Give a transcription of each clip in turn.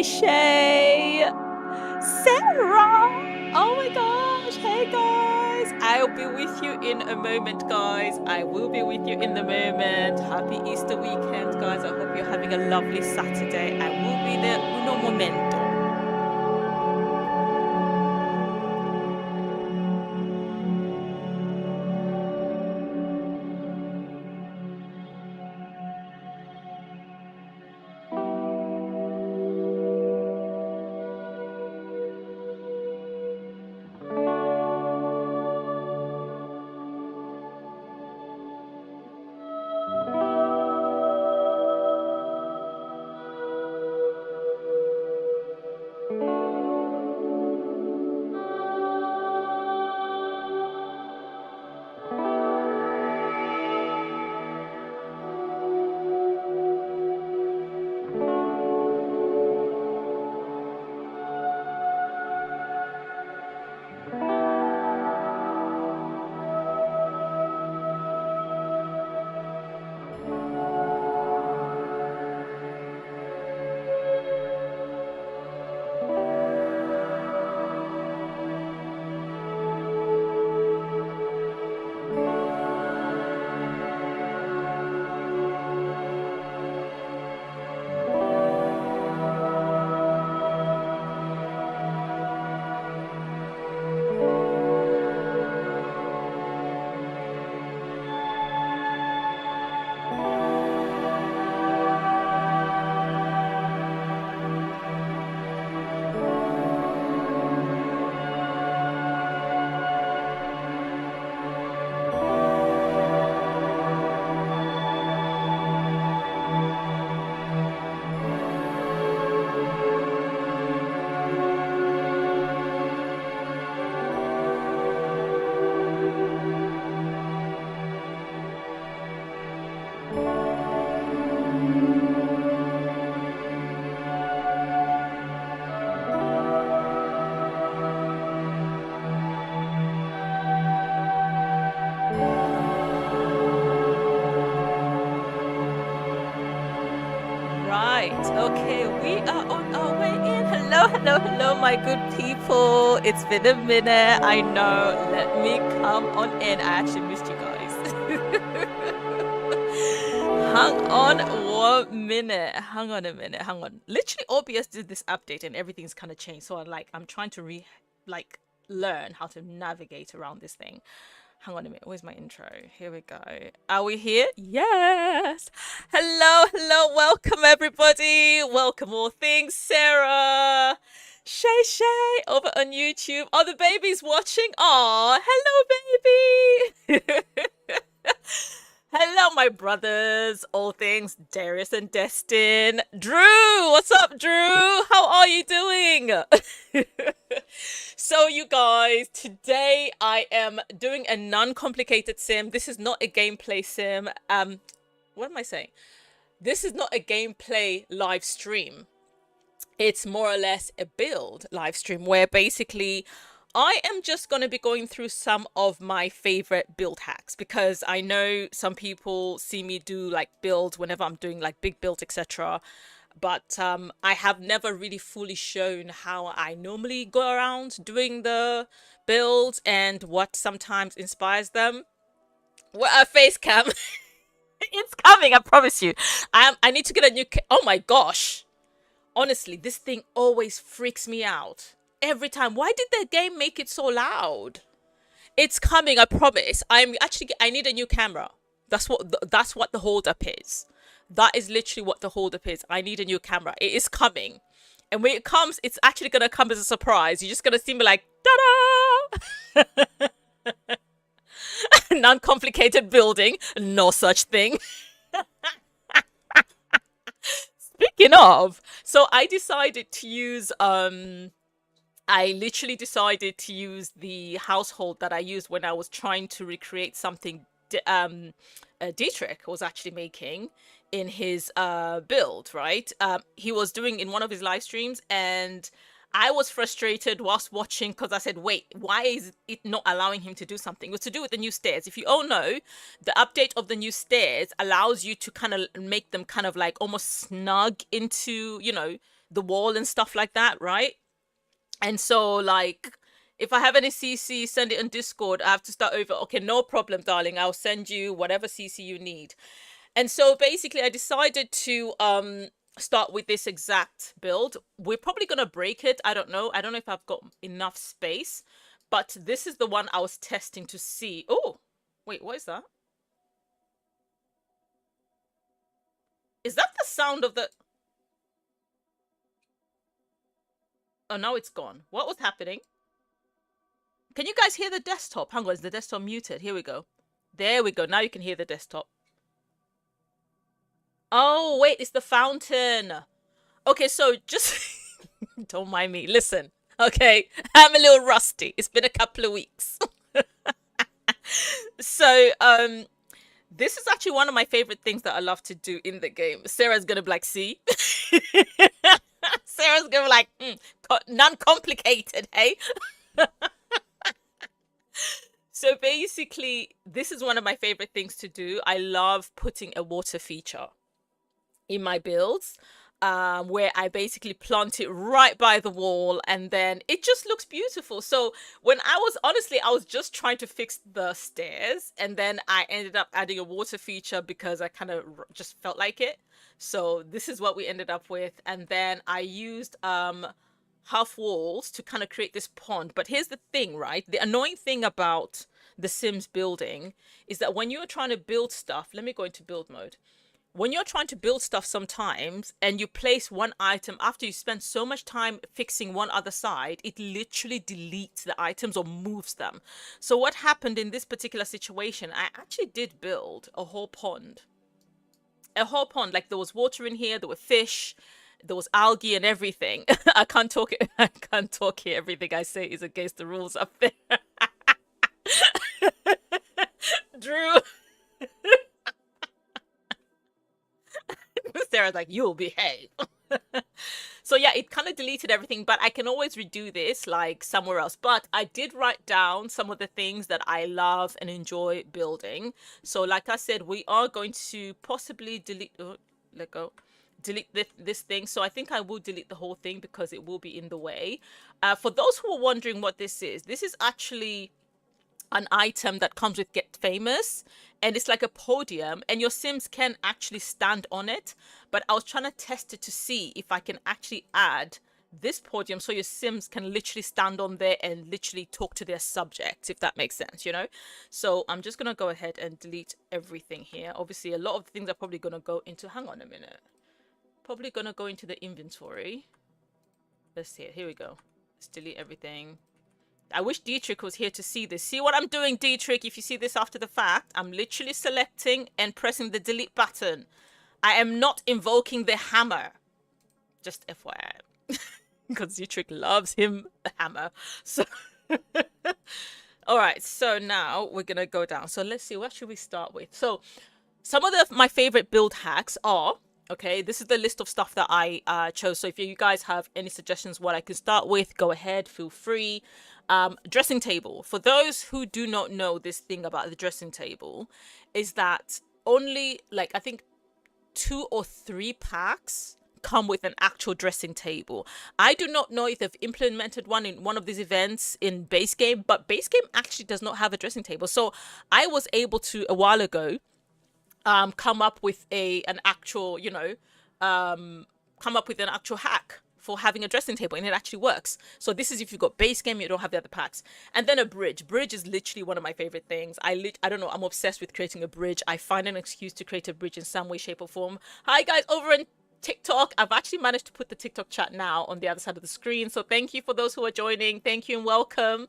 Shay, Sarah. Oh my gosh. Hey guys. I'll be with you in a moment, guys. I will be with you in the moment. Happy Easter weekend, guys. I hope you're having a lovely Saturday. I will be there uno momento. Okay, we are on our way in. Hello, my good people. It's been a minute. I know. Let me come on in. I actually missed you guys. Hang on 1 minute. Hang on a minute. Hang on. Literally, OBS did this update and everything's kind of changed. So I'm trying to learn how to navigate around this thing. Hang on a minute. Where's my intro? Here we go. Are we here? Yes. Hello. Welcome, everybody. Welcome, all things. Sarah. Shay over on YouTube. Are the babies watching? Aw, hello, baby. Hello, my brothers. All things Darius and Destin. Drew, what's up, Drew? How are you doing? So, you guys, today I am doing a non-complicated sim. This is not a gameplay sim. What am I saying? This is not a gameplay live stream. It's more or less a build live stream where basically I am just going to be going through some of my favorite build hacks because I know some people see me do like builds whenever I'm doing like big builds, etc. But I have never really fully shown how I normally go around doing the builds and what sometimes inspires them. What a face cam. It's coming, I promise you. I need to get a new oh my gosh. Honestly, this thing always freaks me out. Every time. Why did the game make it so loud? It's coming, I promise. I need a new camera. That's what the holdup is. That is literally what the holdup is. I need a new camera. It is coming. And when it comes, it's actually going to come as a surprise. You're just going to see me like, ta-da! Non-complicated building. No such thing. Speaking of, so I decided to use, I literally decided to use the household that I used when I was trying to recreate something Dietrich was actually making in his build, right? He was doing in one of his live streams, and I was frustrated whilst watching because I said, wait, why is it not allowing him to do something? It was to do with the new stairs. If you all know, the update of the new stairs allows you to kind of make them kind of like almost snug into, you know, the wall and stuff like that, right? And so, like, if I have any CC, send it on Discord. I have to start over. Okay, no problem, darling. I'll send you whatever CC you need. And so basically, I decided to start with this exact build. We're probably gonna break it. I don't know. I don't know if I've got enough space, but this is the one I was testing to see. Oh, wait, what is that? Is that the sound of the? Oh, now it's gone. What was happening? Can you guys hear the desktop? Hang on, is the desktop muted? Here we go. There we go. Now you can hear the desktop. Oh, wait, it's the fountain. Okay, so just don't mind me. Listen, okay, I'm a little rusty. It's been a couple of weeks. So, this is actually one of my favorite things that I love to do in the game. Sarah's gonna be like, see? Sarah's gonna be like, non-complicated, hey? So basically, this is one of my favorite things to do. I love putting a water feature in my builds, where I basically plant it right by the wall, and then it just looks beautiful. So when I was just trying to fix the stairs, and then I ended up adding a water feature because I kind of just felt like it. So this is what we ended up with. And then I used half walls to kind of create this pond. But here's the thing, right? The annoying thing about the Sims building is that when you're trying to build stuff, let me go into build mode. When you're trying to build stuff sometimes and you place one item after you spend so much time fixing one other side, it literally deletes the items or moves them. So what happened in this particular situation, I actually did build a whole pond. A whole pond. Like, there was water in here, there were fish, there was algae and everything. I can't talk it. I can't talk here. Everything I say is against the rules up there. Drew. Sarah's like, you'll behave. So yeah, it kind of deleted everything, but I can always redo this like somewhere else. But I did write down some of the things that I love and enjoy building. So like I said, we are going to possibly delete, let go, delete this thing. So I think I will delete the whole thing because it will be in the way. For those who are wondering what this is actually an item that comes with Get Famous, and it's like a podium, and your Sims can actually stand on it. But I was trying to test it to see if I can actually add this podium so your Sims can literally stand on there and literally talk to their subjects, if that makes sense, you know. So I'm just gonna go ahead and delete everything here. Obviously a lot of the things are probably gonna go into, hang on a minute, probably gonna go into the inventory. Let's see it. Here we go. Let's delete everything. I wish Dietrich was here to see this. See what I'm doing, Dietrich? If you see this after the fact, I'm literally selecting and pressing the delete button. I am not invoking the hammer. Just FYI. Because Dietrich loves him a hammer. So, all right. So now we're going to go down. So let's see. What should we start with? So some of my favorite build hacks are, okay, this is the list of stuff that I chose. So if you guys have any suggestions what I can start with, go ahead, feel free. Dressing table. For those who do not know this thing about the dressing table, is that only, like, I think 2 or 3 packs come with an actual dressing table. I do not know if they've implemented one in one of these events in base game, but base game actually does not have a dressing table. So I was able to, a while ago, come up with an actual, you know, come up with an actual hack for having a dressing table, and it actually works. So this is if you've got base game, you don't have the other packs. And then a bridge. Bridge is literally one of my favorite things. I don't know, I'm obsessed with creating a bridge. I find an excuse to create a bridge in some way, shape, or form. Hi guys over in TikTok. I've actually managed to put the TikTok chat now on the other side of the screen. So thank you for those who are joining. Thank you and welcome.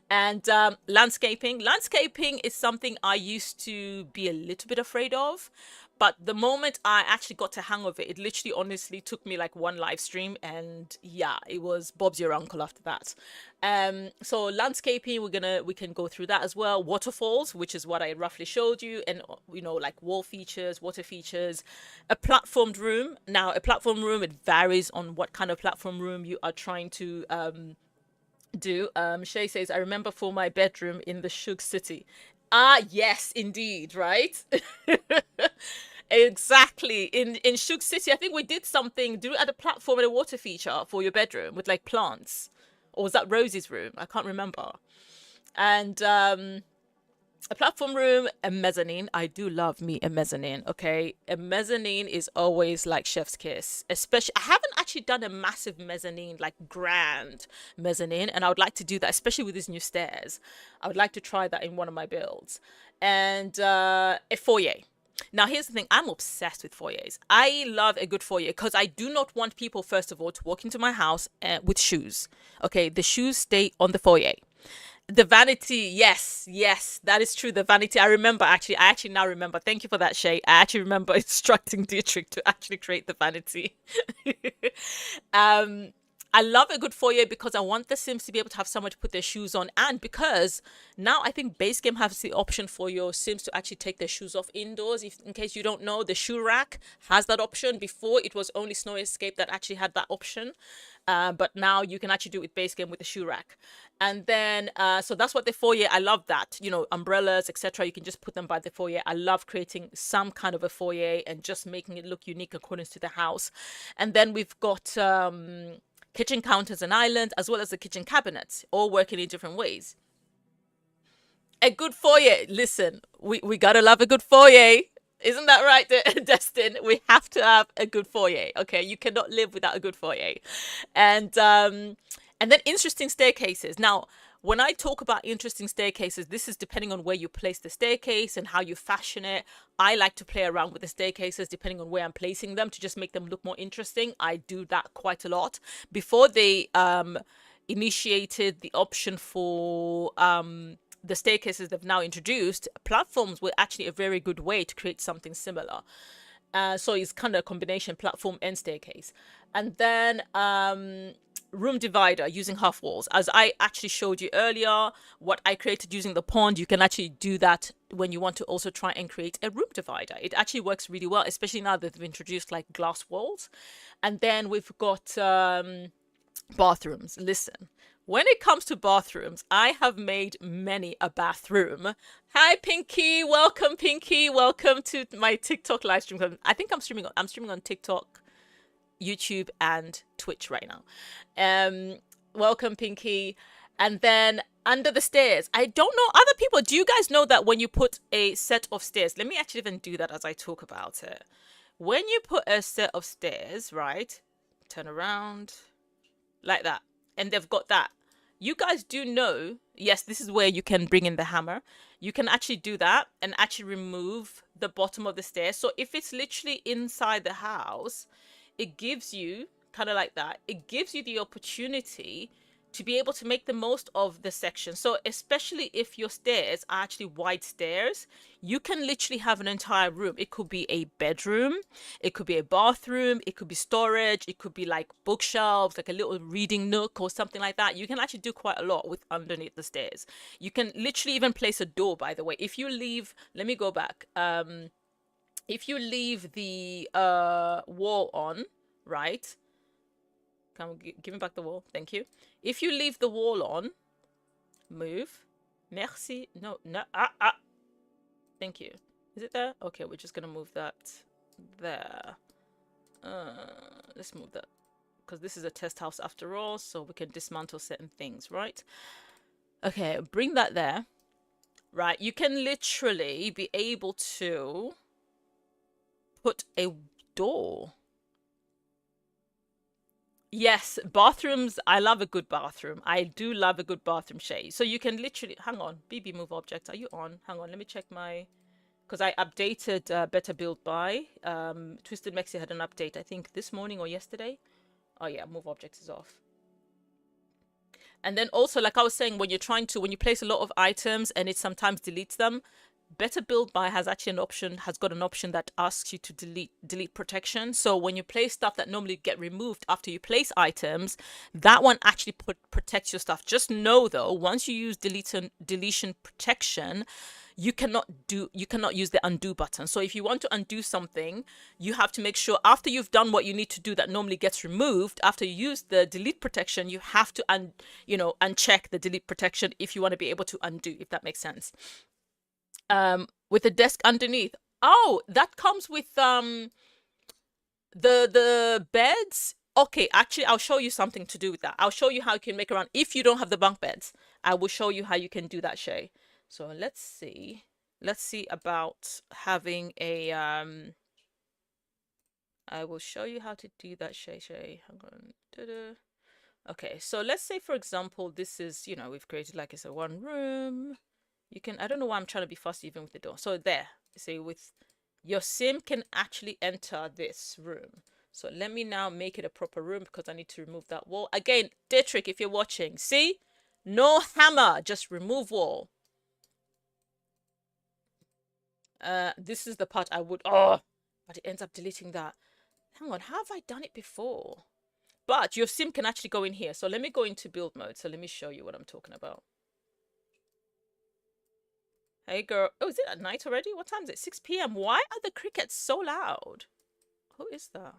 And landscaping. Landscaping is something I used to be a little bit afraid of. But the moment I actually got the hang of it, it literally honestly took me like one live stream, and yeah, it was Bob's your uncle after that. So landscaping, we can go through that as well. Waterfalls, which is what I roughly showed you, and you know, like wall features, water features. A platformed room. Now, a platform room, it varies on what kind of platform room you are trying to do. Shay says, I remember for my bedroom in the Shug City. Ah, yes, indeed, right? Exactly. In Shug City, I think we did something, do it at a platform and a water feature for your bedroom with like plants. Or was that Rosie's room? I can't remember. And a platform room, a mezzanine. I do love me a mezzanine, okay? A mezzanine is always like chef's kiss. Especially, I haven't actually done a massive mezzanine, like grand mezzanine, and I would like to do that, especially with these new stairs. I would like to try that in one of my builds. And a foyer. Now, here's the thing. I'm obsessed with foyers. I love a good foyer because I do not want people, first of all, to walk into my house with shoes. Okay, the shoes stay on the foyer. The vanity, yes, yes, that is true. The vanity, I actually now remember. Thank you for that, Shay. I actually remember instructing Dietrich to actually create the vanity. um, I love a good foyer because I want the Sims to be able to have somewhere to put their shoes on, and because now I think base game has the option for your Sims to actually take their shoes off indoors. If, in case you don't know, the shoe rack has that option. Before it was only Snow Escape that actually had that option, but now you can actually do it with base game with the shoe rack. And then so that's what the foyer, I love that, you know, umbrellas, etc. You can just put them by the foyer. I love creating some kind of a foyer and just making it look unique according to the house. And then we've got kitchen counters and islands, as well as the kitchen cabinets, all working in different ways. A good foyer, listen, we gotta love a good foyer. Isn't that right, Destin? We have to have a good foyer. Okay, you cannot live without a good foyer. And then interesting staircases. Now, when I talk about interesting staircases, this is depending on where you place the staircase and how you fashion it. I like to play around with the staircases depending on where I'm placing them to just make them look more interesting. I do that quite a lot. Before they initiated the option for the staircases they've now introduced, platforms were actually a very good way to create something similar. So it's kind of a combination platform and staircase. And then room divider using half walls. As I actually showed you earlier, what I created using the pond, you can actually do that when you want to also try and create a room divider. It actually works really well, especially now that they've introduced like glass walls. And then we've got bathrooms. Listen, when it comes to bathrooms, I have made many a bathroom. Hi, Pinky. Welcome, Pinky. Welcome to my TikTok live stream. I think I'm streaming on TikTok, YouTube, and Twitch right now. Welcome, Pinky. And then under the stairs, I don't know other people. Do you guys know that when you put a set of stairs, let me actually even do that as I talk about it. When you put a set of stairs, right? Turn around like that. And they've got that. You guys do know, yes, this is where you can bring in the hammer. You can actually do that and actually remove the bottom of the stairs. So if it's literally inside the house, it gives you, kind of like that, it gives you the opportunity to be able to make the most of the section. So especially if your stairs are actually wide stairs, you can literally have an entire room. It could be a bedroom, it could be a bathroom, it could be storage, it could be like bookshelves, like a little reading nook or something like that. You can actually do quite a lot with underneath the stairs. You can literally even place a door, by the way. If you leave, let me go back. If you leave the wall on, right? Come, give me back the wall. Thank you. If you leave the wall on, move. Merci. No. Thank you. Is it there? Okay, we're just gonna move that there. Let's move that because this is a test house after all, so we can dismantle certain things, right? Okay, bring that there. Right, you can literally be able to put a door. Yes, bathrooms. I love a good bathroom. I do love a good bathroom shade. So you can literally, hang on, BB move objects. Are you on? Hang on, let me check my, because I updated Better Build By. Twisted Mexi had an update, I think this morning or yesterday. Oh yeah, move objects is off. And then also, like I was saying, when you place a lot of items and it sometimes deletes them, Better Build By has actually got an option that asks you to delete protection. So when you place stuff that normally get removed after you place items, that one actually protects your stuff. Just know though, once you use deletion protection, you cannot use the undo button. So if you want to undo something, you have to make sure after you've done what you need to do that normally gets removed, after you use the delete protection, you have to uncheck the delete protection if you want to be able to undo, if that makes sense. With the desk underneath, Oh, that comes with the beds. Okay, actually, I'll show you something to do with that. I'll show you how you can make around if you don't have the bunk beds. I will show you how you can do that, Shay. So let's see. Let's see about having a I will show you how to do that, Shay. Hang on. Da-da. Okay, so let's say for example, this is, we've created like it's a one room. You can, I don't know why I'm trying to be fussy even with the door. So there, see, with your sim can actually enter this room. So let me now make it a proper room because I need to remove that wall. Again, Dietrich, if you're watching, see? No hammer, just remove wall. This is the part I would, but it ends up deleting that. Hang on, how have I done it before? But your sim can actually go in here. So let me go into build mode. So let me show you what I'm talking about. Hey girl. Oh, is it at night already? What time is it? 6 p.m. Why are the crickets so loud? Who is that?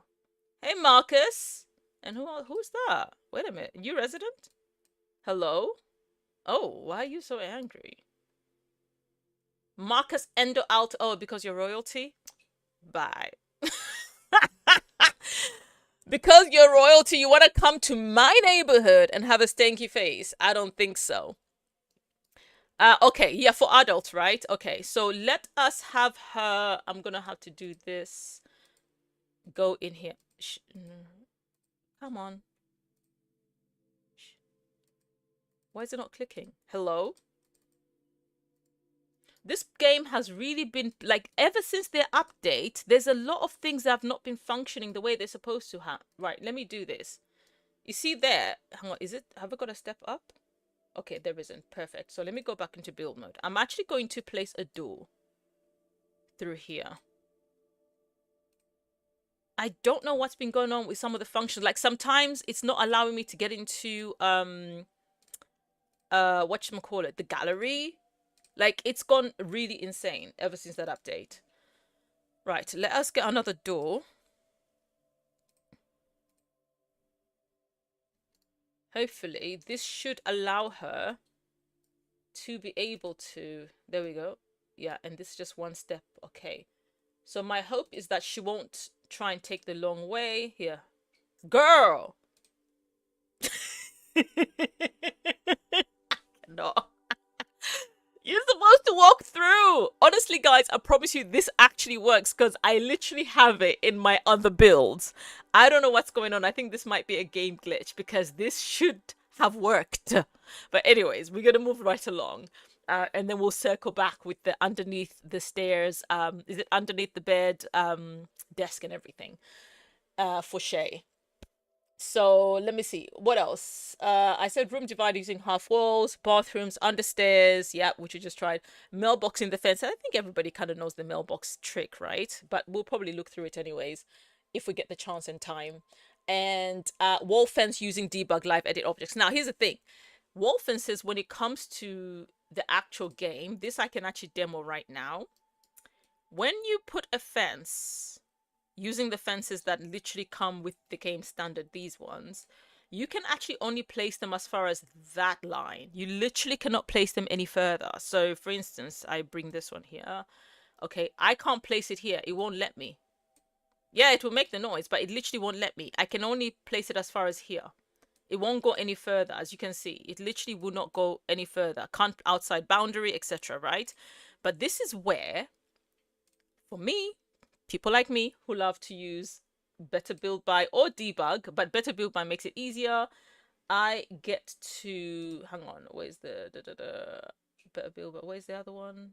Hey Marcus. And who's that? Wait a minute. You resident? Hello? Oh, why are you so angry? Marcus Endo out. Oh, because you're royalty? Bye. Because you're royalty, you want to come to my neighborhood and have a stanky face? I don't think so. Okay, yeah, for adults, right? Okay, so let us have her. I'm gonna have to do this. Go in here. Come on. Why is it not clicking? Hello? This game has really been, like, ever since their update, there's a lot of things that have not been functioning the way they're supposed to have. Right, let me do this. You see there? Hang on, have I got a step up? Okay, there isn't. Perfect. So let me go back into build mode. I'm actually going to place a door through here. I don't know what's been going on with some of the functions. Like sometimes it's not allowing me to get into whatchamacallit, the gallery. Like it's gone really insane ever since that update. Right, let us get another door. Hopefully this should allow her to be able to, there we go. Yeah, and this is just one step. Okay. So my hope is that she won't try and take the long way. Here. Girl! No. You're supposed to walk through. Honestly, guys, I promise you this actually works because I literally have it in my other builds. I don't know what's going on. I think this might be a game glitch because this should have worked. But anyways, we're going to move right along. And then we'll circle back with the underneath the stairs. Is it underneath the bed, desk and everything for Shay. So let me see what else. I said room divided using half walls, bathrooms, understairs. Yeah, which you just tried. Mailbox in the fence. I think everybody kind of knows the mailbox trick, right? But we'll probably look through it anyways if we get the chance and time. And wall fence using debug live edit objects. Now here's the thing. Wall fences, when it comes to the actual game, this I can actually demo right now. When you put a fence using the fences that literally come with the game standard, these ones, you can actually only place them as far as that line. You literally cannot place them any further. So for instance, I bring this one here. Okay, I can't place it here. It won't let me. Yeah, it will make the noise, but it literally won't let me. I can only place it as far as here. It won't go any further, as you can see. It literally will not go any further. Can't outside boundary, etc. Right? But this is where, for me, people like me who love to use better build by or debug, but better build by makes it easier. I get to, hang on, where's the better build by, where's the other one?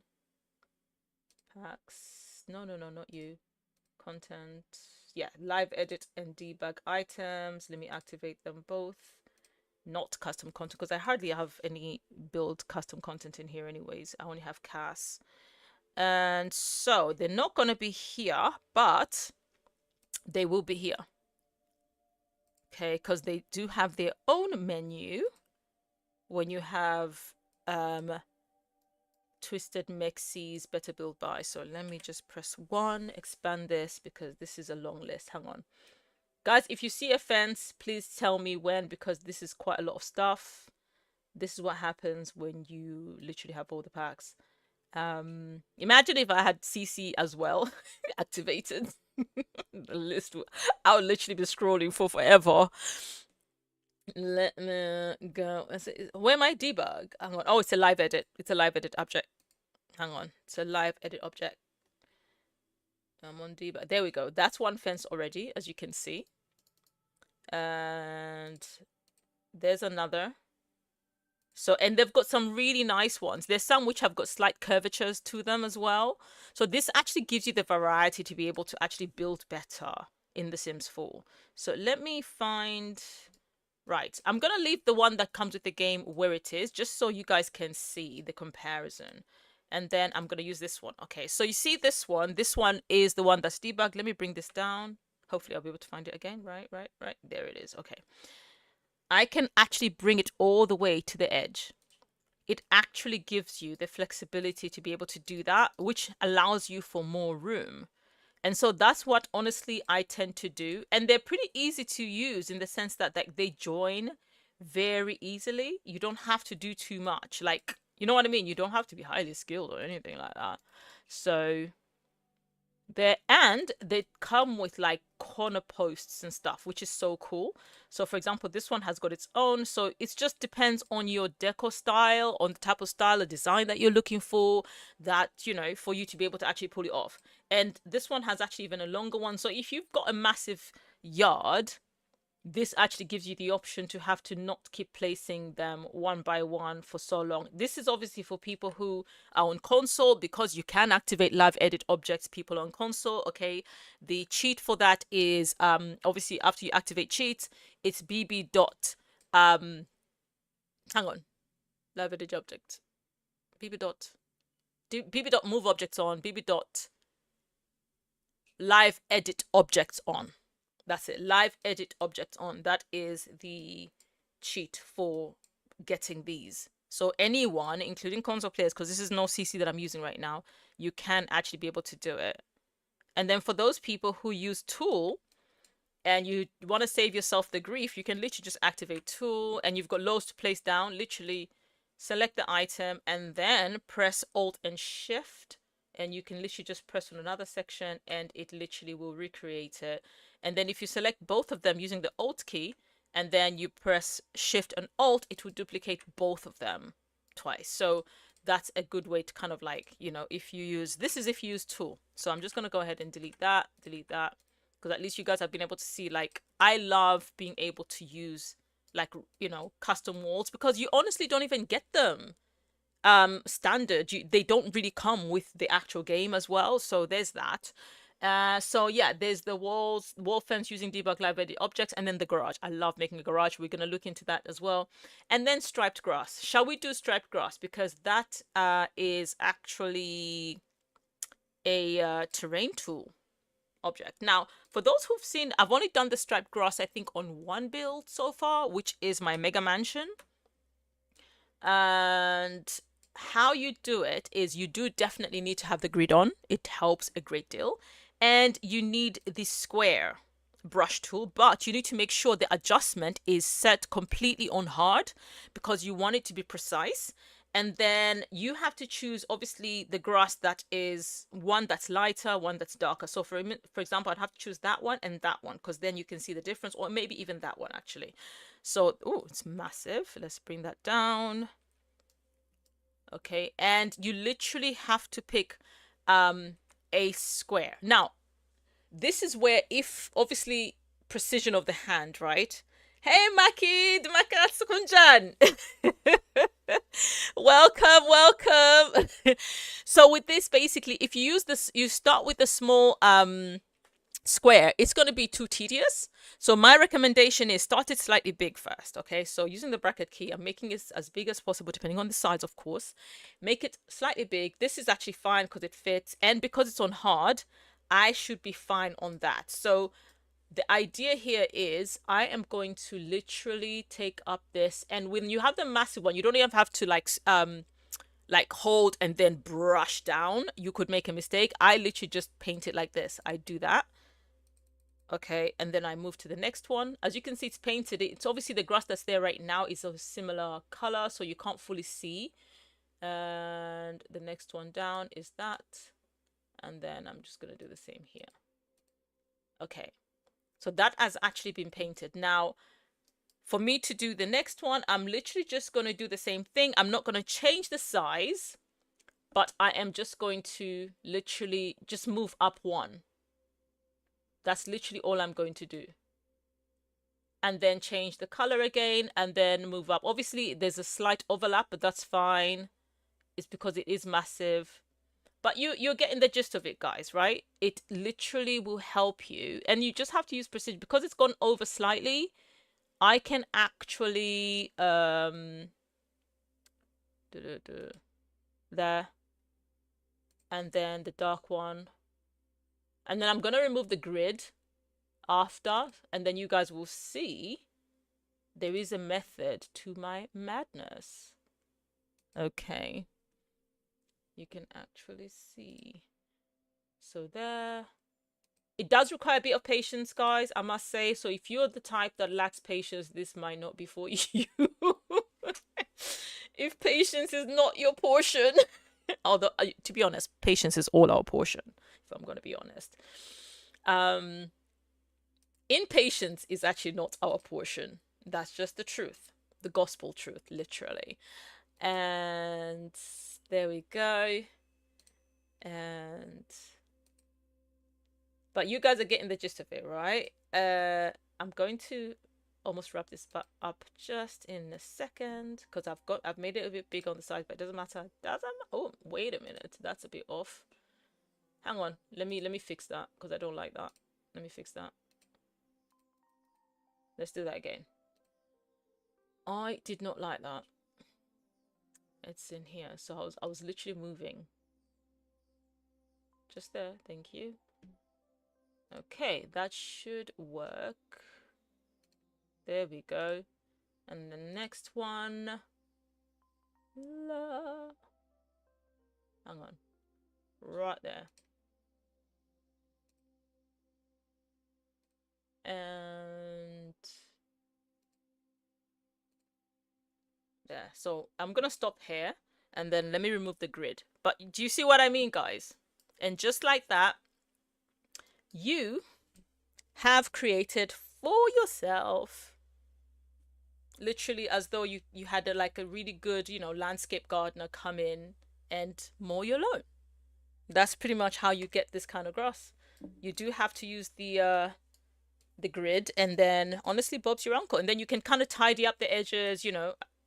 Packs, no, not you. Content, yeah, live edit and debug items. Let me activate them both. Not custom content, because I hardly have any build custom content in here anyways. I only have CAS. And so they're not going to be here, but they will be here. Okay, because they do have their own menu when you have Twisted Mexies better build by. So let me just press 1, expand this because this is a long list. Hang on. Guys, if you see a fence, please tell me when, because this is quite a lot of stuff. This is what happens when you literally have all the packs. Imagine if I had CC as well activated. The list, I would literally be scrolling for forever. Let me go. Where my debug? Hang on. Oh, it's a live edit. It's a live edit object. Hang on. It's a live edit object. I'm on debug. There we go. That's one fence already, as you can see. And there's another. So, and they've got some really nice ones. There's some which have got slight curvatures to them as well. So this actually gives you the variety to be able to actually build better in The Sims 4. So let me find... Right, I'm going to leave the one that comes with the game where it is, just so you guys can see the comparison. And then I'm going to use this one. Okay, so you see this one. This one is the one that's debugged. Let me bring this down. Hopefully I'll be able to find it again. Right. There it is. Okay. I can actually bring it all the way to the edge. It actually gives you the flexibility to be able to do that, which allows you for more room. And so that's what honestly I tend to do. And they're pretty easy to use in the sense that they join very easily. You don't have to do too much. Like, you know what I mean? You don't have to be highly skilled or anything like that. So they come with like corner posts and stuff, which is so cool. So for example, this one has got its own, so it just depends on your decor style, on the type of style or design that you're looking for, that, you know, for you to be able to actually pull it off. And this one has actually even a longer one, so if you've got a massive yard, this actually gives you the option to have to not keep placing them one by one for so long. This is obviously for people who are on console, because you can activate live edit objects, people on console. Okay, the cheat for that is obviously after you activate cheats, it's bb dot hang on, live edit object, bb dot move objects on, bb dot live edit objects on. That's it. Live edit objects on. That is the cheat for getting these. So anyone, including console players, because this is no CC that I'm using right now, you can actually be able to do it. And then for those people who use tool and you want to save yourself the grief, you can literally just activate tool, and you've got loads to place down. Literally select the item and then press Alt and Shift, and you can literally just press on another section and it literally will recreate it. And then if you select both of them using the Alt key and then you press Shift and Alt, it will duplicate both of them twice. So that's a good way to kind of like, you know, if you use, this is if you use tool. So I'm just going to go ahead and delete that, because at least you guys have been able to see, like, I love being able to use, like, you know, custom walls, because you honestly don't even get them standard. They don't really come with the actual game as well, so there's that. So yeah, there's the wall fence using debug live edit objects, and then the garage. I love making a garage. We're going to look into that as well. And then striped grass. Shall we do striped grass? Because that is actually a terrain tool object. Now, for those who've seen, I've only done the striped grass, I think, on one build so far, which is my mega mansion. And how you do it is you do definitely need to have the grid on. It helps a great deal. And you need the square brush tool, but you need to make sure the adjustment is set completely on hard, because you want it to be precise. And then you have to choose, obviously, the grass that is one that's lighter, one that's darker. So for example, I'd have to choose that one and that one, because then you can see the difference, or maybe even that one actually. So, oh, it's massive. Let's bring that down. Okay, and you literally have to pick a square. Now, this is where, if obviously precision of the hand, right? Hey Maki, Kunjan. welcome. So with this, basically, if you use this, you start with the small square, it's going to be too tedious. So my recommendation is start it slightly big first. Okay, so using the bracket key, I'm making it as big as possible, depending on the size, of course. Make it slightly big. This is actually fine because it fits, and because it's on hard, I should be fine on that. So the idea here is I am going to literally take up this, and when you have the massive one, you don't even have to like hold and then brush down. You could make a mistake. I literally just paint it like this. I do that. Okay, and then I move to the next one. As you can see, it's painted. It's obviously the grass that's there right now is of a similar color, so you can't fully see. And the next one down is that. And then I'm just going to do the same here. Okay. So that has actually been painted. Now, for me to do the next one, I'm literally just going to do the same thing. I'm not going to change the size, but I am just going to literally just move up one. That's literally all I'm going to do. And then change the color again and then move up. Obviously, there's a slight overlap, but that's fine. It's because it is massive. But you're getting the gist of it, guys, right? It literally will help you. And you just have to use precision. Because it's gone over slightly, I can actually there, and then the dark one, and then I'm gonna remove the grid after, and then you guys will see there is a method to my madness. Okay, you can actually see. So there, it does require a bit of patience, guys, I must say. So if you're the type that lacks patience, this might not be for you. If patience is not your portion, although to be honest, patience is all our portion, if I'm going to be honest. Impatience is actually not our portion. That's just the truth, the gospel truth, literally. And there we go. And but you guys are getting the gist of it, right? I'm going to almost wrap this up just in a second because I've made it a bit big on the side, but it doesn't matter. Oh, wait a minute, that's a bit off. Hang on, let me fix that because I don't like that. Let me fix that. Let's do that again. I did not like that. It's in here, so I was literally moving. Just there, thank you. Okay, that should work. There we go. And the next one. Hang on. Right there. And there. So I'm gonna stop here and then let me remove the grid. But do you see what I mean, guys? And just like that, you have created for yourself, literally as though you had like a really good, landscape gardener come in and mow your lawn. That's pretty much how you get this kind of grass. You do have to use the grid, and then honestly, Bob's your uncle, and then you can kind of tidy up the edges,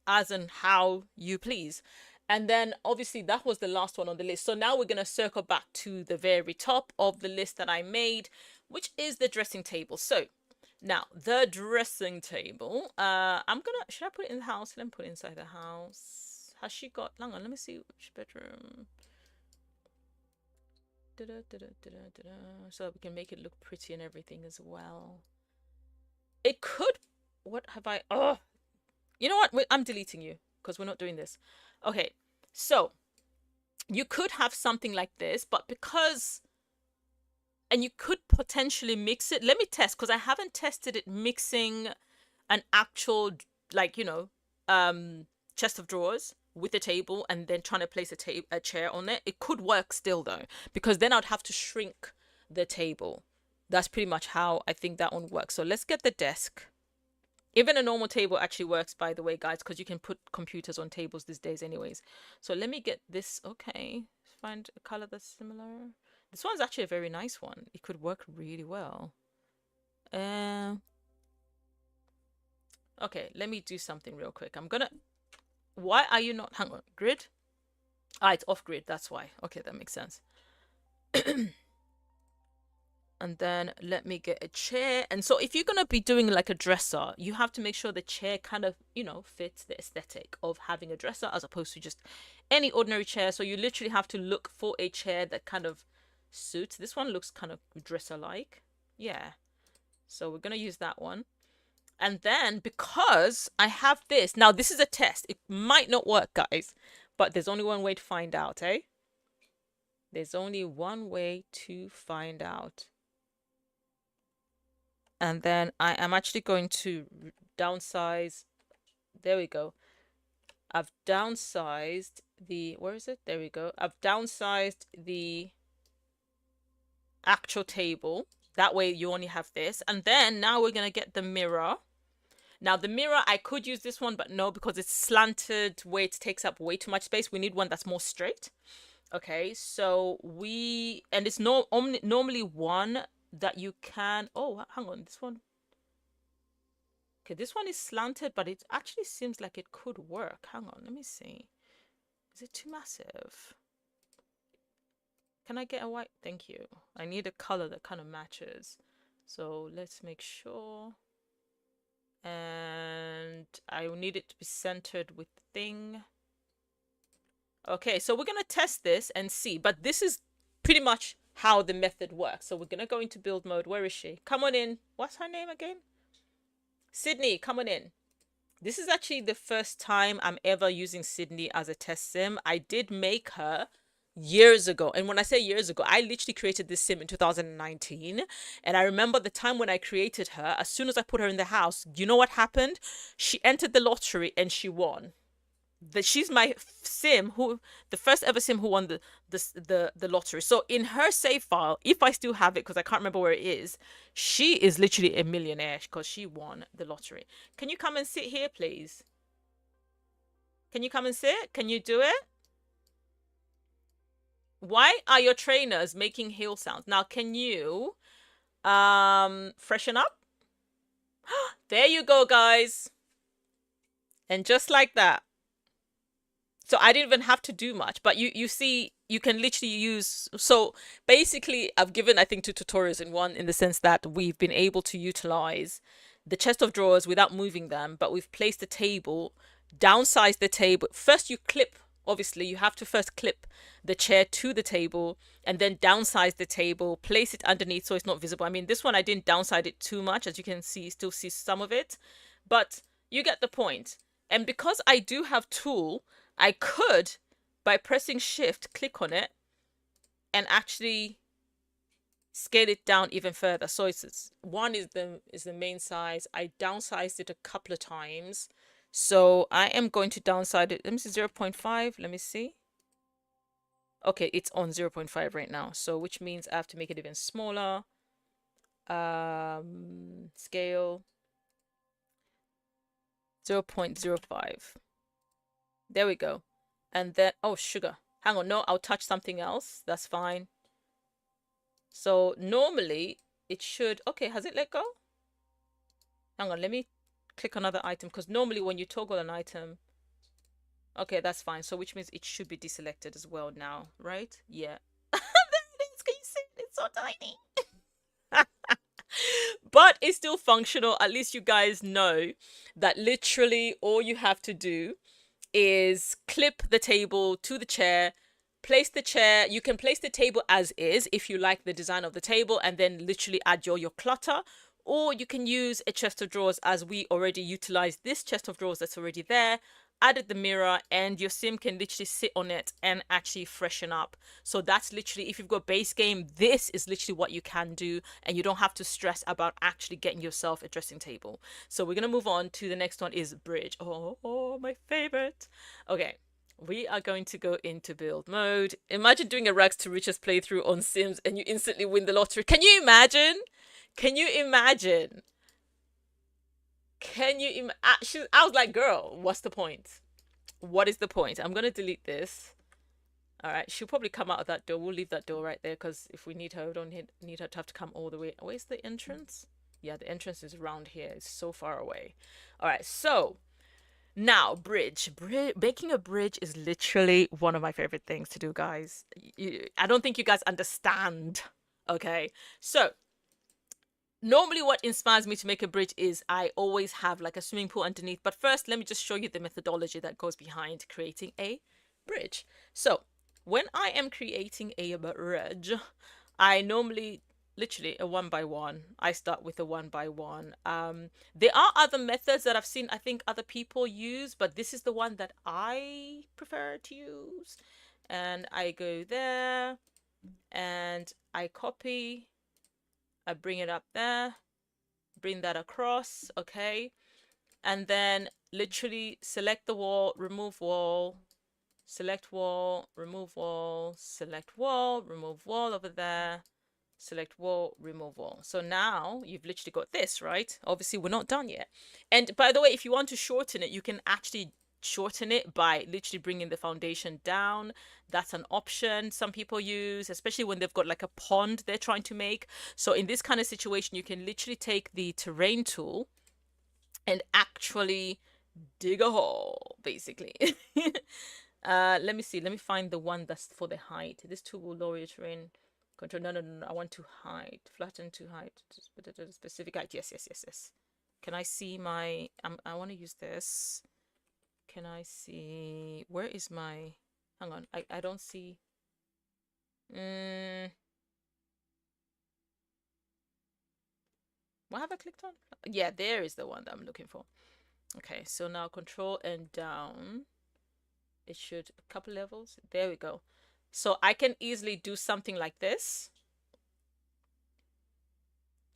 as and how you please. And then obviously that was the last one on the list. So now we're going to circle back to the very top of the list that I made, which is the dressing table. So now the dressing table, should I put it in the house? Let me put it inside the house. Has she got, hang on, let me see which bedroom. So we can make it look pretty and everything as well. It could, what have I, oh, you know what, I'm deleting you because we're not doing this. Okay, so you could have something like this, but because, and you could potentially mix it. Let me test, because I haven't tested it mixing an actual, like, chest of drawers with a table and then trying to place a chair on it. It could work still though, because then I'd have to shrink the table. That's pretty much how I think that one works. So let's get the desk. Even a normal table actually works, by the way, guys, because you can put computers on tables these days anyways. So let me get this. Okay, find a color that's similar. This one's actually a very nice one. It could work really well. Okay, let me do something real quick. Why are you not, hang on, grid? Ah, it's off grid, that's why. Okay, that makes sense. And then let me get a chair. And so if you're going to be doing like a dresser, you have to make sure the chair kind of, fits the aesthetic of having a dresser as opposed to just any ordinary chair. So you literally have to look for a chair that kind of suits. This one looks kind of dresser-like. Yeah. So we're going to use that one. And then because I have this, now this is a test. It might not work, guys, but there's only one way to find out, eh? There's only one way to find out. And then I am actually going to downsize. There we go. I've downsized the, where is it? There we go. I've downsized the actual table. That way you only have this. And then now we're going to get the mirror. Now the mirror, I could use this one, but no, because it's slanted where it takes up way too much space. We need one that's more straight. Okay, so and it's normally one that you can, oh, hang on, this one. Okay, this one is slanted, but it actually seems like it could work. Hang on, let me see. Is it too massive? Can I get a white? Thank you. I need a color that kind of matches. So let's make sure. And I need it to be centered with the thing. Okay, so we're going to test this and see. But this is pretty much how the method works. So we're going to go into build mode. Where is she? Come on in. What's her name again? Sydney, come on in. This is actually the first time I'm ever using Sydney as a test sim. I did make her years ago. And when I say years ago, I literally created this sim in 2019. And I remember the time when I created her, as soon as I put her in the house, you know what happened? She entered the lottery and she won. She's my sim the first ever sim who won the lottery. So in her save file, if I still have it, because I can't remember where it is, she is literally a millionaire because she won the lottery. Can you come and sit here, please? Can you come and sit? Can you do it? Why are your trainers making heel sounds? Now, can you freshen up? There you go, guys. And just like that. So I didn't even have to do much, but you see, you can literally use, so basically I've given, I think, 2 tutorials in one, in the sense that we've been able to utilize the chest of drawers without moving them, but we've placed the table, downsized the table. First you clip, obviously you have to first clip the chair to the table and then downsize the table, place it underneath so it's not visible. I mean, this one I didn't downsize it too much, as you can see, still see some of it, but you get the point. And because I do have tool, I could, by pressing shift, click on it and actually scale it down even further. So it's one is the main size. I downsized it a couple of times. So I am going to downsize it. Let me see, 0.5. Let me see. Okay, it's on 0.5 right now. So which means I have to make it even smaller. Scale 0.05. There we go. And then, oh, sugar. Hang on, no, I'll touch something else. That's fine. So normally it should, okay, has it let go? Hang on, let me click another item, because normally when you toggle an item, okay, that's fine. So which means it should be deselected as well now, right? Yeah. There it is. Can you see it? It's so tiny. But it's still functional. At least you guys know that literally all you have to do is clip the table to the chair, place the chair. You can place the table as is if you like the design of the table, and then literally add your clutter, or you can use a chest of drawers, as we already utilized this chest of drawers that's already there, added the mirror, and your sim can literally sit on it and actually freshen up. So that's literally, if you've got base game, this is literally what you can do, and you don't have to stress about actually getting yourself a dressing table. So we're gonna move on to the next one, is bridge. Oh, my favorite. Okay, we are going to go into build mode. Imagine doing a rags to riches playthrough on Sims and you instantly win the lottery. Can you imagine? Can you imagine? I was like, girl, what's the point? What is the point? I'm going to delete this. All right, she'll probably come out of that door. We'll leave that door right there, because if we need her, we don't need her to have to come all the way. Where's the entrance? Yeah, the entrance is around here. It's so far away. All right, so now bridge. Making a bridge is literally one of my favorite things to do, guys. I don't think you guys understand. Okay, so normally what inspires me to make a bridge is I always have like a swimming pool underneath. But first, let me just show you the methodology that goes behind creating a bridge. So when I am creating a bridge, I normally literally a 1 by 1. I start with a 1 by 1. There are other methods that I've seen, I think, other people use, but this is the one that I prefer to use. And I go there and I copy, I bring it up there, bring that across. Okay, and then literally select the wall, remove wall, select wall, remove wall, select wall, remove wall over there, select wall, remove wall. So now you've literally got this, right? Obviously we're not done yet. And by the way, if you want to shorten it, you can actually shorten it by literally bringing the foundation down. That's an option some people use, especially when they've got like a pond they're trying to make. So in this kind of situation, you can literally take the terrain tool and actually dig a hole, basically. Let me see. Let me find the one that's for the height. This tool will lower your terrain control. No, no, no, no. I want to height. Flatten to height. Just put it at a specific height. Yes, yes, yes, yes. Can I see my... I want to use this. Can I see... Where is my... Hang on. I don't see... What have I clicked on? Yeah, there is the one that I'm looking for. Okay, so now control and down. It should... A couple levels. There we go. So I can easily do something like this.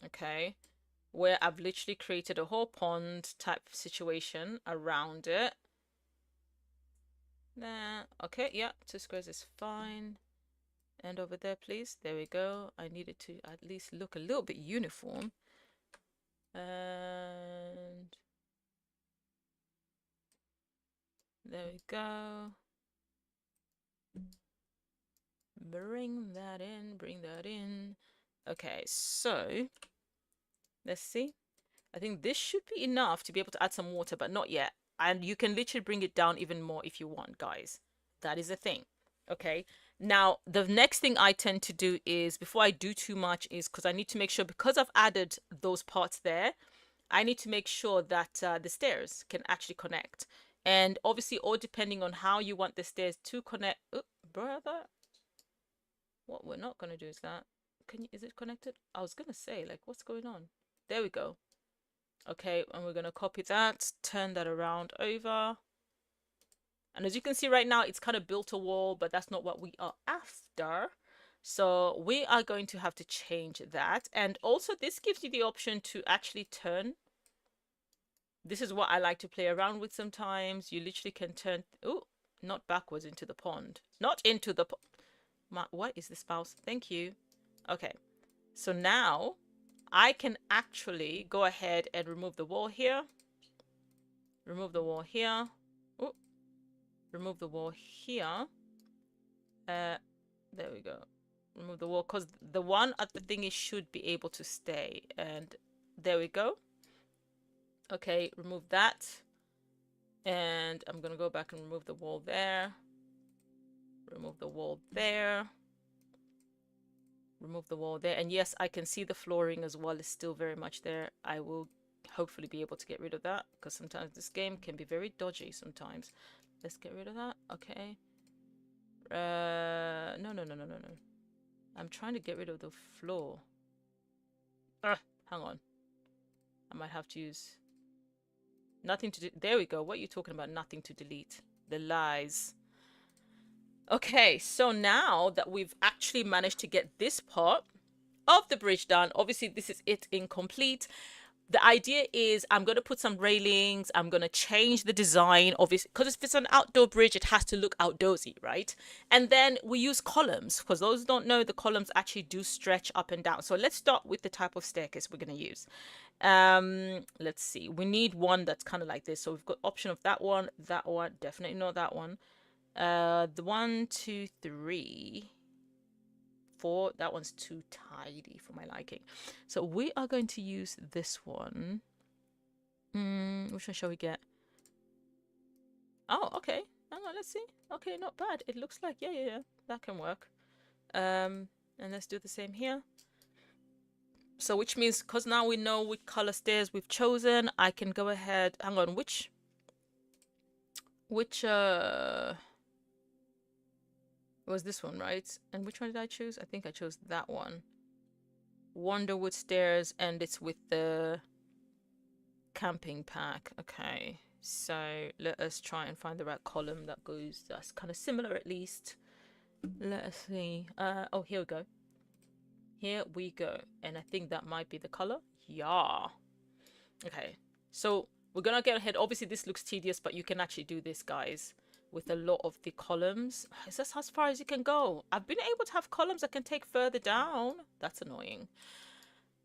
Okay. Where I've literally created a whole pond type situation around it. There. Okay, yeah. 2 squares is fine. And over there, please. There we go. I need it to at least look a little bit uniform. And there we go. Bring that in, bring that in. Okay, so let's see. I think this should be enough to be able to add some water, but not yet. And you can literally bring it down even more if you want, guys. That is a thing. Okay. Now, the next thing I tend to do is, before I do too much, is because I need to make sure, because I've added those parts there, I need to make sure that the stairs can actually connect. And obviously, all depending on how you want the stairs to connect. Oh, brother. What we're not going to do is that. Is it connected? I was going to say, like, what's going on? There we go. Okay, and we're going to copy that, turn that around over. And as you can see right now, it's kind of built a wall, but that's not what we are after. So we are going to have to change that. And also this gives you the option to actually turn. This is what I like to play around with sometimes. You literally can turn, oh, not backwards into the pond. Not into the pond. What is this mouse? Thank you. Okay, so now I can actually go ahead and remove the wall here. Remove the wall here. Oh, remove the wall here. There we go. Remove the wall, because the one at the thingy should be able to stay. And there we go. Okay, remove that. And I'm gonna go back and remove the wall there. Remove the wall there. Remove the wall there. And yes, I can see the flooring as well is still very much there. I will hopefully be able to get rid of that, because sometimes this game can be very dodgy sometimes. Let's get rid of that. Okay. No, no, no, no, no, no. I'm trying to get rid of the floor. Hang on. I might have to use... Nothing to do. There we go. What are you talking about? Nothing to delete. The lies. Okay, so now that we've actually managed to get this part of the bridge done, obviously this is it incomplete. The idea is I'm going to put some railings. I'm going to change the design, obviously, because if it's an outdoor bridge, it has to look outdoorsy, right? And then we use columns, because those who don't know, the columns actually do stretch up and down. So let's start with the type of staircase we're going to use. Let's see. We need one that's kind of like this. So we've got option of that one, definitely not that one. The 1, 2, 3, 4, that one's too tidy for my liking. So we are going to use this one. Which one shall we get? Oh, okay. Hang on, let's see. Okay, not bad. It looks like, yeah, that can work. And let's do the same here. So which means, because now we know which color stairs we've chosen, I can go ahead. Hang on, which was this one, right? And which one did I choose? I think I chose that one. Wonderwood stairs, and it's with the camping pack. Okay, so let us try and find the right column that goes, that's kind of similar at least. Let us see. Oh, here we go. Here we go. And I think that might be the color. Yeah. Okay, so we're gonna get ahead. Obviously this looks tedious, but you can actually do this, guys, with a lot of the columns. Is this as far as you can go? I've been able to have columns that can take further down. That's annoying,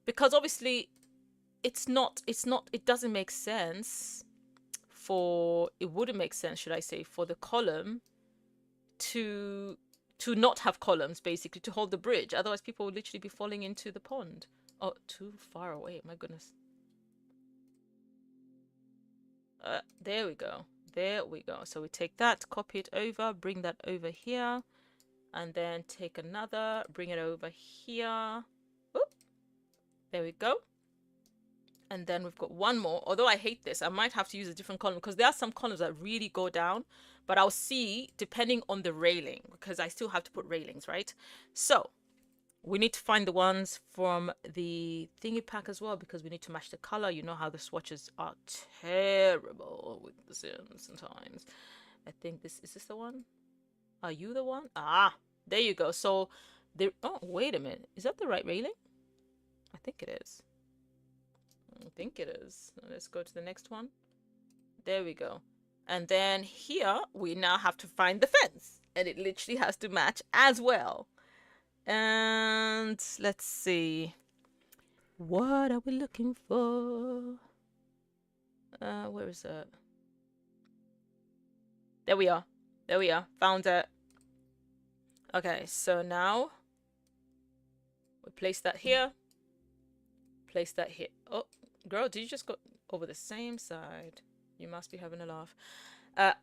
because obviously it doesn't make sense it wouldn't make sense, should I say, for the column to not have columns, basically, to hold the bridge. Otherwise people would literally be falling into the pond. Oh, too far away, my goodness. There we go. There we go. So we take that, copy it over, bring that over here, and then take another, bring it over here. Oop. There we go. And then we've got one more. Although I hate this, I might have to use a different column, because there are some columns that really go down, but I'll see depending on the railing, because I still have to put railings, right? So we need to find the ones from the thingy pack as well, because we need to match the color. You know how the swatches are terrible with the Sims sometimes. I think is this the one? Are you the one? Ah, there you go. So there, oh, wait a minute. Is that the right railing? I think it is. I think it is. Let's go to the next one. There we go. And then here we now have to find the fence, and it literally has to match as well. And let's see, what are we looking for? Where is it? There we are. There we are. Found it. Okay, so now we place that here. Place that here. Oh, girl, did you just go over the same side? You must be having a laugh.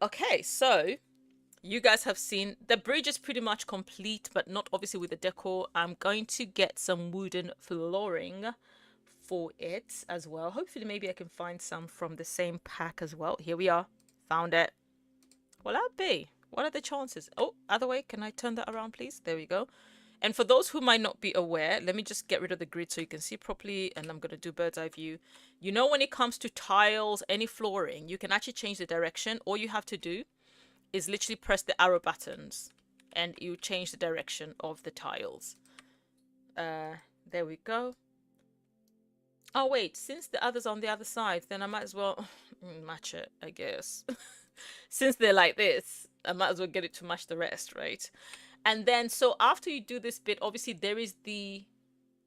Okay, so you guys have seen the bridge is pretty much complete, but not obviously with the decor. I'm going to get some wooden flooring for it as well. Hopefully maybe I can find some from the same pack as well. Here we are. Found it. Will that be? What are the chances? Oh, other way. Can I turn that around, please? There we go. And for those who might not be aware, let me just get rid of the grid so you can see properly. And I'm going to do bird's eye view. You know, when it comes to tiles, any flooring, you can actually change the direction. All you have to do is literally press the arrow buttons and you change the direction of the tiles. There we go. Oh wait, since the other's on the other side, then I might as well match it, I guess. Since they're like this, I might as well get it to match the rest, right? And then so after you do this bit, obviously there is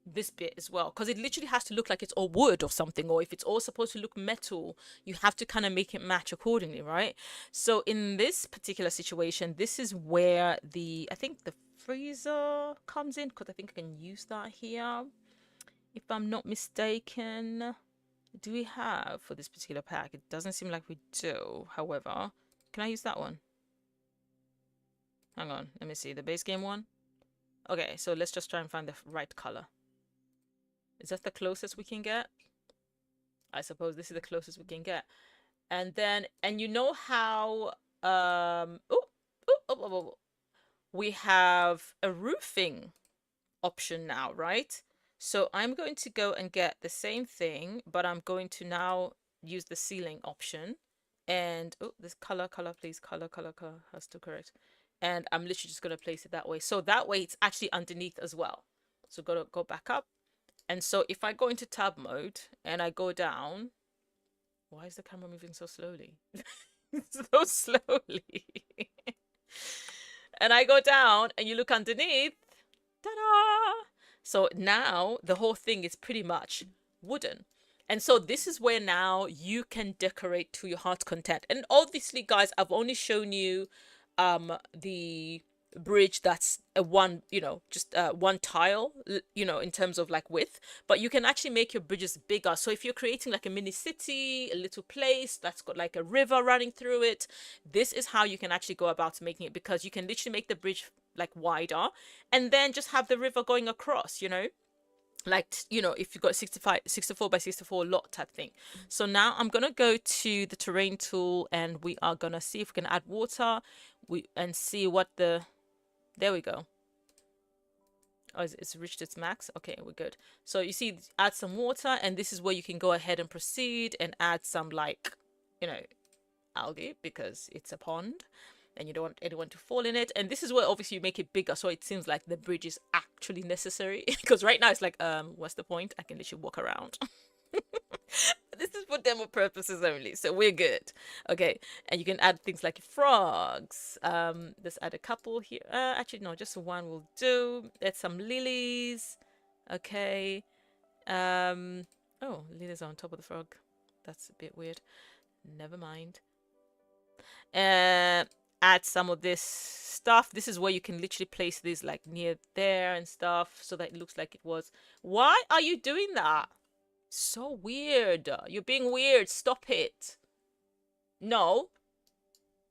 this bit as well, because it literally has to look like it's all wood or something, or if it's all supposed to look metal, you have to kind of make it match accordingly, right? So in this particular situation, this is where I think the freezer comes in, because I think I can use that here if I'm not mistaken. Do we have for this particular pack? It doesn't seem like we do. However, can I use that one? Hang on, let me see the base game one. Okay, so let's just try and find the right color. Is that the closest we can get? I suppose this is the closest we can get. And then, and you know how, we have a roofing option now, right? So I'm going to go and get the same thing, but I'm going to now use the ceiling option. And, oh, this color, please, color, that's still correct. And I'm literally just going to place it that way. So that way it's actually underneath as well. So go back up. And so if I go into tab mode and I go down, why is the camera moving so slowly? So slowly. And I go down and you look underneath, ta-da! So now the whole thing is pretty much wooden. And so this is where now you can decorate to your heart's content. And obviously, guys, I've only shown you the bridge that's a one, just one tile, in terms of like width, but you can actually make your bridges bigger. So if you're creating like a mini city, a little place that's got like a river running through it, this is how you can actually go about making it, because you can literally make the bridge like wider and then just have the river going across, like, if you've got 64 by 64 lot type thing. So now I'm gonna go to the terrain tool and we are gonna see if we can add water and see what there we go. Oh, it's reached its max. Okay, we're good. So you see, add some water, and this is where you can go ahead and proceed and add some, like, algae, because it's a pond and you don't want anyone to fall in it. And this is where obviously you make it bigger, so it seems like the bridge is actually necessary. Because right now it's like, what's the point? I can literally walk around. This is for demo purposes only, so we're good. Okay, and you can add things like frogs. Let's add a couple here. Actually, no, just one will do. Add some lilies. Okay. Oh, lilies are on top of the frog. That's a bit weird. Never mind. Add some of this stuff. This is where you can literally place these like near there and stuff so that it looks like it was. Why are you doing that? So weird. You're being weird. Stop it. No.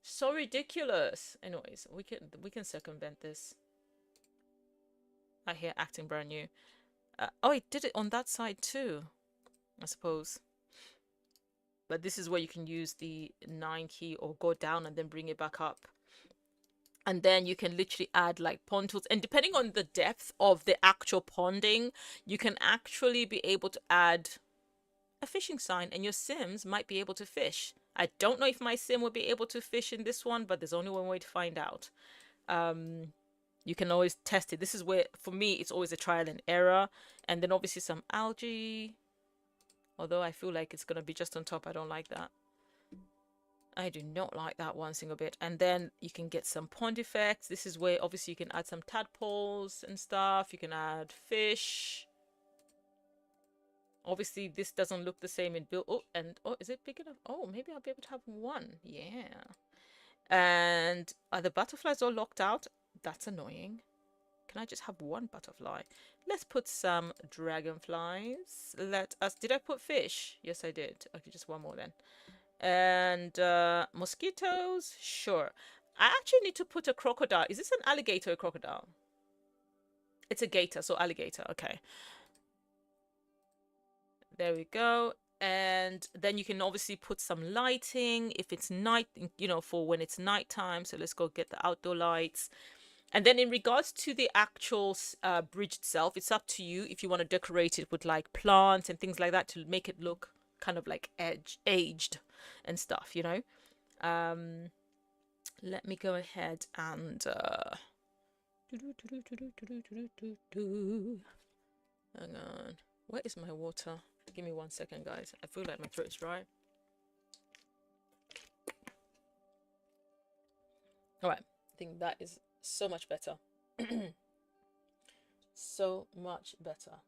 So ridiculous. Anyways, we can circumvent this. I hear acting brand new. Oh, it did it on that side too, I suppose. But this is where you can use the 9 key or go down and then bring it back up. And then you can literally add like pond tools. And depending on the depth of the actual ponding, you can actually be able to add a fishing sign and your sims might be able to fish. I don't know if my sim will be able to fish in this one, but there's only one way to find out. You can always test it. This is where, for me, it's always a trial and error. And then obviously some algae. Although I feel like it's going to be just on top. I don't like that. I do not like that one single bit. And then you can get some pond effects. This is where obviously you can add some tadpoles and stuff. You can add fish. Obviously this doesn't look the same in build. Oh, and oh, is it big enough? Oh, maybe I'll be able to have one. Yeah. And are the butterflies all locked out? That's annoying. Can I just have one butterfly? Let's put some dragonflies. Let us. Did I put fish? Yes, I did. Okay, just one more then. And mosquitoes. Sure. I actually need to put a crocodile. Is this an alligator or a crocodile? It's a gator, so alligator. Okay. There we go. And then you can obviously put some lighting if it's night, you know, for when it's nighttime. So let's go get the outdoor lights. And then in regards to the actual bridge itself, it's up to you if you want to decorate it with like plants and things like that to make it look kind of like aged and stuff, you know. Let me go ahead and hang on. Where is my water? Give me 1 second, guys. I feel like my throat is dry. All right. I think that is so much better. So much better.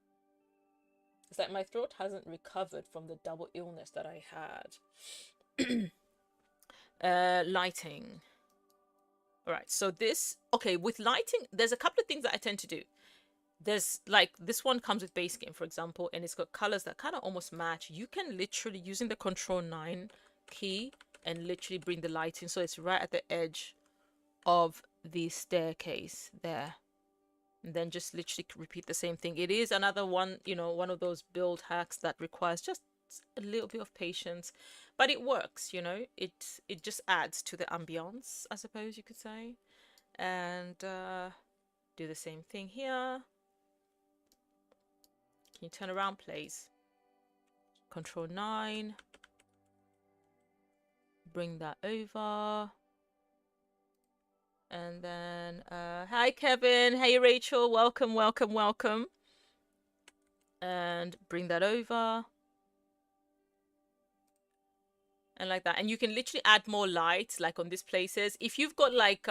It's like my throat hasn't recovered from the double illness that I had. Lighting. All right. So this, okay, with lighting, there's a couple of things that I tend to do. There's like this one comes with base game, for example, and it's got colors that kind of almost match. You can literally using the control 9 key and literally bring the lighting so it's right at the edge of the staircase there, and then just literally repeat the same thing. It is another one, you know, one of those build hacks that requires just a little bit of patience, but it works, you know. It just adds to the ambiance, I suppose you could say. And do the same thing here. Can you turn around, please? Control 9. Bring that over. And then, hi, Kevin. Hey, Rachel. Welcome, welcome, welcome. And bring that over. And like that. And you can literally add more lights, like on these places. If you've got like,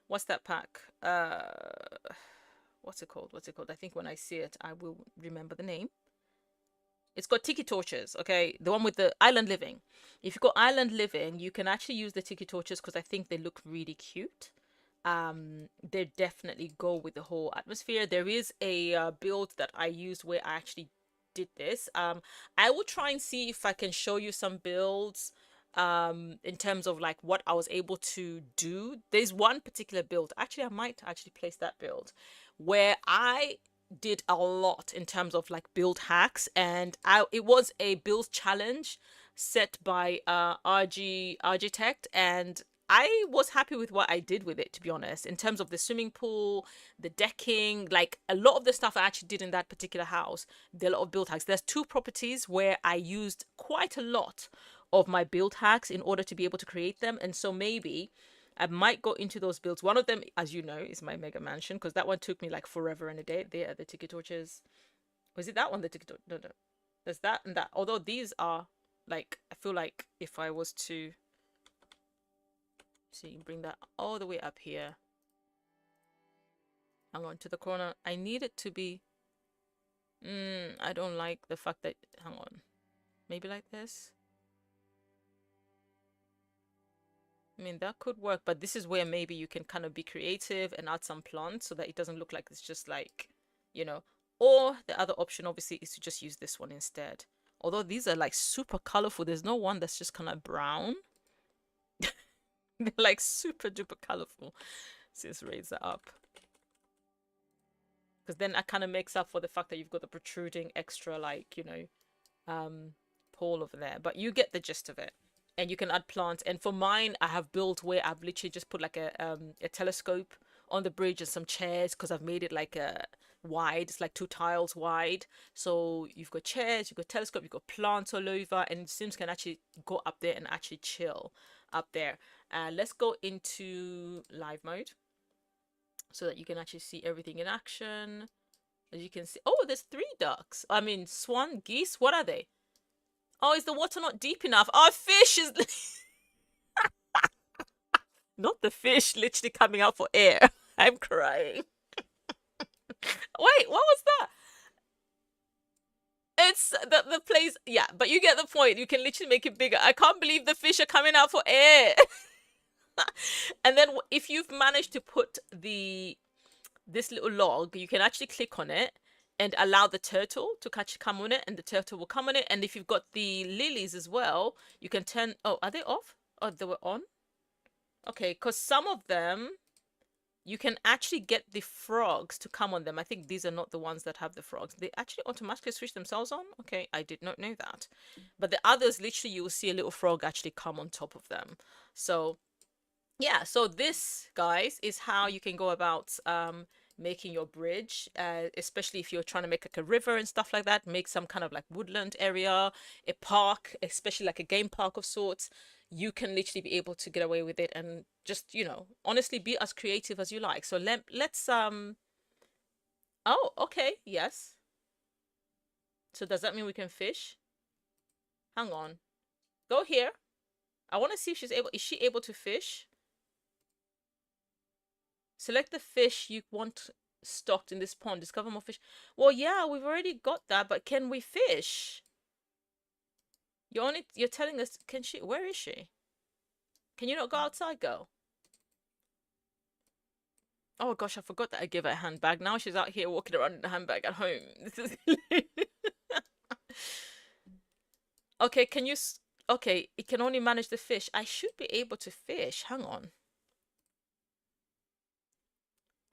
what's that pack? What's it called? What's it called? I think when I see it, I will remember the name. It's got tiki torches, okay? The one with the island living. If you've got island living, you can actually use the tiki torches because I think they look really cute. They definitely go with the whole atmosphere. There is a build that I used where I actually did this. I will try and see if I can show you some builds in terms of like what I was able to do. There's one particular build. Actually, I might actually place that build where I did a lot in terms of like build hacks, and it was a build challenge set by Architect, and I was happy with what I did with it, to be honest, in terms of the swimming pool, the decking, like a lot of the stuff I actually did in that particular house. There are a lot of build hacks. There's 2 properties where I used quite a lot of my build hacks in order to be able to create them, and so maybe I might go into those builds. One of them, as you know, is my mega mansion, because that one took me like forever and a day. There are the tiki torches. Was it that one, the tiki torch? No, no. There's that and that. Although these are Like, I feel like if I was to see, bring that all the way up here. Hang on to the corner. I need it to be, I don't like the fact that, hang on. Maybe like this. I mean, that could work, but this is where maybe you can kind of be creative and add some plants so that it doesn't look like it's just like, you know. Or the other option, obviously, is to just use this one instead. Although these are like super colorful. There's no one that's just kind of brown. They're like super duper colorful. So let's raise that up. Because then that kind of makes up for the fact that you've got the protruding extra, like, you know, pole over there. But you get the gist of it. And you can add plants. And for mine, I have built where I've literally just put like a telescope on the bridge and some chairs, because I've made it like a wide. It's like 2 tiles wide. So you've got chairs, you've got telescope, you've got plants all over, and Sims can actually go up there and actually chill up there. Let's go into live mode so that you can actually see everything in action. As you can see, oh, there's 3 ducks. I mean, swan, geese. What are they? Oh, is the water not deep enough? Oh, fish is... Not the fish literally coming out for air. I'm crying. Wait, what was that? It's the place... Yeah, but you get the point. You can literally make it bigger. I can't believe the fish are coming out for air. And then if you've managed to put this little log, you can actually click on it and allow the turtle to come on it, and the turtle will come on it. And if you've got the lilies as well, you can turn... Oh, are they off? Oh, they were on? Okay, because some of them, you can actually get the frogs to come on them. I think these are not the ones that have the frogs. They actually automatically switch themselves on? Okay, I did not know that. But the others, literally, you will see a little frog actually come on top of them. So, yeah, so this, guys, is how you can go about making your bridge, especially if you're trying to make like a river and stuff like that. Make some kind of like woodland area, a park, especially like a game park of sorts. You can literally be able to get away with it and just, you know, honestly be as creative as you like. So let's oh, okay, yes. So does that mean we can fish? Hang on, go here. I want to see if is she able to fish? Select the fish you want stocked in this pond. Discover more fish. Well, yeah, we've already got that, but can we fish? You're telling us, can she? Where is she? Can you not go outside, girl? Oh gosh, I forgot that I gave her a handbag. Now she's out here walking around in a handbag at home. This is okay, can you... Okay, it can only manage the fish. I should be able to fish. Hang on.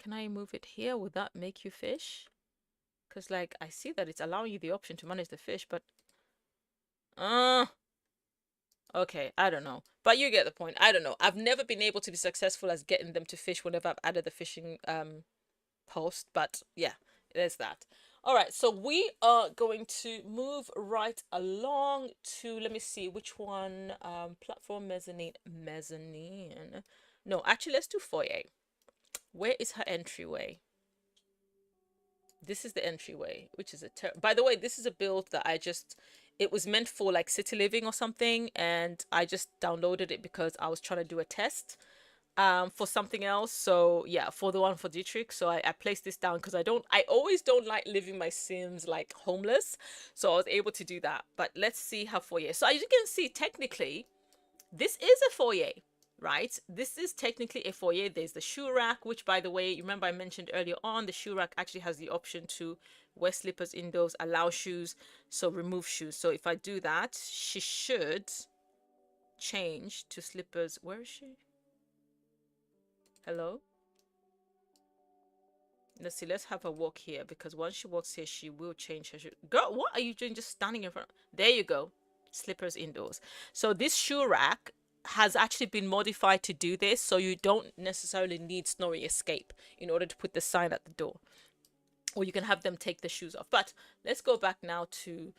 Can I move it here? Would that make you fish? Because, like, I see that it's allowing you the option to manage the fish, but... Okay, I don't know. But you get the point. I don't know. I've never been able to be successful as getting them to fish whenever I've added the fishing post. But, yeah, there's that. All right, so we are going to move right along to... Let me see, which one? Platform, mezzanine. Mezzanine. No, actually, let's do foyer. Where is her entryway? This is the entryway, which is by the way, this is a build that it was meant for like city living or something, and I just downloaded it because I was trying to do a test for something else. So yeah, for the one for Dietrich. So I placed this down because I always don't like living my Sims like homeless. So I was able to do that. But let's see how foyer. So as you can see, technically, this is a foyer. Right, this is technically a foyer. There's the shoe rack, which, by the way, you remember I mentioned earlier on, the shoe rack actually has the option to wear slippers indoors, allow shoes, so remove shoes. So if I do that, she should change to slippers. Where is she? Hello? Let's see, let's have her walk here, because once she walks here, she will change her shoe. Girl, what are you doing just standing in front? There you go. Slippers indoors. So this shoe rack has actually been modified to do this, so you don't necessarily need Snorri Escape in order to put the sign at the door, or you can have them take the shoes off. But let's go back now to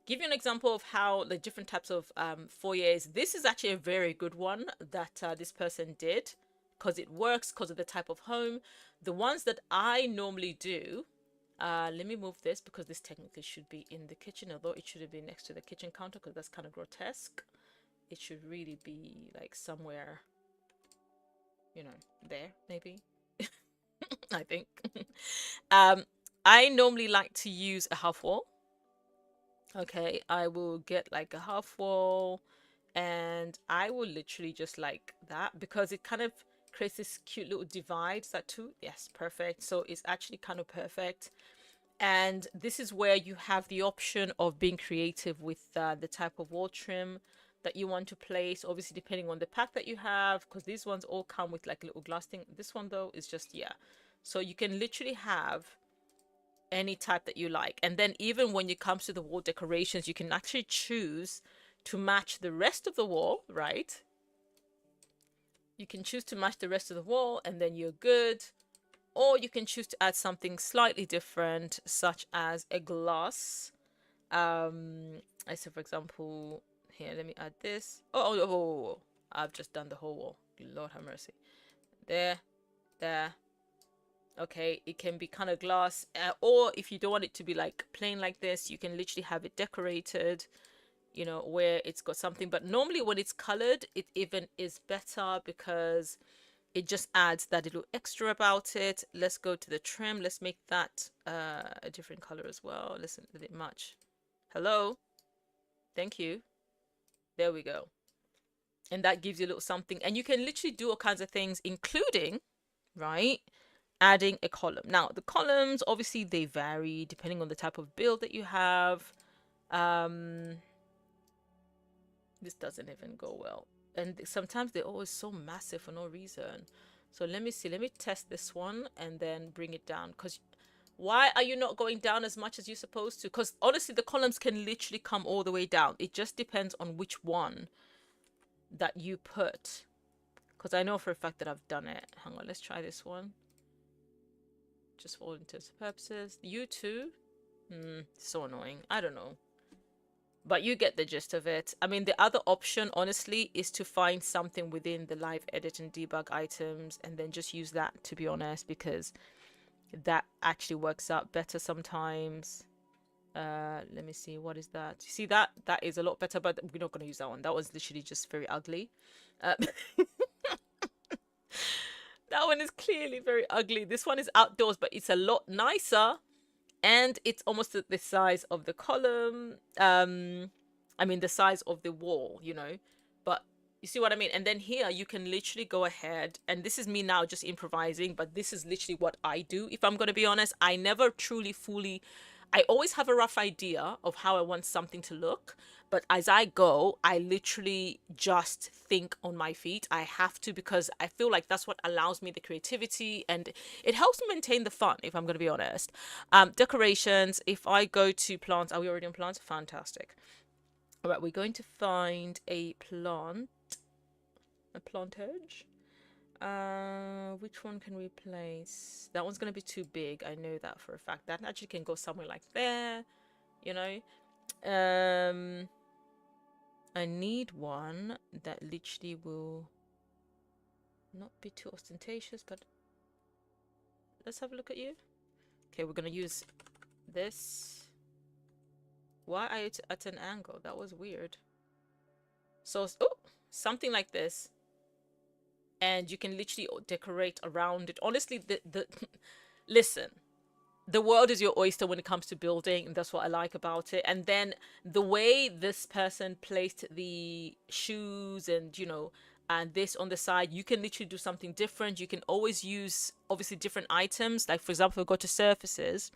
give you an example of how the different types of foyers. This is actually a very good one that this person did, because it works because of the type of home. The ones that I normally do Let me move this because this technically should be in the kitchen, although it should have been next to the kitchen counter because that's kind of grotesque. It should really be like somewhere, you know, there maybe. I think. um, I normally like to use a half wall. Okay, I will get like a half wall and I will literally just like that because it kind of creates this cute little divide. Is that two? Yes, perfect. So it's actually kind of perfect. And this is where you have the option of being creative with the type of wall trim that you want to place, obviously depending on the pack that you have, because these ones all come with like a little glass thing. This one though is just, yeah, so you can literally have any type that you like. And then even when it comes to the wall decorations, you can actually choose to match the rest of the wall, right? You can choose to match the rest of the wall and then you're good. Or you can choose to add something slightly different, such as a glass. I say, for example, here, let me add this. Oh, I've just done the whole wall. Lord have mercy. There, there. Okay, it can be kind of glass. Or if you don't want it to be like plain like this, you can literally have it decorated, you know, where it's got something. But normally when it's colored, it even is better because it just adds that little extra about it. Let's go to the trim. Let's make that a different color as well. Listen, did it match? Hello? Thank you. There we go. And that gives you a little something. And you can literally do all kinds of things, including, right, adding a column. Now, the columns, obviously, they vary depending on the type of build that you have. This doesn't even go well. And sometimes they're always so massive for no reason. So let me see. Let me test this one and then bring it down. Because why are you not going down as much as you're supposed to? Because honestly, the columns can literally come all the way down. It just depends on which one that you put. Because I know for a fact that I've done it. Hang on, let's try this one. Just for all intents and purposes. You too? So annoying. I don't know. But you get the gist of it. I mean, the other option, honestly, is to find something within the live edit and debug items and then just use that, to be honest, because that actually works out better sometimes. Let me see. What is that? You see that? That is a lot better, but we're not going to use that one. That was literally just very ugly. That one is clearly very ugly. This one is outdoors, but it's a lot nicer. And it's almost the size of the column. I mean, the size of the wall, you know. But you see what I mean? And then here, you can literally go ahead. And this is me now just improvising. But this is literally what I do. If I'm going to be honest, I never truly fully... I always have a rough idea of how I want something to look. But as I go, I literally just think on my feet. I have to, because I feel like that's what allows me the creativity and it helps me maintain the fun, if I'm going to be honest. Decorations, if I go to plants, are we already on plants? Fantastic. All right, we're going to find a plant hedge. Which one can we place? That one's going to be too big. I know that for a fact. That actually can go somewhere like there, you know. I need one that literally will not be too ostentatious, but let's have a look at you. Okay, we're gonna use this. Why are you at an angle? That was weird. So, oh, something like this. And you can literally decorate around it. Honestly, listen, the world is your oyster when it comes to building, and that's what I like about it. And then the way this person placed the shoes and, you know, and this on the side, you can literally do something different. You can always use, obviously, different items. Like, for example, go to surfaces,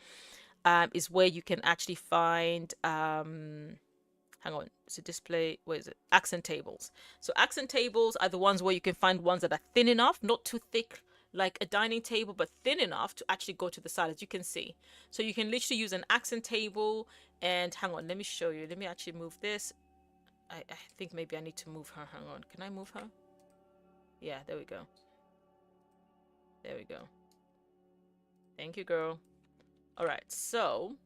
is where you can actually find, hang on, it's a display, where is it? Accent tables. So accent tables are the ones where you can find ones that are thin enough, not too thick, like a dining table, but thin enough to actually go to the side, as you can see. So you can literally use an accent table. And hang on, let me show you. Let me actually move this. I think maybe I need to move her. Hang on, can I move her? Yeah, there we go. There we go. Thank you, girl. All right, so,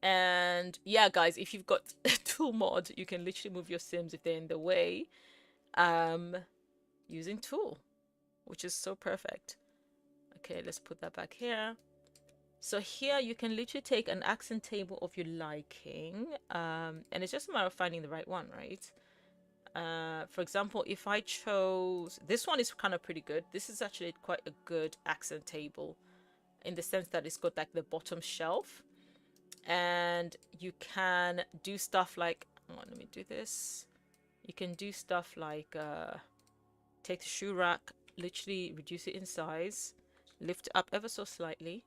and yeah, guys, if you've got a tool mod, you can literally move your sims if they're in the way, using tool, which is so perfect. Okay, let's put that back here. So here you can literally take an accent table of your liking, and it's just a matter of finding the right one, right? For example, if I chose this one, is kind of pretty good. This is actually quite a good accent table in the sense that it's got like the bottom shelf, and you can do stuff like, oh, let me do this. You can do stuff like take the shoe rack, literally reduce it in size, lift it up ever so slightly,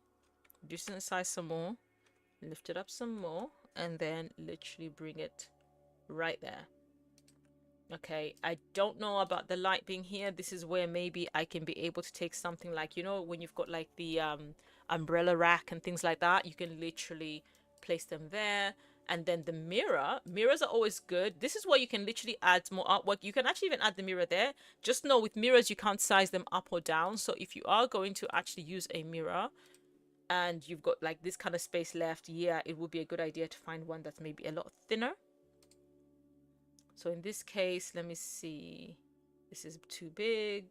reduce it in size some more, lift it up some more, and then literally bring it right there. Okay, I don't know about the light being here. This is where maybe I can be able to take something like, you know, when you've got like the umbrella rack and things like that, you can literally place them there. And then the mirrors are always good. This is where you can literally add more artwork. You can actually even add the mirror there. Just know with mirrors, you can't size them up or down. So if you are going to actually use a mirror and you've got like this kind of space left, yeah, it would be a good idea to find one that's maybe a lot thinner. So in this case, let me see. This is too big.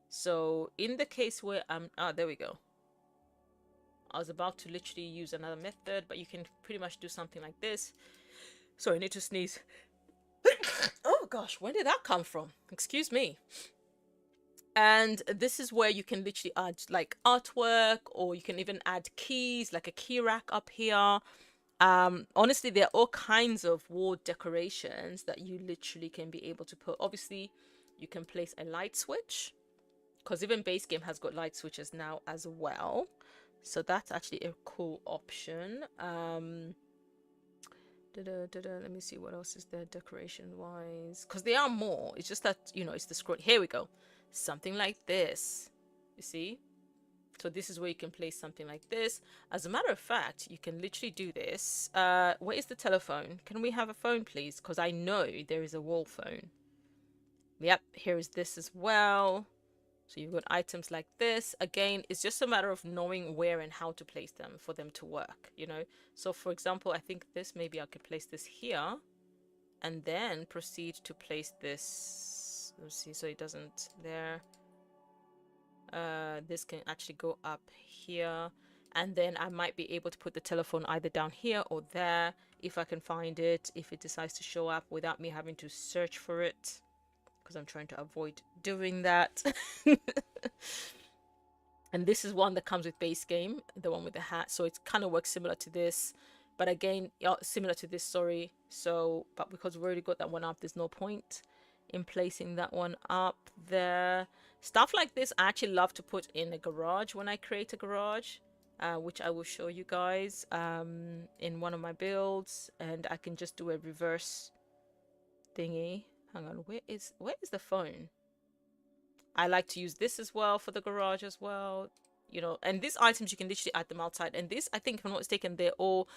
So in the case where there we go. I was about to literally use another method, but you can pretty much do something like this. So I need to sneeze. Oh gosh, where did that come from? Excuse me. And this is where you can literally add like artwork, or you can even add keys, like a key rack up here. Honestly, there are all kinds of wall decorations that you literally can be able to put. Obviously, you can place a light switch, because even base game has got light switches now as well, so that's actually a cool option. Let me see what else is there decoration wise, because there are more. It's just that, you know, it's the scroll. Here we go, something like this, you see. So this is where you can place something like this. As a matter of fact, you can literally do this. Where is the telephone? Can we have a phone, please? Because I know there is a wall phone. Yep, here is this as well. So you've got items like this. Again, it's just a matter of knowing where and how to place them for them to work, you know. So for example, I think this, maybe I could place this here and then proceed to place this. Let's see, so it doesn't there. This can actually go up here, and then I might be able to put the telephone either down here or there if I can find it, if it decides to show up without me having to search for it, because I'm trying to avoid doing that. And this is one that comes with base game, the one with the hat, so it kind of works similar to this, but again, similar to this, sorry. So but because we've already got that one up, there's no point in placing that one up there. Stuff like this I actually love to put in a garage when I create a garage, which I will show you guys in one of my builds, and I can just do a reverse thingy. Hang on, where is the phone? I like to use this as well for the garage as well, you know. And these items, you can literally add them outside. And this, I think, if I'm not mistaken, they're all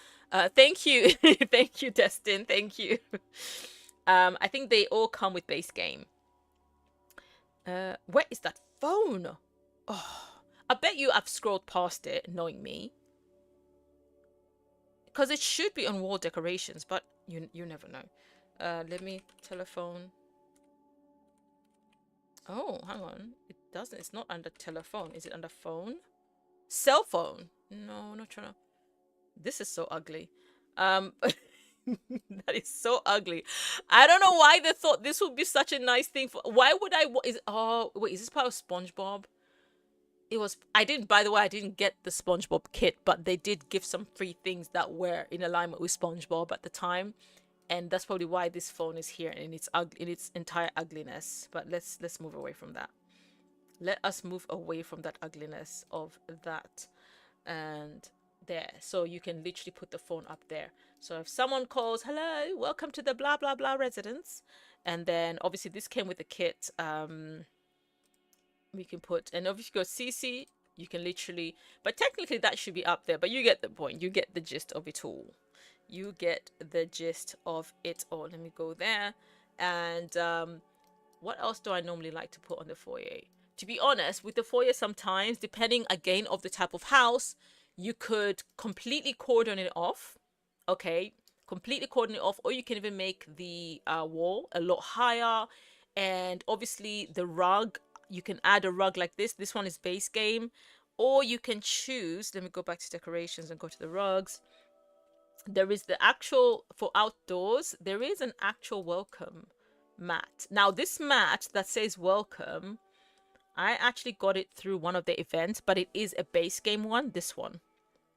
thank you. Thank you, Destin, thank you. I think they all come with base game. Where is that phone? Oh, I bet you I've scrolled past it, knowing me, because it should be on wall decorations, but you never know. Let me telephone. Oh, hang on. It doesn't. It's not under telephone. Is it under phone? Cell phone? No, not trying to. This is so ugly. That is so ugly. I don't know why they thought this would be such a nice thing for. Why would I? Oh wait, is this part of SpongeBob? It was. I didn't. By the way, I didn't get the SpongeBob kit, but they did give some free things that were in alignment with SpongeBob at the time, and that's probably why this phone is here in its entire ugliness. But let's move away from that. Let us move away from that ugliness of that. And there, so you can literally put the phone up there. So if someone calls, hello, welcome to the blah blah blah residence, and then obviously this came with the kit, we can put, and obviously go CC, you can literally, but technically that should be up there, but you get the point, you get the gist of it all. You get the gist of it all. Let me go there. And what else do I normally like to put on the foyer? To be honest, with the foyer, sometimes, depending again of the type of house, you could completely cordon it off. Okay, completely cordon it off, or you can even make the wall a lot higher. And obviously the rug, you can add a rug like this. This one is base game, or you can choose, let me go back to decorations and go to the rugs. There is the actual, for outdoors, there is an actual welcome mat. Now this mat that says welcome, I actually got it through one of the events, but it is a base game one, this one.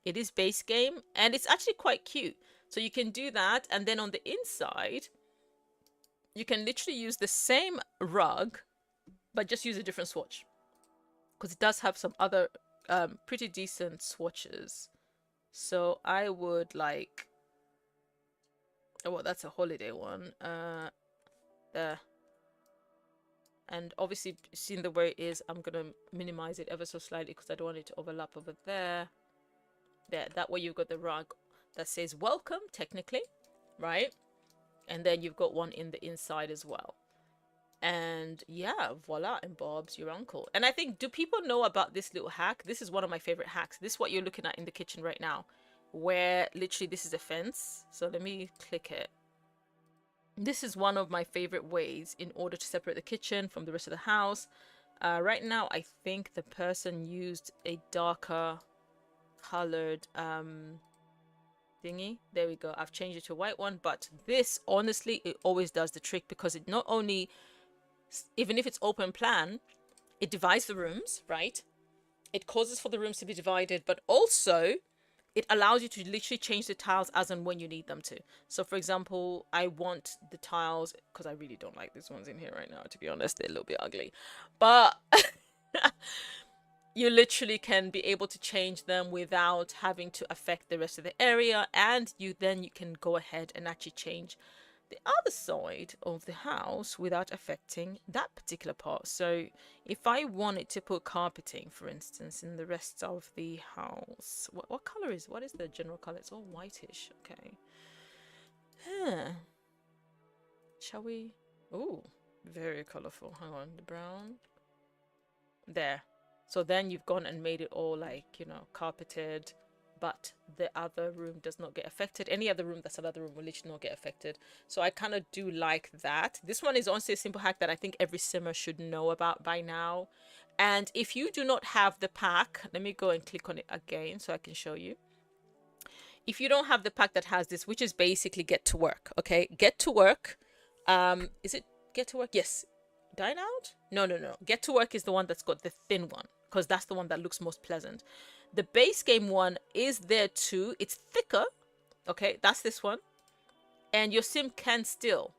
It is base game, and it's actually quite cute. So you can do that, and then on the inside, you can literally use the same rug, but just use a different swatch. Because it does have some other pretty decent swatches. So I would like... Oh, well, that's a holiday one. There. And obviously, seeing the way it is, I'm going to minimize it ever so slightly because I don't want it to overlap over there. There. That way you've got the rug that says welcome, technically, right? And then you've got one in the inside as well. And yeah, voila, and Bob's your uncle. And I think, do people know about this little hack? This is one of my favorite hacks. This is what you're looking at in the kitchen right now, where literally this is a fence. So let me click it. This is one of my favorite ways in order to separate the kitchen from the rest of the house. Right now, I think the person used a darker colored thingy. There we go. I've changed it to a white one, but this, honestly, it always does the trick because it not only, even if it's open plan, it divides the rooms, right? It causes for the rooms to be divided, but also it allows you to literally change the tiles as and when you need them to. So for example, I want the tiles, because I really don't like these ones in here right now, to be honest. They're a little bit ugly, but you literally can be able to change them without having to affect the rest of the area, and you can go ahead and actually change the other side of the house without affecting that particular part. So if I wanted to put carpeting, for instance, in the rest of the house, what color is, what is the general color? It's all whitish. Okay. Shall we? Oh, very colorful. Hang on, the brown. There. So then you've gone and made it all like, you know, carpeted, but the other room does not get affected. Any other room that's another room will literally not get affected. So I kind of do like that. This one is honestly a simple hack that I think every simmer should know about by now. And if you do not have the pack, let me go and click on it again so I can show you. If you don't have the pack that has this, which is basically Get to Work, okay? Get to Work. Is it Get to Work? Yes. Dine Out? No. Get to Work is the one that's got the thin one, because that's the one that looks most pleasant. The base game one is there too. It's thicker. Okay, that's this one. And your sim can still,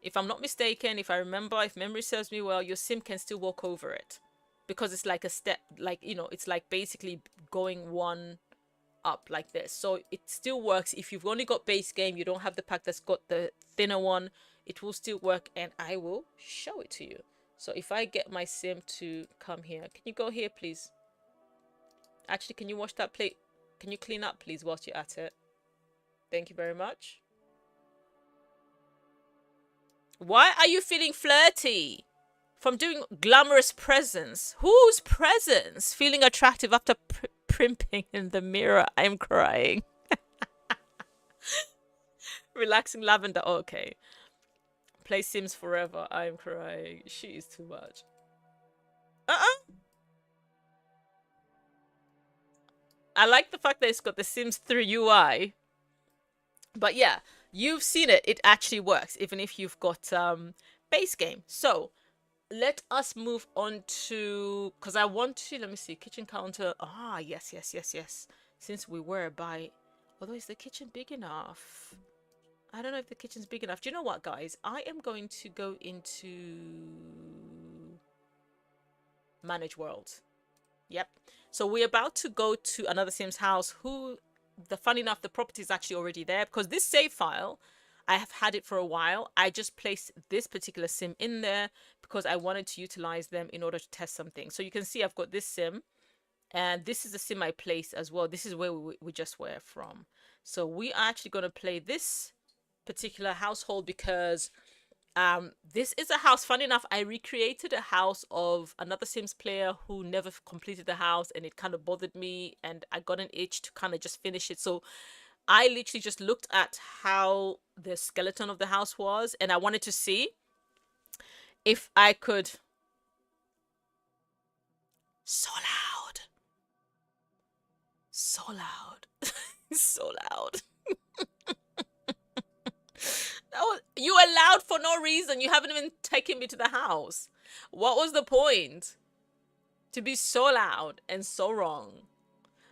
if I'm not mistaken, if I remember, if memory serves me well, your sim can still walk over it. Because it's like a step, like, you know, it's like basically going one up like this. So it still works. If you've only got base game, you don't have the pack that's got the thinner one, it will still work, and I will show it to you. So if I get my sim to come here, can you go here, please? Actually, can you wash that plate? Can you clean up, please, whilst you're at it? Thank you very much. Why are you feeling flirty? From doing glamorous presents. Whose presents? Feeling attractive after primping in the mirror. I'm crying. Relaxing lavender. Okay. Play Sims forever. I'm crying. She is too much. I like the fact that it's got the Sims 3 UI. But yeah, you've seen it. It actually works, even if you've got base game. So let us move on to, because I want to, let me see, kitchen counter. Ah, yes. Since we were by, although is the kitchen big enough? I don't know if the kitchen's big enough. Do you know what, guys? I am going to go into Manage World. Yep. So we're about to go to another Sim's house funny enough, the property is actually already there, because this save file, I have had it for a while. I just placed this particular sim in there because I wanted to utilize them in order to test something. So you can see I've got this sim, and this is the sim I placed as well. This is where we just were from. So we are actually going to play this particular household because this is a house. Funny enough, I recreated a house of another Sims player who never completed the house, and it kind of bothered me, and I got an itch to kind of just finish it. So I literally just looked at how the skeleton of the house was, and I wanted to see if I could... So loud. So loud. So loud. You were loud for no reason. You haven't even taken me to the house. What was the point? To be so loud and so wrong.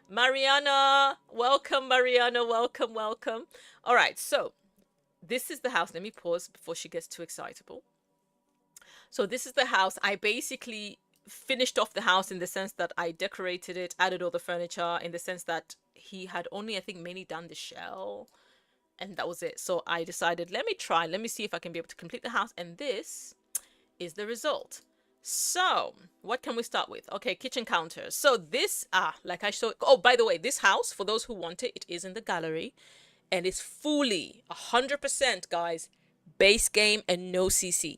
Mariana, welcome, Mariana. Welcome, welcome. All right, so this is the house. Let me pause before she gets too excitable. So this is the house. I basically finished off the house in the sense that I decorated it, added all the furniture, in the sense that he had only, I think, mainly done the shell, and that was it. So I decided, let me see if I can be able to complete the house, and this is the result. So what can we start with? Okay, kitchen counters. So this, like I showed, oh, by the way, this house, for those who want it, it is in the gallery, and it's fully 100%, guys, base game and no CC.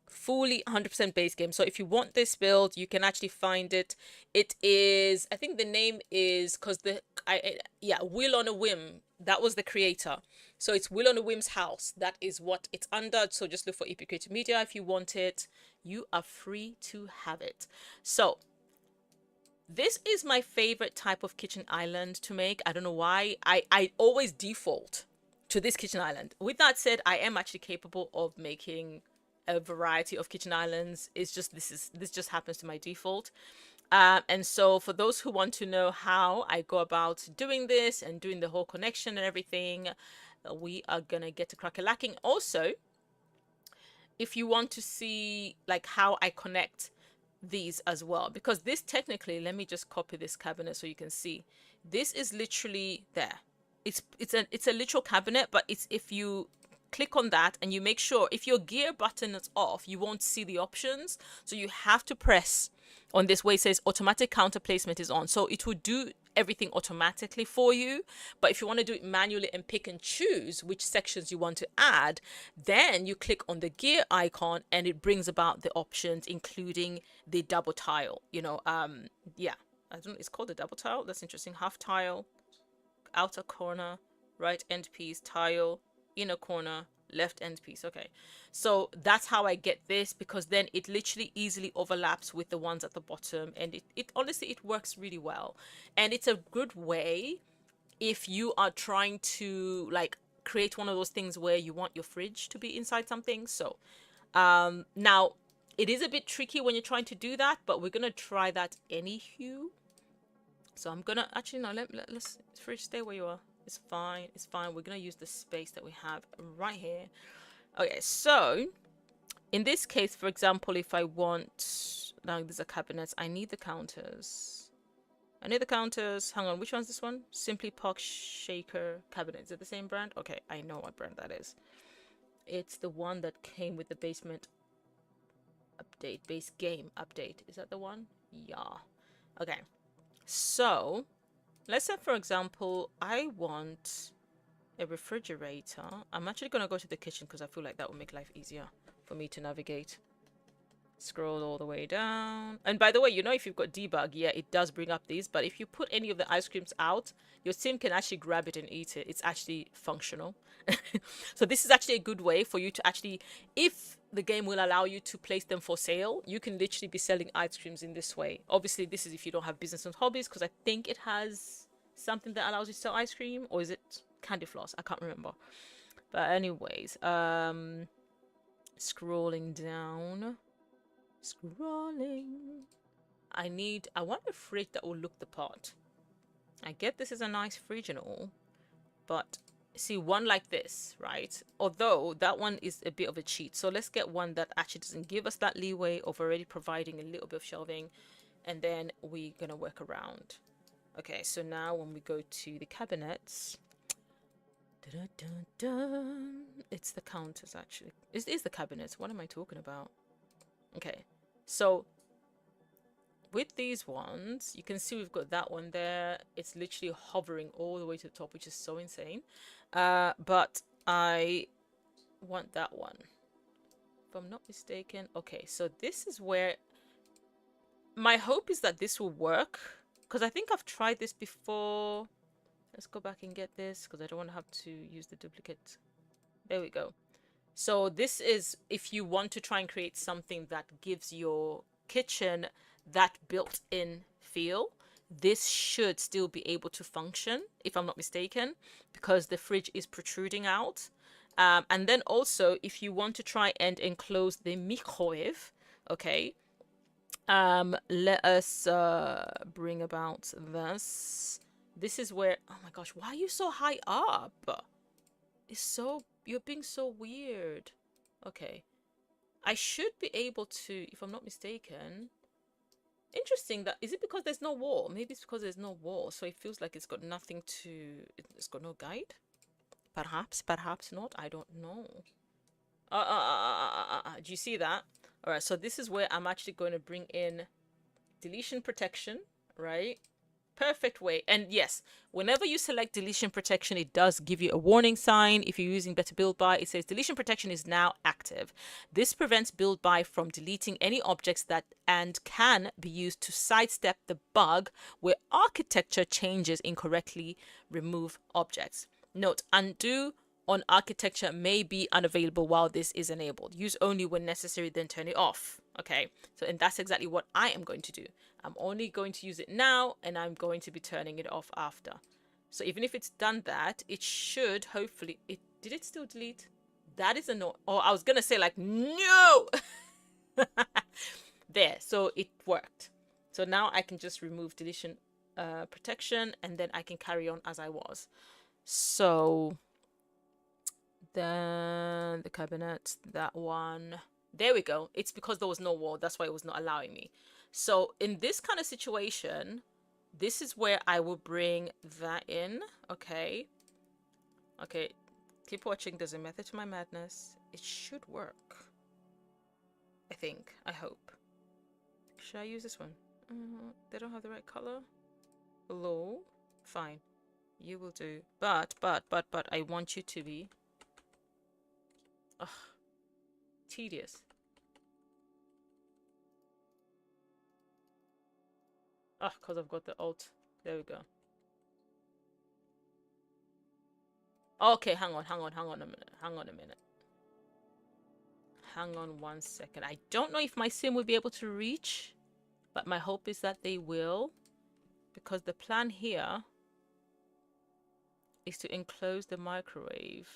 Fully 100% base game. So if you want this build, you can actually find it. It is, I think the name is, because Will on a Whim, that was the creator. So it's Will on a Whim's house. That is what it's under. So just look for EPCreativeMedia if you want it. You are free to have it. So this is my favorite type of kitchen island to make. I don't know why. I always default to this kitchen island. With that said, I am actually capable of making a variety of kitchen islands. It's just this just happens to my default. And so for those who want to know how I go about doing this and doing the whole connection and everything, we are gonna get to crack-a-lacking. Also, if you want to see like how I connect these as well, because this technically, let me just copy this cabinet so you can see. This is literally there. It's a literal cabinet, but it's, if you click on that and you make sure if your gear button is off, you won't see the options. So you have to press on this way it says automatic counter placement is on. So it will do everything automatically for you. But if you want to do it manually and pick and choose which sections you want to add, then you click on the gear icon and it brings about the options, including the double tile. Yeah, I don't know, it's called the double tile. That's interesting. Half tile, outer corner, right end piece, tile, inner corner, left end piece. Okay, so that's how I get this, because then it literally easily overlaps with the ones at the bottom, and it honestly, it works really well. And it's a good way if you are trying to like create one of those things where you want your fridge to be inside something. So now it is a bit tricky when you're trying to do that, but we're gonna try that anywho. So I'm gonna actually, no, let's fridge, stay where you are. It's fine. It's fine. We're going to use the space that we have right here. Okay, so in this case, for example, if I want, now these are cabinets, I need the counters. I need the counters. Hang on, which one's this one? Simply Park Shaker cabinet. Is it the same brand? Okay, I know what brand that is. It's the one that came with the basement update, base game update. Is that the one? Yeah. Okay, so let's say, for example, I want a refrigerator. I'm actually going to go to the kitchen because I feel like that will make life easier for me to navigate. Scroll all the way down. And by the way, if you've got debug, yeah, it does bring up these. But if you put any of the ice creams out, your sim can actually grab it and eat it. It's actually functional. So this is actually a good way for you to actually, if the game will allow you to place them for sale, you can literally be selling ice creams in this way. Obviously, this is if you don't have business and hobbies, because I think it has something that allows you to sell ice cream, or is it candy floss? I can't remember. But anyways, scrolling down. I want a fridge that will look the part. I get this is a nice fridge and all, but see, one like this, right? Although that one is a bit of a cheat. So let's get one that actually doesn't give us that leeway of already providing a little bit of shelving, and then we're gonna work around. Okay, so now when we go to the cabinets, it's the counters actually. It is the cabinets. What am I talking about? Okay, so with these ones, you can see we've got that one there. It's literally hovering all the way to the top, which is so insane. But I want that one, if I'm not mistaken. Okay, so this is where my hope is that this will work, because I think I've tried this before. Let's go back and get this, because I don't want to have to use the duplicate. There we go. So this is if you want to try and create something that gives your kitchen that built-in feel. this should still be able to function, if I'm not mistaken, because the fridge is protruding out. And then also, if you want to try and enclose the microwave, okay, let us bring about this. This is where, oh my gosh, why are you so high up? It's so, you're being so weird. Okay, I should be able to, if I'm not mistaken. Interesting, that is it because there's no wall? Maybe it's because there's no wall, so it feels like it's got nothing to, it's got no guide. Perhaps, perhaps not, I don't know. Do you see that? All right, so this is where I'm actually going to bring in deletion protection, right? Perfect way. And yes, whenever you select deletion protection, it does give you a warning sign. If you're using Better Build By, it says deletion protection is now active. This prevents Build By from deleting any objects that and can be used to sidestep the bug where architecture changes incorrectly remove objects. Note, undo on architecture may be unavailable while this is enabled. Use only when necessary, then turn it off. Okay, so and that's exactly what I am going to do. I'm only going to use it now, and I'm going to be turning it off after. So even if it's done that, it should hopefully, did it still delete? That is a no. Oh, I was gonna say like, no. There, so it worked. So now I can just remove deletion protection, and then I can carry on as I was. So then the cabinet, that one, there we go. It's because there was no wall, that's why it was not allowing me. So in this kind of situation, this is where I will bring that in. Okay, keep watching. There's a method to my madness. It should work, I think, I hope. Should I use this one? They don't have the right color. Low, fine, you will do. But I want you to be tedious. Because I've got the alt. There we go. Okay, hang on a minute. Hang on 1 second. I don't know if my sim will be able to reach, but my hope is that they will, because the plan here is to enclose the microwave.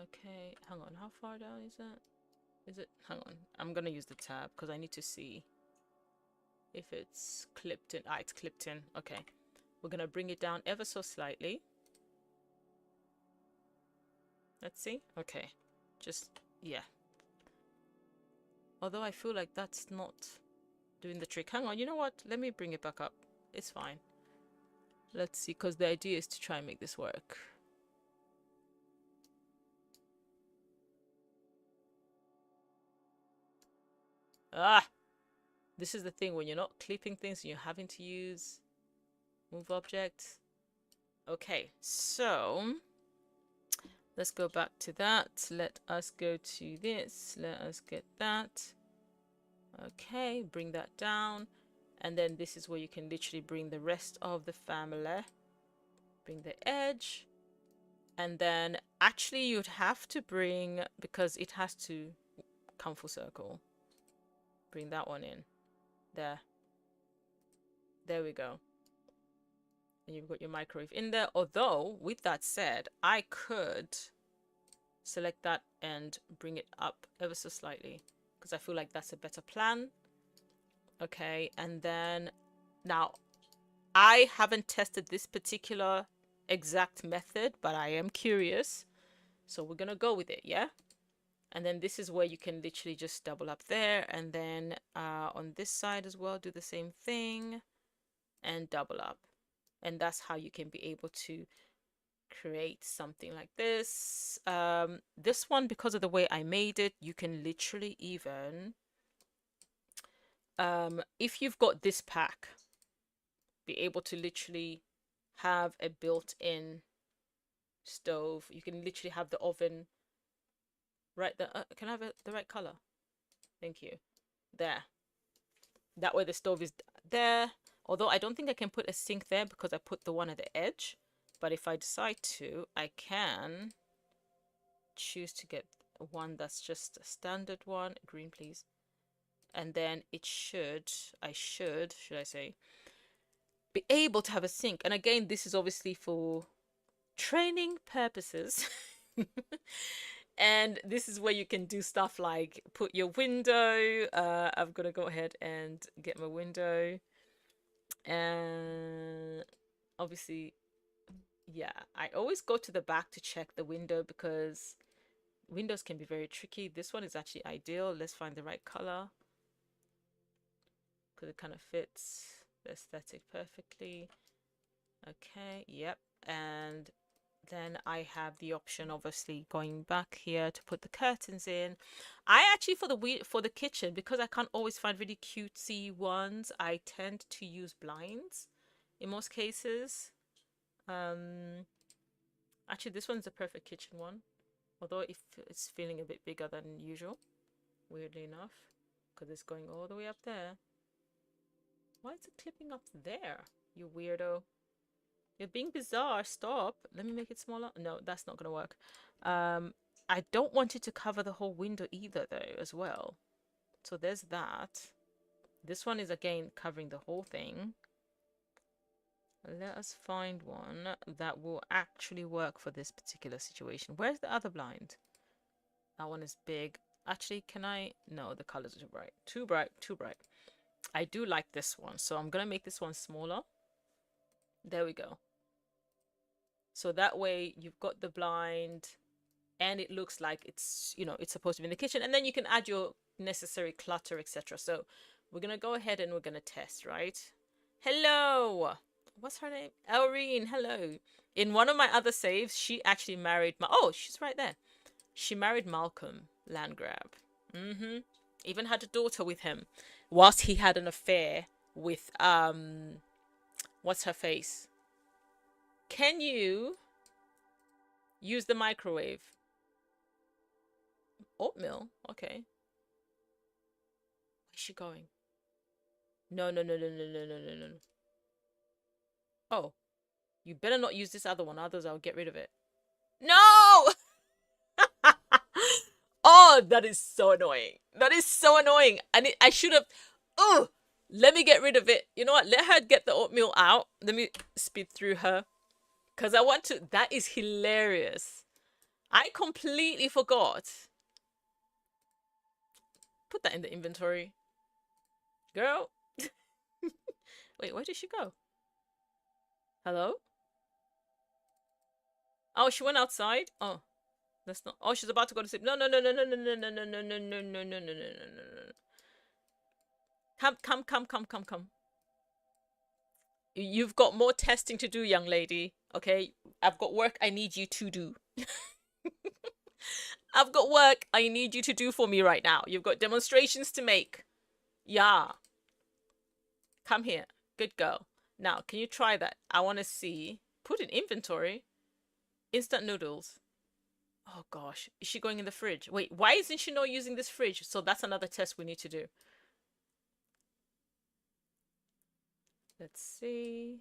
Okay, hang on. How far down is that? Is it? Hang on. I'm gonna use the tab because I need to see if it's clipped in. It's clipped in. Okay. We're gonna bring it down ever so slightly. Let's see. Okay. Just, yeah. Although I feel like that's not doing the trick. Hang on, you know what? Let me bring it back up. It's fine. Let's see, because the idea is to try and make this work. This is the thing when you're not clipping things and you're having to use move object. Okay, so let's go back to that. Let us go to this. Let us get that. Okay, bring that down. And then this is where you can literally bring the rest of the family. Bring the edge. And then actually you'd have to bring, because it has to come full circle. Bring that one in. There. There we go. And you've got your microwave in there. Although, with that said, I could select that and bring it up ever so slightly, because I feel like that's a better plan. Okay, and then now I haven't tested this particular exact method, but I am curious, so we're gonna go with it. Yeah. And then this is where you can literally just double up there, and then on this side as well do the same thing and double up, and that's how you can be able to create something like this. This one, because of the way I made it, you can literally even if you've got this pack, be able to literally have a built-in stove. You can literally have the oven right there. Can I have the right color? Thank you. There. That way the stove is there. Although I don't think I can put a sink there because I put the one at the edge. But if I decide to, I can choose to get one that's just a standard one. Green, please. and then I should I say, be able to have a sink. And again, this is obviously for training purposes. And this is where you can do stuff like put your window. I'm gonna go ahead and get my window, and obviously, yeah, I always go to the back to check the window because windows can be very tricky. This one is actually ideal. Let's find the right color because it kind of fits the aesthetic perfectly. Okay, yep. And then I have the option, obviously, going back here to put the curtains in. I actually, for the kitchen, because I can't always find really cutesy ones, I tend to use blinds in most cases. Actually, this one's a perfect kitchen one, although if it's feeling a bit bigger than usual, weirdly enough, because it's going all the way up there. Why is it clipping up there, you weirdo? You're being bizarre. Stop. Let me make it smaller. No, that's not gonna work. I don't want it to cover the whole window either, though, as well. So there's that. This one is again covering the whole thing. Let us find one that will actually work for this particular situation. Where's the other blind? That one is big. Actually, can I? No, the colors are too bright. Too bright, too bright. I do like this one, so I'm gonna make this one smaller. There we go. So that way you've got the blind and it looks like it's, you know, it's supposed to be in the kitchen, and then you can add your necessary clutter, etc. So we're gonna go ahead and we're gonna test, right? Hello, what's her name? Elreen. Hello. In one of my other saves, she actually married oh, she's right there. She married Malcolm Landgrab. Even had a daughter with him whilst he had an affair with what's her face? Can you use the microwave? Oatmeal? Okay. Where's she going? No, no, no, no, no, no, no, no, no. Oh, you better not use this other one, others I'll get rid of it. No! Oh, that is so annoying. That is so annoying. And I should have... Oh, let me get rid of it. You know what? Let her get the oatmeal out. Let me speed through her. Because I want to... That is hilarious. I completely forgot. Put that in the inventory. Girl. Wait, where did she go? Hello? Oh, she went outside? Oh, that's not... Oh, she's about to go to sleep. No, no, no, no, no, no, no, no, no, no, no, no, no, no, no, no, no. Come. You've got more testing to do, young lady. Okay? I've got work I need you to do. I've got work I need you to do for me right now. You've got demonstrations to make. Yeah. Come here. Good girl. Now, can you try that? I want to see. Put in inventory. Instant noodles. Oh gosh. Is she going in the fridge? Wait, why isn't she not using this fridge? So that's another test we need to do. Let's see.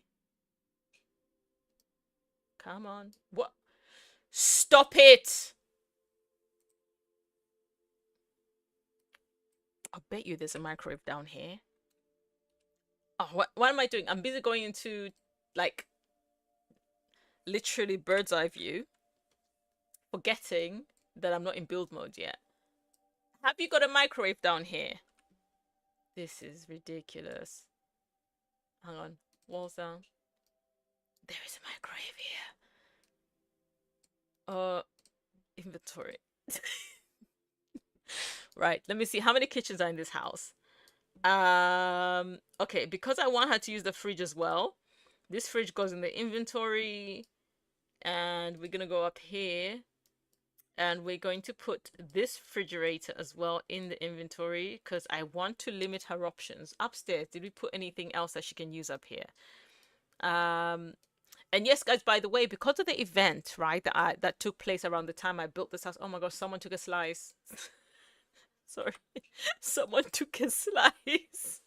Come on. What? Stop it! I bet you there's a microwave down here. Oh, what am I doing? I'm busy going into, like, literally bird's eye view. Forgetting that I'm not in build mode yet. Have you got a microwave down here? This is ridiculous. Hang on. Walls down. There is a microwave here. Inventory. Right, let me see how many kitchens are in this house. Okay, because I want her to use the fridge as well, this fridge goes in the inventory, and we're gonna go up here and we're going to put this refrigerator as well in the inventory because I want to limit her options. Upstairs, did we put anything else that she can use up here? And yes, guys, by the way, because of the event, right, that took place around the time I built this house. Oh my gosh, someone took a slice. Sorry. Someone took a slice.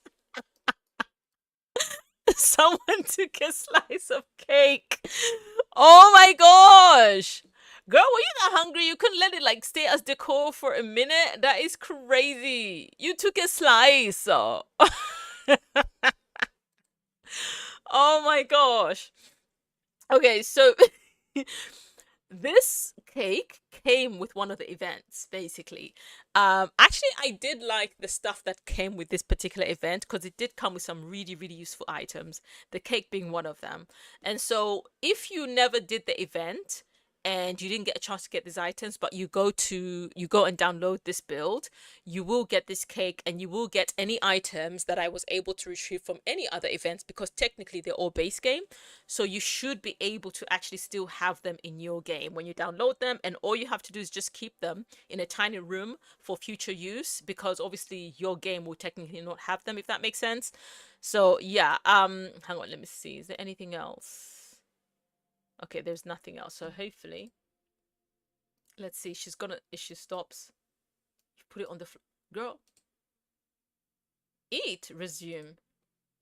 Someone took a slice of cake. Oh my gosh. Girl, were you that hungry? You couldn't let it like stay as decor for a minute? That is crazy. You took a slice. Oh, oh my gosh. Okay, so this cake came with one of the events, basically. Actually, I did like the stuff that came with this particular event because it did come with some really, really useful items, the cake being one of them. And so, if you never did the event and you didn't get a chance to get these items, but you go and download this build, you will get this cake and you will get any items that I was able to retrieve from any other events because technically they're all base game. So you should be able to actually still have them in your game when you download them, and all you have to do is just keep them in a tiny room for future use because obviously your game will technically not have them, if that makes sense. So yeah, hang on, let me see. Is there anything else? Okay, there's nothing else. So hopefully, let's see. She's gonna, if she stops, you put it on the girl. Eat, resume.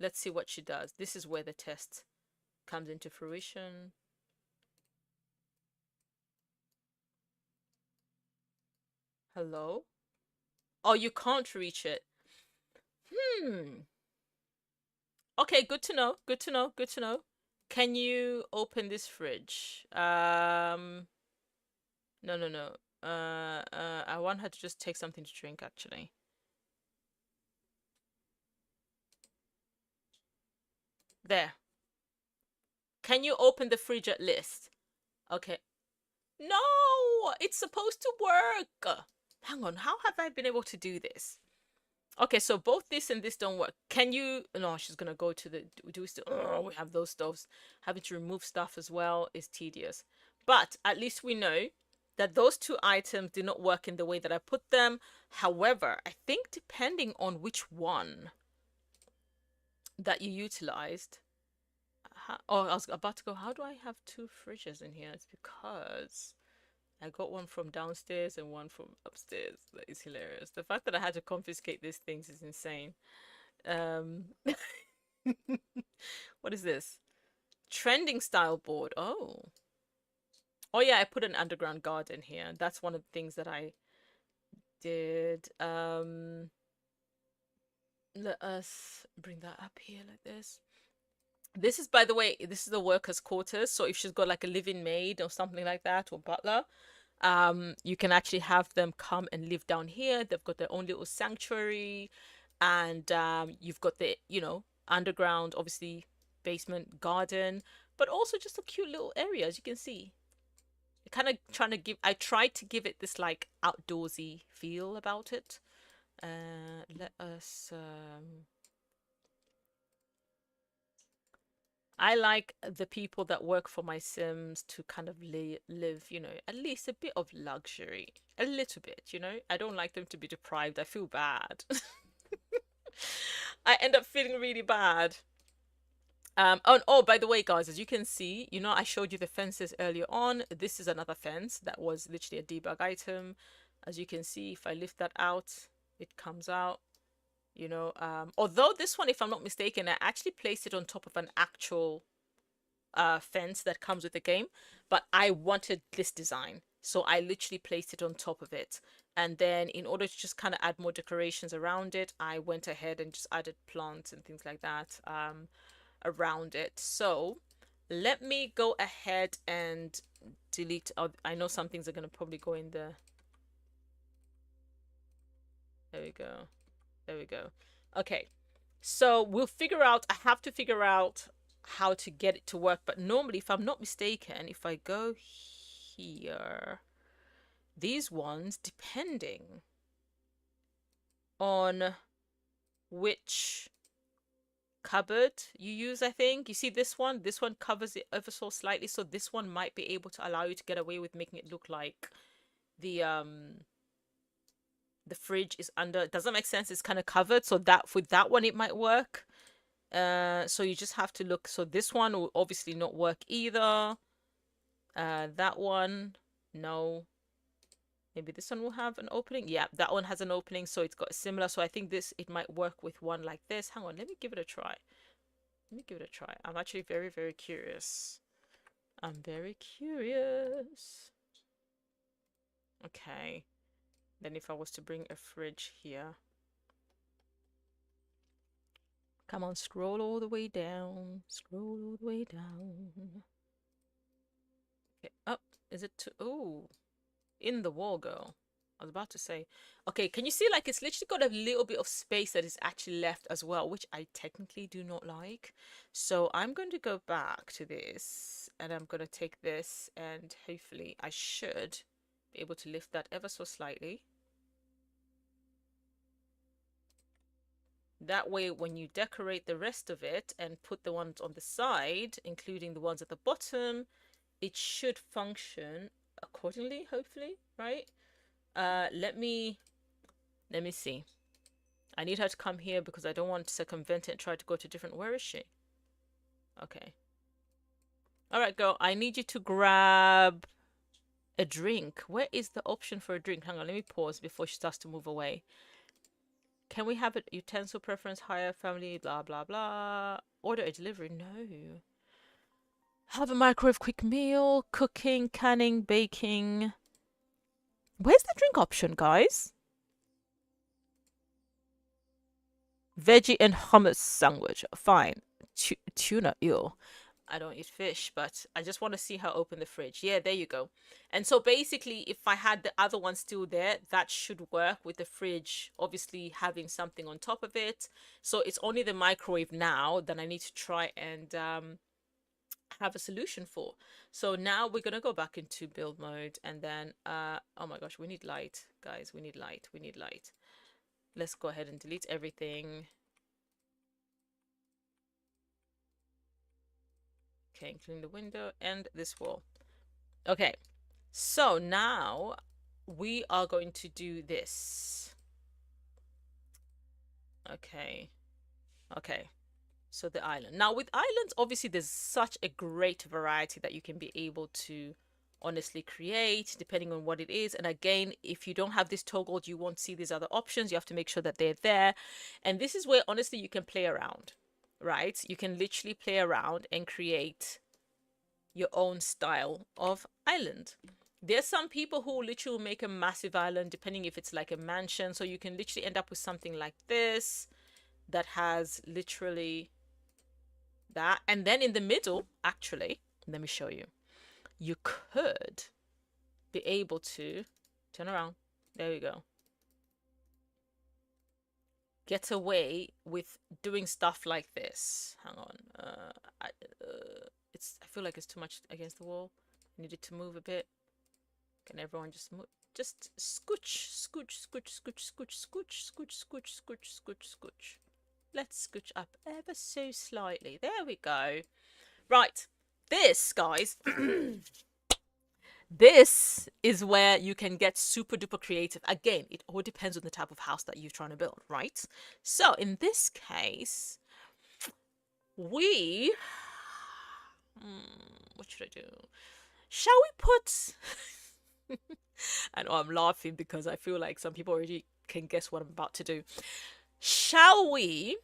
Let's see what she does. This is where the test comes into fruition. Hello? Oh, you can't reach it. Okay, good to know. Good to know. Good to know. Can you open this fridge? No, no, no. I want her to just take something to drink, actually. There. Can you open the fridge at least? Okay. No! It's supposed to work! Hang on, how have I been able to do this? Okay, so both this and this don't work. Can you... No, she's gonna go to the... Do we still... Oh, we have those stoves. Having to remove stuff as well is tedious. But at least we know that those two items did not work in the way that I put them. However, I think depending on which one that you utilized... Oh, I was about to go, how do I have two fridges in here? It's because... I got one from downstairs and one from upstairs. That is hilarious. The fact that I had to confiscate these things is insane. What is this? Trending style board. Oh. Oh yeah, I put an underground garden here. That's one of the things that I did. Let us bring that up here like this. This is, by the way, this is the workers' quarters. So if she's got like a living maid or something like that, or butler, you can actually have them come and live down here. They've got their own little sanctuary, and you've got the, you know, underground, obviously, basement garden, but also just a cute little area, as you can see. Kind of trying to give, I tried to give it this like outdoorsy feel about it. Let us I like the people that work for my Sims to kind of live, you know, at least a bit of luxury. A little bit, you know? I don't like them to be deprived. I feel bad. I end up feeling really bad. Oh, by the way, guys, as you can see, you know, I showed you the fences earlier on. This is another fence that was literally a debug item. As you can see, if I lift that out, it comes out. You know, although this one, if I'm not mistaken, I actually placed it on top of an actual fence that comes with the game, but I wanted this design, so I literally placed it on top of it. And then in order to just kind of add more decorations around it, I went ahead and just added plants and things like that around it. So let me go ahead and delete. I know some things are going to probably go in the... There we go. There we go. Okay, so we'll figure out, I have to figure out how to get it to work. But normally, if I'm not mistaken, if I go here, these ones, depending on which cupboard you use, I think, you see this one covers it ever so slightly, so this one might be able to allow you to get away with making it look like the fridge is under. It doesn't make sense, it's kind of covered, so that with that one it might work. So you just have to look. So this one will obviously not work either. That one, no. Maybe this one will have an opening. Yeah, that one has an opening, so it's got similar. So I think this, it might work with one like this. Hang on, let me give it a try. I'm actually very, very curious. I'm very curious. Okay. Then if I was to bring a fridge here. Come on, scroll all the way down. Scroll all the way down. Okay, up. Is it to... Oh, in the wall, girl. I was about to say. Okay, can you see like it's literally got a little bit of space that is actually left as well, which I technically do not like. So I'm going to go back to this and I'm going to take this and hopefully I should be able to lift that ever so slightly. That way, when you decorate the rest of it and put the ones on the side, including the ones at the bottom, it should function accordingly, hopefully, right? Let me see. I need her to come here because I don't want to circumvent it and try to go to different... Where is she? Okay. All right, girl. I need you to grab a drink. Where is the option for a drink? Hang on. Let me pause before she starts to move away. Can we have a utensil preference, higher family, blah, blah, blah. Order a delivery. No. Have a microwave quick meal, cooking, canning, baking. Where's the drink option, guys? Veggie and hummus sandwich. Fine. Tuna, ew. I don't eat fish, but I just want to see her open the fridge. Yeah, there you go. And so basically, if I had the other one still there, that should work with the fridge, obviously having something on top of it. So it's only the microwave now that I need to try and have a solution for. So now we're going to go back into build mode and then, oh my gosh, we need light, guys. We need light. We need light. Let's go ahead and delete everything. Okay, including the window and this wall. Okay, so now we are going to do this. Okay, okay. So the island. Now with islands, obviously there's such a great variety that you can be able to honestly create depending on what it is. And again, if you don't have this toggled, you won't see these other options. You have to make sure that they're there. And this is where honestly you can play around, right? You can literally play around and create your own style of island. There's some people who literally make a massive island depending if it's like a mansion. So you can literally end up with something like this that has literally that. And then in the middle, actually, let me show you. You could be able to turn around. There we go. Get away with doing stuff like this. Hang on. I feel like it's too much against the wall. I needed to move a bit. Can everyone just move? Just scooch, scooch, scooch, scooch, scooch, scooch, scooch, scooch, scooch, scooch, scooch. Let's scooch up ever so slightly. There we go. Right. This, guys, this is where you can get super duper creative. Again, it all depends on the type of house that you're trying to build, right? So in this case, we... what should I do? Shall we put... I know I'm laughing because I feel like some people already can guess what I'm about to do. Shall we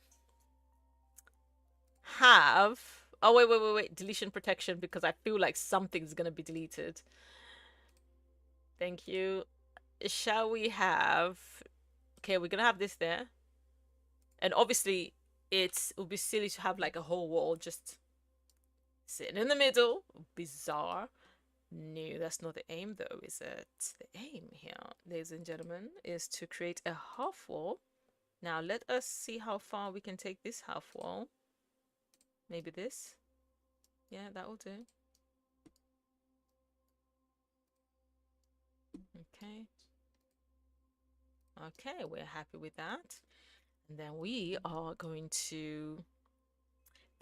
have... Oh, wait. Deletion protection because I feel like something's going to be deleted. Thank you. Shall we have... Okay, we're going to have this there. And obviously, it would be silly to have like a whole wall just sitting in the middle. Bizarre. No, that's not the aim though, is it? The aim here, ladies and gentlemen, is to create a half wall. Now, let us see how far we can take this half wall. Maybe this. Yeah, that will do. Okay. Okay, we're happy with that. And then we are going to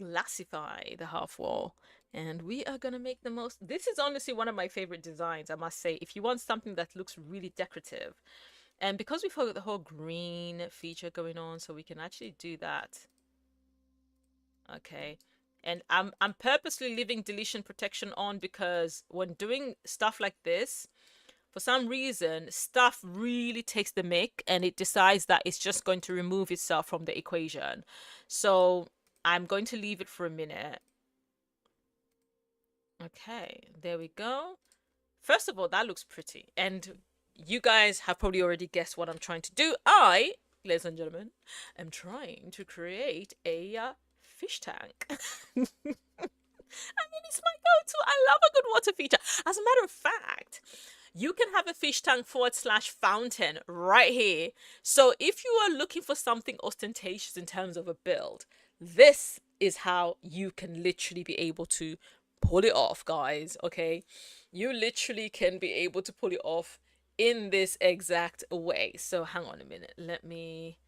glassify the half wall. And we are going to make the most... This is honestly one of my favorite designs, I must say. If you want something that looks really decorative. And because we've got the whole green feature going on, so we can actually do that. Okay. And I'm purposely leaving deletion protection on because when doing stuff like this, for some reason, stuff really takes the mick and it decides that it's just going to remove itself from the equation. So I'm going to leave it for a minute. Okay, there we go. First of all, that looks pretty. And you guys have probably already guessed what I'm trying to do. Ladies and gentlemen, am trying to create a fish tank. I mean, it's my go-to. I love a good water feature. As a matter of fact, you can have a fish tank / fountain right here. So if you are looking for something ostentatious in terms of a build, this is how you can literally be able to pull it off, guys. Okay, you literally can be able to pull it off in this exact way. So hang on a minute. Let me.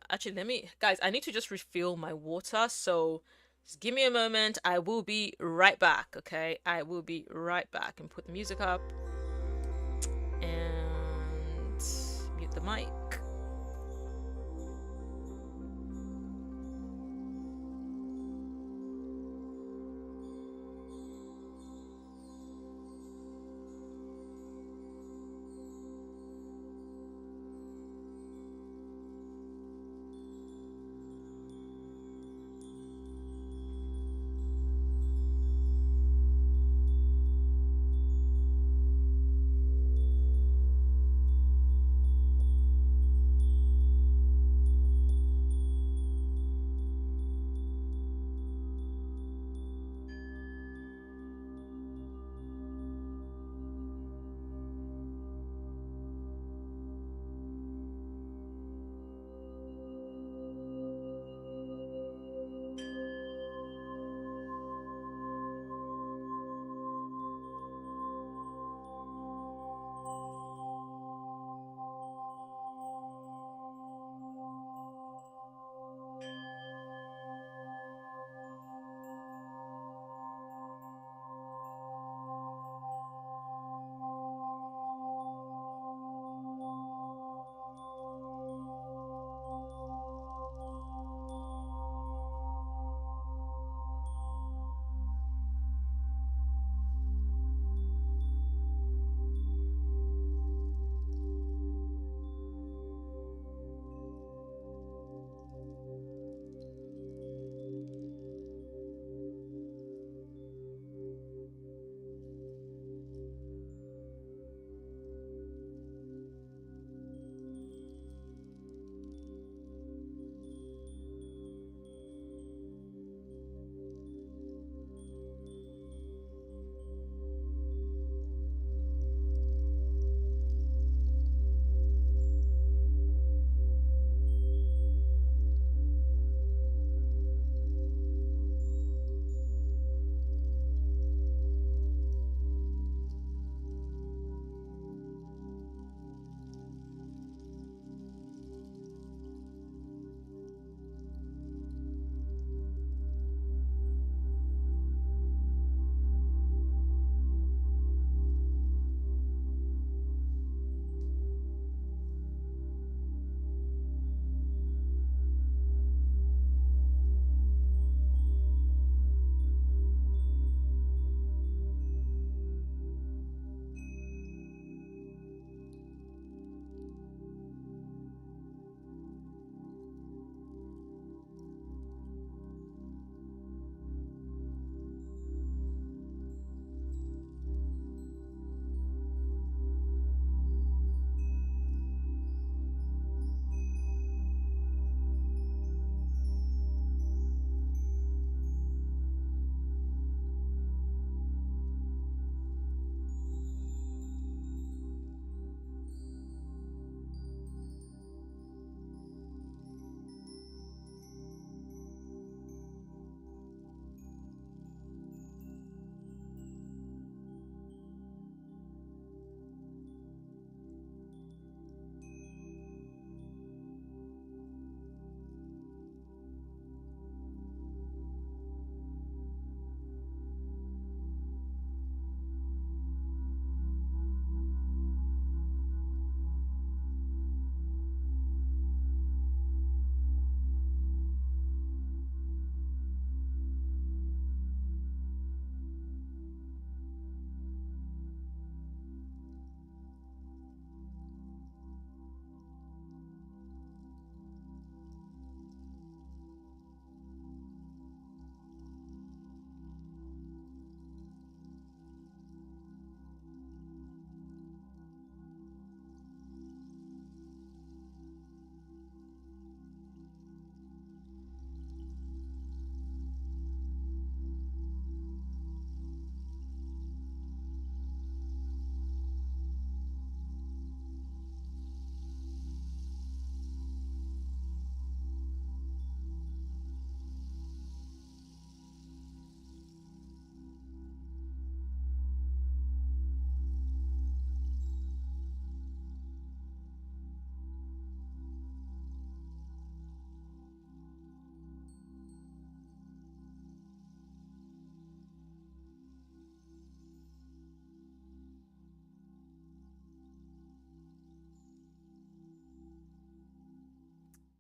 Actually, let me, guys, I need to just refill my water. So just give me a moment. I will be right back. Okay, I will be right back, and put the music up and mute the mic.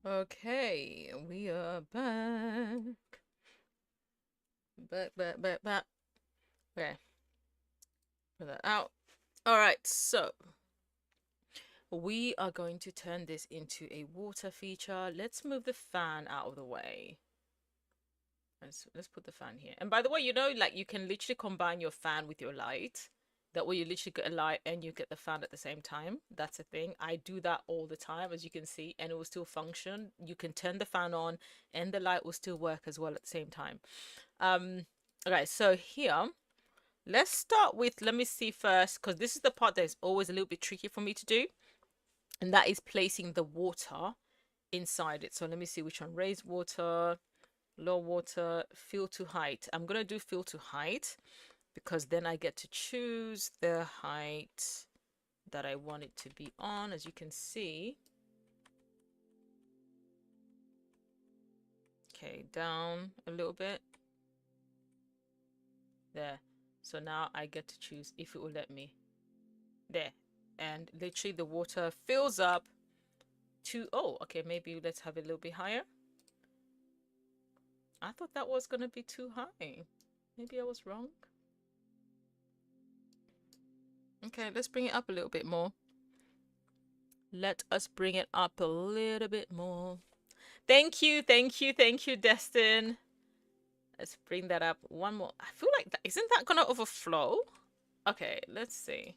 Okay, we are back. Back. Okay, put that out. All right, so we are going to turn this into a water feature. Let's move the fan out of the way. Let's put the fan here. And by the way, you know, like you can literally combine your fan with your light. That way you literally get a light and you get the fan at the same time. That's a thing. I do that all the time, as you can see, and it will still function. You can turn the fan on and the light will still work as well at the same time. Okay, so here, let's start with, let me see first, because this is the part that is always a little bit tricky for me to do. And that is placing the water inside it. So let me see which one. Raise water, low water, fill to height. I'm going to do fill to height because then I get to choose the height that I want it to be on, as you can see. Okay, down a little bit. There. So now I get to choose if it will let me. There. And literally the water fills up to, oh, okay, maybe let's have it a little bit higher. I thought that was going to be too high. Maybe I was wrong. Okay, let's bring it up a little bit more. Let us bring it up a little bit more. Thank you, Destin. Let's bring that up one more. I feel like that, isn't that gonna overflow? Okay, let's see.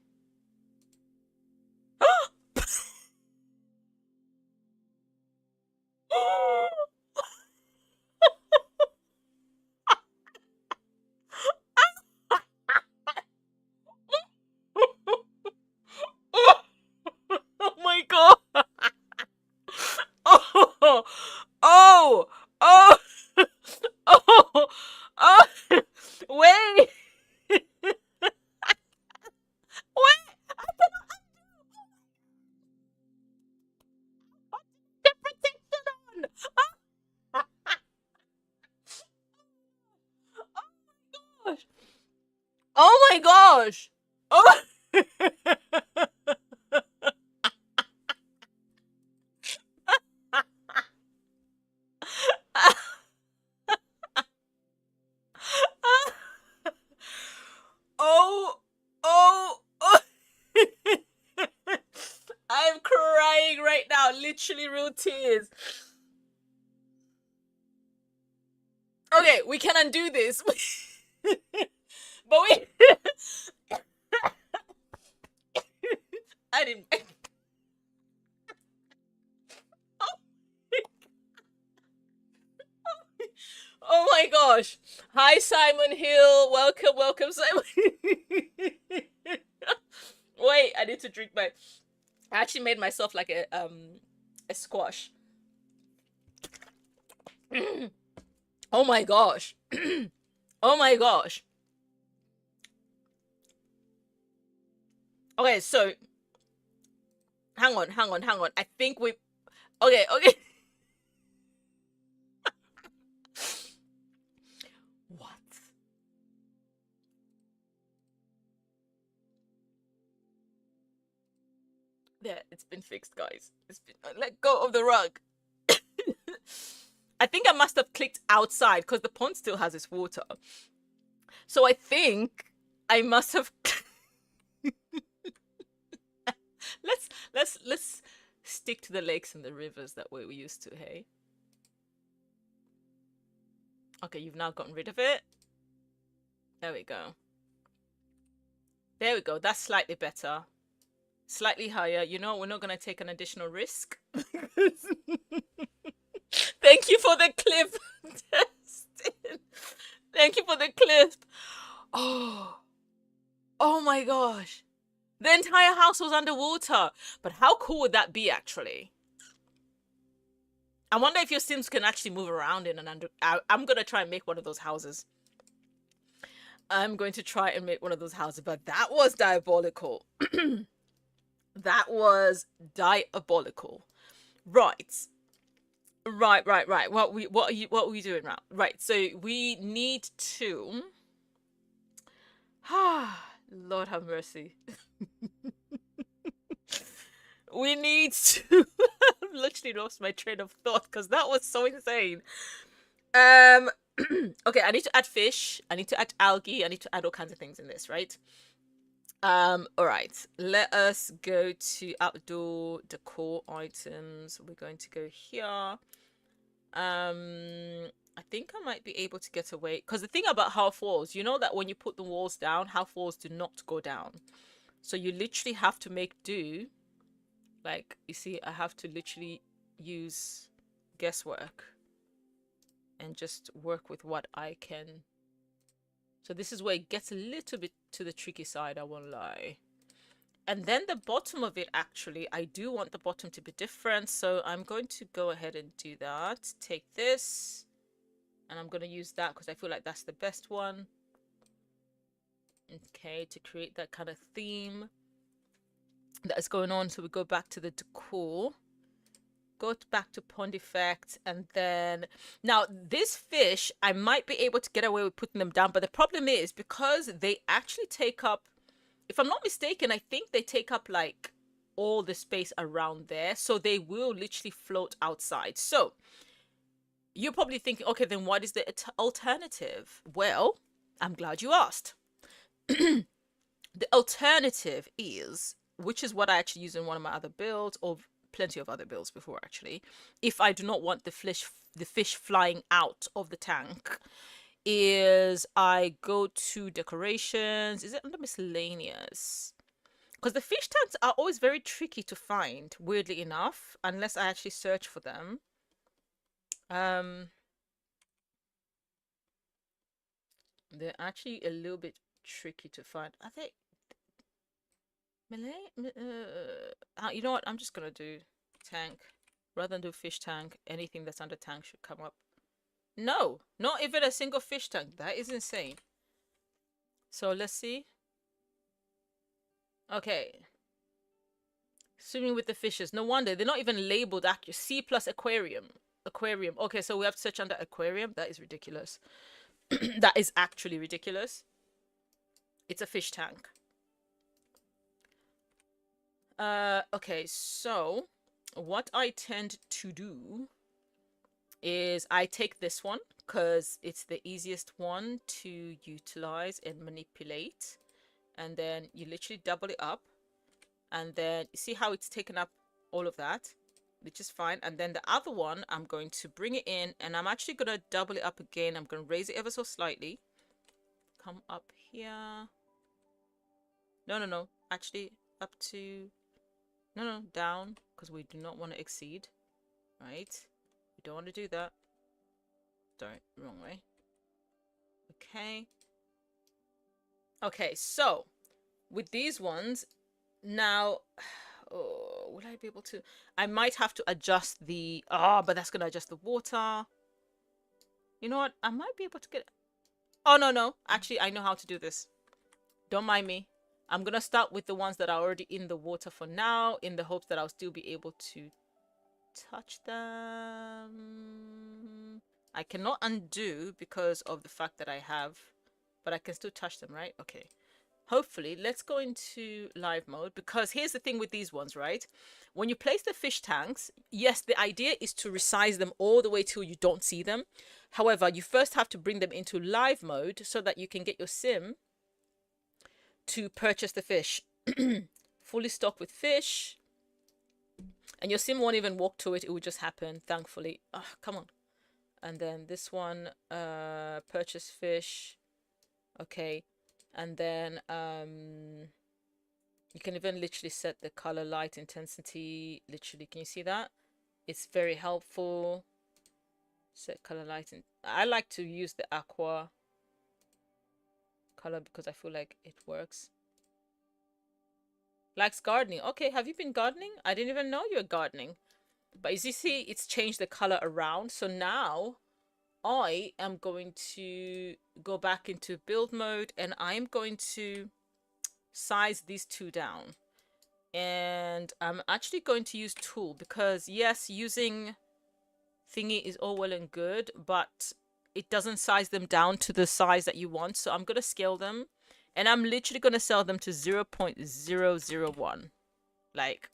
Oh my god! Oh, oh, oh, oh, oh! Wait, wait! I cannot the protection on. Oh my gosh! Oh my gosh! Oh! Oh, oh, oh. I'm crying right now, literally real tears. Okay, we can undo this. But we I didn't Oh my gosh. Hi Simon Hill. Welcome Simon. Wait, I need to drink my I actually made myself like a squash. Oh my gosh. Oh my gosh. Okay, so hang on. I think we okay. What? There, it's been fixed, guys. It's been let go of the rug. I think I must have clicked outside because the pond still has its water. So I think I must have let's stick to the lakes and the rivers that way we used to, hey? Okay, you've now gotten rid of it. There we go. There we go. That's slightly better. Slightly higher. You know, we're not going to take an additional risk. Thank you for the clip, Destin. Thank you for the clip. Oh. Oh my gosh. The entire house was underwater. But how cool would that be, actually? I wonder if your Sims can actually move around in an under... I'm going to try and make one of those houses. I'm going to try and make one of those houses. But that was diabolical. That was diabolical. Right. Right. What are we doing now? Right. So we need to Lord have mercy. we need to I've literally lost my train of thought because that was so insane. Okay, I need to add fish, I need to add algae, I need to add all kinds of things in this, right? All right, let us go to outdoor decor items. We're going to go here. I think I might be able to get away because the thing about half walls, you know that when you put the walls down, half walls do not go down. So you literally have to make do. Like, you see, I have to literally use guesswork and just work with what I can. So this is where it gets a little bit to the tricky side, I won't lie. And then the bottom of it, actually, I do want the bottom to be different. So I'm going to go ahead and do that. Take this. And I'm going to use that because I feel like that's the best one. Okay, to create that kind of theme that is going on. So we go back to the decor. Go back to pond effect. And then... Now, this fish, I might be able to get away with putting them down. But the problem is because they actually take up... If I'm not mistaken, I think they take up like all the space around there. So they will literally float outside. So you're probably thinking, okay, then what is the alternative? Well, I'm glad you asked. The alternative is, which is what I actually use in one of my other builds, or plenty of other builds before actually, if I do not want the fish flying out of the tank, is I go to decorations. Is it under miscellaneous? Because the fish tanks are always very tricky to find, weirdly enough, unless I actually search for them. They're actually a little bit tricky to find. I think you know what? I'm just gonna do tank rather than do fish tank. Anything that's under tank should come up. No, not even a single fish tank. That is insane. So let's see. Okay. Swimming with the fishes. No wonder they're not even labeled accurate. C plus aquarium. Aquarium. Okay, so we have to search under aquarium. That is ridiculous. That is actually ridiculous. It's a fish tank. Okay, so what I tend to do is I take this one because it's the easiest one to utilize and manipulate. And then you literally double it up. And then you see how it's taken up all of that, which is fine. And then the other one, I'm going to bring it in and I'm actually going to double it up again. I'm going to raise it ever so slightly. Come up here. No. Actually, up to... No, down, because we do not want to exceed. Right? We don't want to do that. Sorry, wrong way. Okay. Okay, so with these ones, now, oh, will I be able to? I might have to adjust the, but that's going to adjust the water. You know what? I might be able to get, oh, no. Actually, I know how to do this. Don't mind me. I'm going to start with the ones that are already in the water for now, in the hopes that I'll still be able to touch them. I cannot undo because of the fact that I have, but I can still touch them, right? Okay. Hopefully, let's go into live mode, because here's the thing with these ones, right? When you place the fish tanks, yes, the idea is to resize them all the way till you don't see them. However, you first have to bring them into live mode so that you can get your sim to purchase the fish. Fully stocked with fish. And your sim won't even walk to it. It will just happen, thankfully. Oh, come on. And then this one, purchase fish. Okay. And then you can even literally set the color light intensity. Literally, can you see that? It's very helpful. Set color light. I like to use the aqua color because I feel like it works. Likes gardening. Okay, have you been gardening? I didn't even know you were gardening. But as you see, it's changed the color around. So now I am going to go back into build mode and I'm going to size these two down. And I'm actually going to use tool because yes, using thingy is all well and good, but it doesn't size them down to the size that you want. So I'm going to scale them and I'm literally going to sell them to 0.001. Like,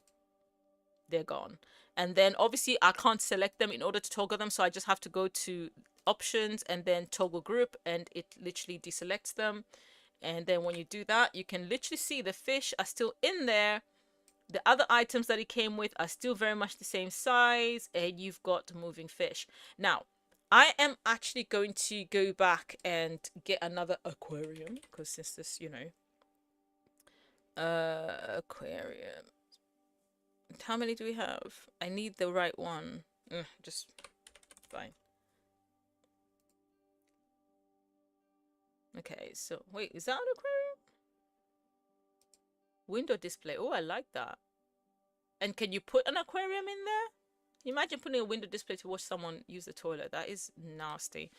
they're gone. And then obviously I can't select them in order to toggle them, so I just have to go to options and then toggle group, and it literally deselects them. And then when you do that, you can literally see the fish are still in there. The other items that it came with are still very much the same size, and you've got moving fish. Now, I am actually going to go back and get another aquarium, because since this, you know, aquarium. How many do we have? I need the right one. Just fine. Okay, so wait, is that an aquarium? Window display. Oh, I like that. And can you put an aquarium in there? Imagine putting a window display to watch someone use the toilet. That is nasty.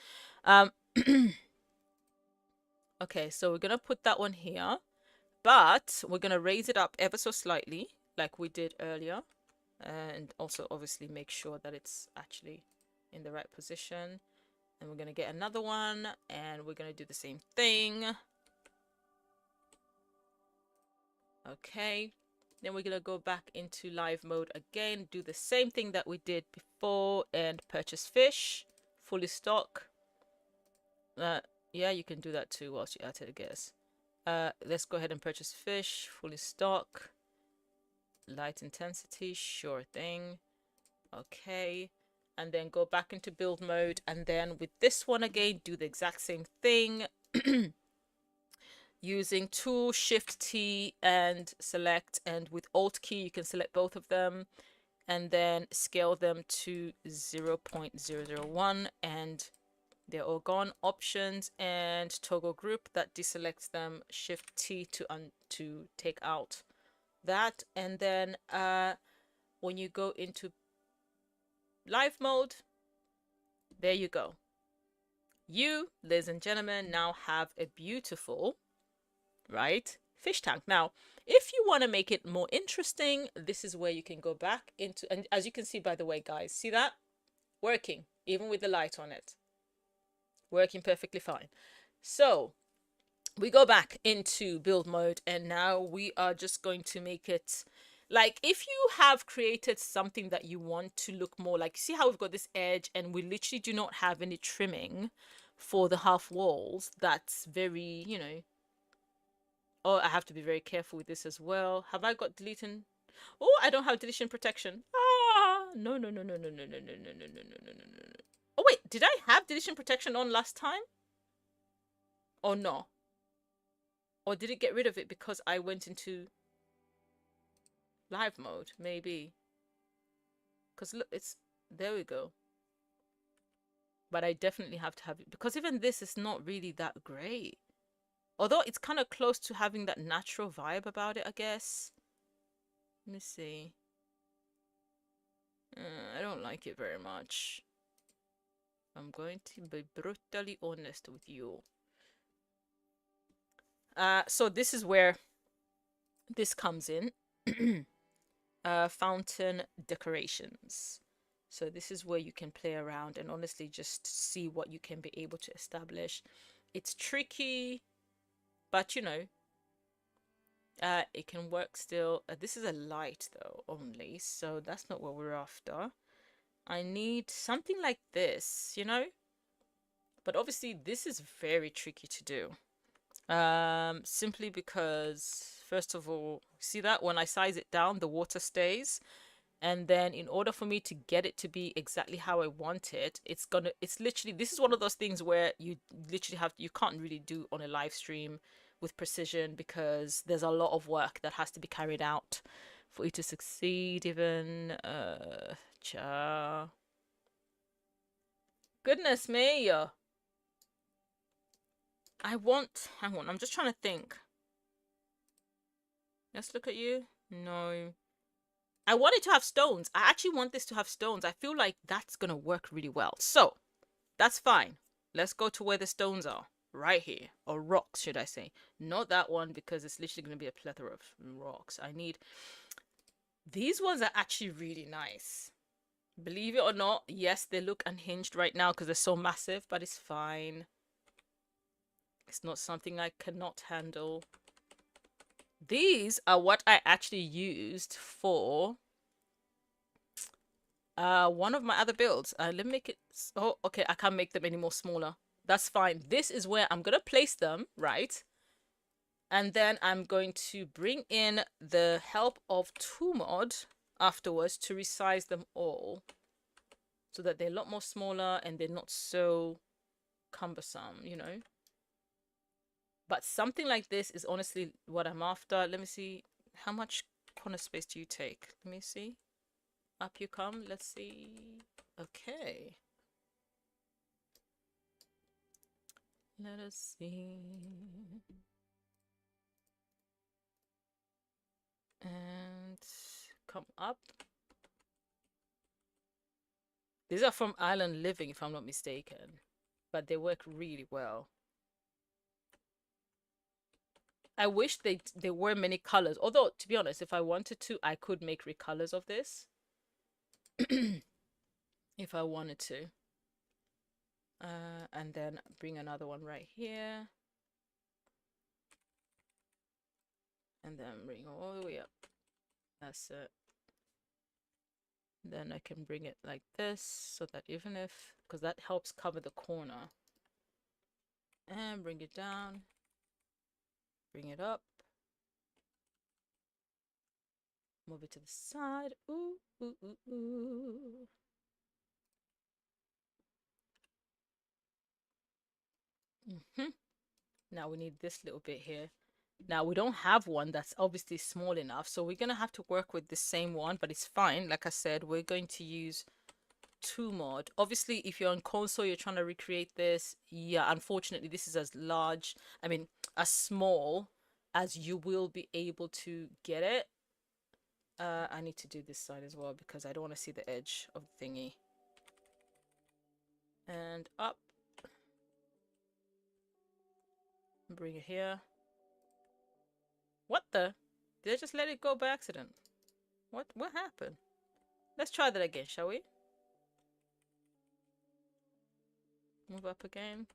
Okay, so we're gonna put that one here, but we're gonna raise it up ever so slightly, like we did earlier, and also obviously make sure that it's actually in the right position. And we're gonna get another one, and we're gonna do the same thing. Okay, then we're gonna go back into live mode again, do the same thing that we did before, and purchase fish, fully stock. Yeah, you can do that too whilst you're at it, I guess. Let's go ahead and purchase fish, fully stock, light intensity, sure thing. Okay, and then go back into build mode, and then with this one again, do the exact same thing. Using tool shift T and select, and with alt key you can select both of them, and then scale them to 0.001, and they're all gone. Options and toggle group, that deselects them. Shift T to take out that, and then when you go into live mode, there you go. You, ladies and gentlemen, now have a beautiful, right, fish tank. Now, if you want to make it more interesting, this is where you can go back into, and as you can see, by the way, guys, see that? Working, even with the light on it. Working perfectly fine. So we go back into build mode, and now we are just going to make it like, if you have created something that you want to look more like, see how we've got this edge and we literally do not have any trimming for the half walls. That's very, you know, oh, I have to be very careful with this as well. Have I got deleting? Oh, I don't have deletion protection. Ah, no, no, no, no, no, no, no, no, no, no, no, no, no, no, no. Oh wait, did I have deletion protection on last time? Or no? Or did it get rid of it because I went into live mode? Maybe. Because look, it's, there we go. But I definitely have to have it, because even this is not really that great. Although it's kind of close to having that natural vibe about it, I guess. Let me see. I don't like it very much. I'm going to be brutally honest with you. So this is where this comes in. Fountain decorations. So this is where you can play around and honestly just see what you can be able to establish. It's tricky, but you know, it can work still. This is a light though only, so that's not what we're after. I need something like this, you know, but obviously this is very tricky to do. Simply because, first of all, see that when I size it down, the water stays. And then in order for me to get it to be exactly how I want it, it's literally, this is one of those things where you literally you can't really do on a live stream with precision, because there's a lot of work that has to be carried out for you to succeed even. Goodness me. Hang on, I'm just trying to think. Let's look at you. No. I want it to have stones. I actually want this to have stones. I feel like that's going to work really well. So, that's fine. Let's go to where the stones are. Right here. Or rocks, should I say. Not that one, because it's literally going to be a plethora of rocks. I need... These ones are actually really nice. Believe it or not, yes, they look unhinged right now because they're so massive, but it's fine. It's not something I cannot handle. These are what I actually used for One of my other builds. Let me make it. Oh, okay. I can't make them any more smaller. That's fine. This is where I'm gonna place them, right? And then I'm going to bring in the help of 2mod afterwards to resize them all so that they're a lot more smaller and they're not so cumbersome, you know. But something like this is honestly what I'm after. Let me see. How much corner space do you take? Let me see. Up you come. Let's see. Okay. Let us see. And come up. These are from Island Living, if I'm not mistaken. But they work really well. I wish there were many colors. Although, to be honest, if I wanted to, I could make recolors of this. If I wanted to. And then bring another one right here. And then bring all the way up. That's it. Then I can bring it like this so that even if, because that helps cover the corner. And bring it down. Bring it up. Move it to the side. Ooh, ooh, ooh, ooh. Now we need this little bit here. Now we don't have one that's obviously small enough, so we're gonna have to work with the same one, but it's fine. Like I said, we're going to use 2mod. Obviously, if you're on console, you're trying to recreate this. Yeah, unfortunately, this is as large, I mean, as small as you will be able to get it. I need to do this side as well because I don't want to see the edge of the thingy. And up. Bring it here. What the? Did I just let it go by accident? What happened? Let's try that again, shall we? Move up again.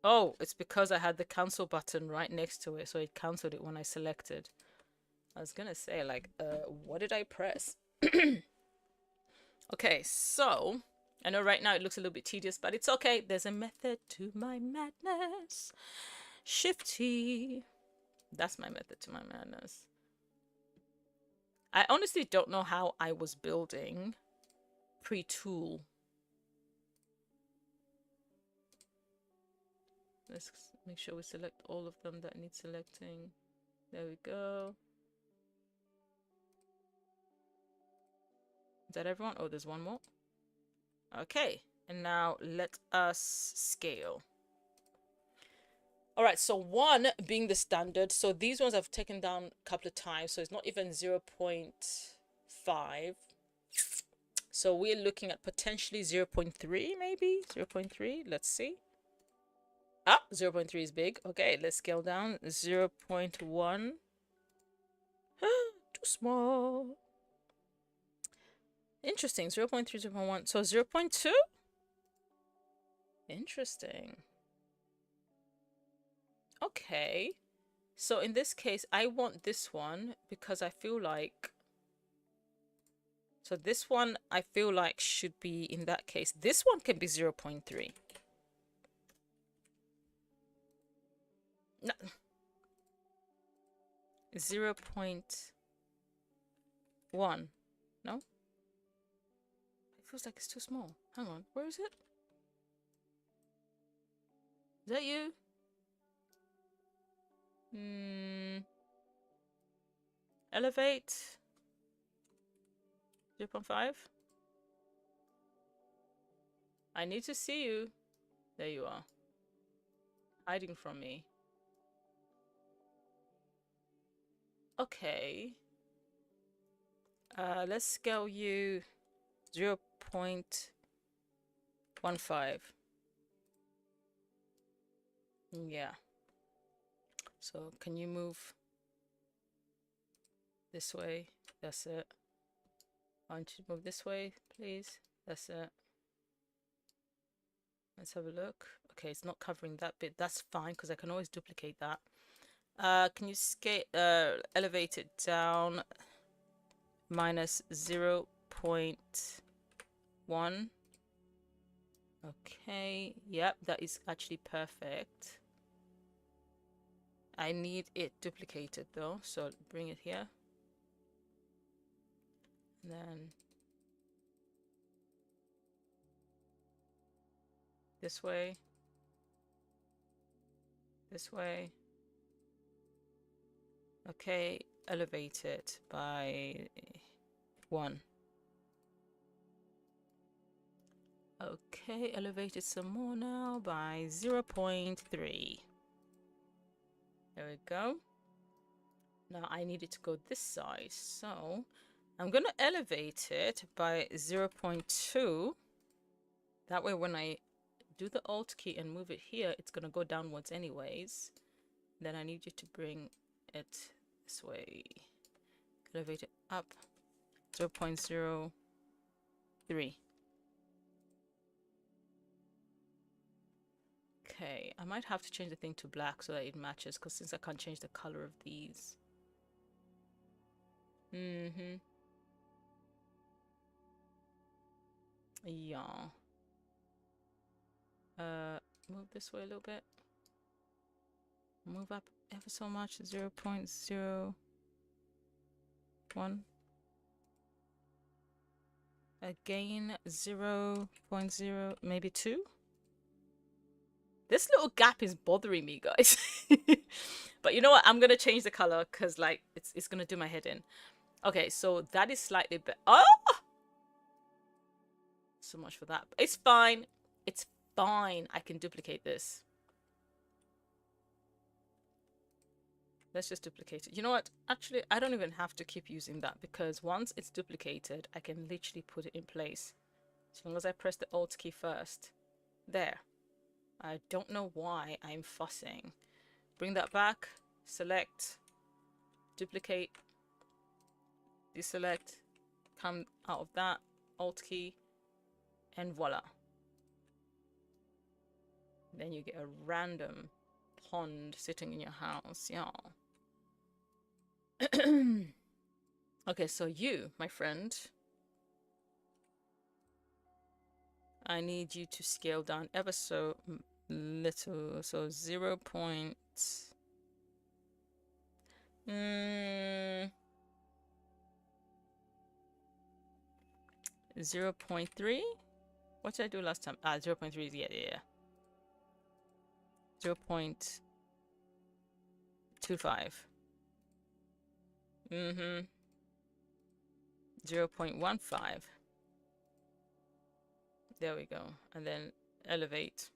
Oh, it's because I had the cancel button right next to it, so it cancelled it when I selected. I was gonna say, like, what did I press? Okay, so I know right now it looks a little bit tedious, but it's okay. There's a method to my madness. Shift T. That's my method to my madness. I honestly don't know how I was building pre-tool. Let's make sure we select all of them that need selecting. There we go. Is that everyone? Oh, there's one more. Okay, and now let us scale. All right, so 1 being the standard. So these ones I've taken down a couple of times, so it's not even 0.5. So we're looking at potentially 0.3, maybe 0.3. Let's see. Ah, 0.3 is big. Okay, let's scale down. 0.1. Too small. Interesting. 0.3, 0.1. So 0.2? Interesting. Okay. So in this case, I want this one because I feel like... So this one, I feel like should be, in that case, this one can be 0.3. No. 0.1. No? It feels like it's too small. Hang on. Where is it? Is that you? Elevate. 0.5. I need to see you. There you are. Hiding from me. Okay. Let's scale you 0.15. Yeah. So can you move this way? That's it. Why don't you move this way, please? That's it. Let's have a look. Okay, it's not covering that bit. That's fine because I can always duplicate that. Can you scale elevate it down minus 0.1? Okay, yep, that is actually perfect. I need it duplicated though, so bring it here. And then this way. This way. Okay, elevate it by 1. Okay, elevate it some more now by 0.3. There we go. Now I need it to go this side, so I'm going to elevate it by 0.2. That way when I do the Alt key and move it here, it's going to go downwards anyways. Then I need you to bring it this way. Elevate it up 0.03. Okay, I might have to change the thing to black so that it matches, because since I can't change the color of these. Yeah. Move this way a little bit. Move up ever so much. 0.01. Again, 0.0, maybe 2. This little gap is bothering me, guys. But you know what? I'm gonna change the color because like it's gonna do my head in. Okay, so that is slightly better. Oh, so much for that. It's fine. It's fine. I can duplicate this. Let's just duplicate it. You know what? Actually, I don't even have to keep using that, because once it's duplicated, I can literally put it in place. As long as I press the Alt key first. There. I don't know why I'm fussing. Bring that back. Select. Duplicate. Deselect. Come out of that. Alt key. And voila. Then you get a random pond sitting in your house. Yeah. Okay, so you, my friend, I need you to scale down ever so little. So 0. 0.3. What did I do last time? 0.3 is yeah. 0.25. 0.15. There we go. And then elevate.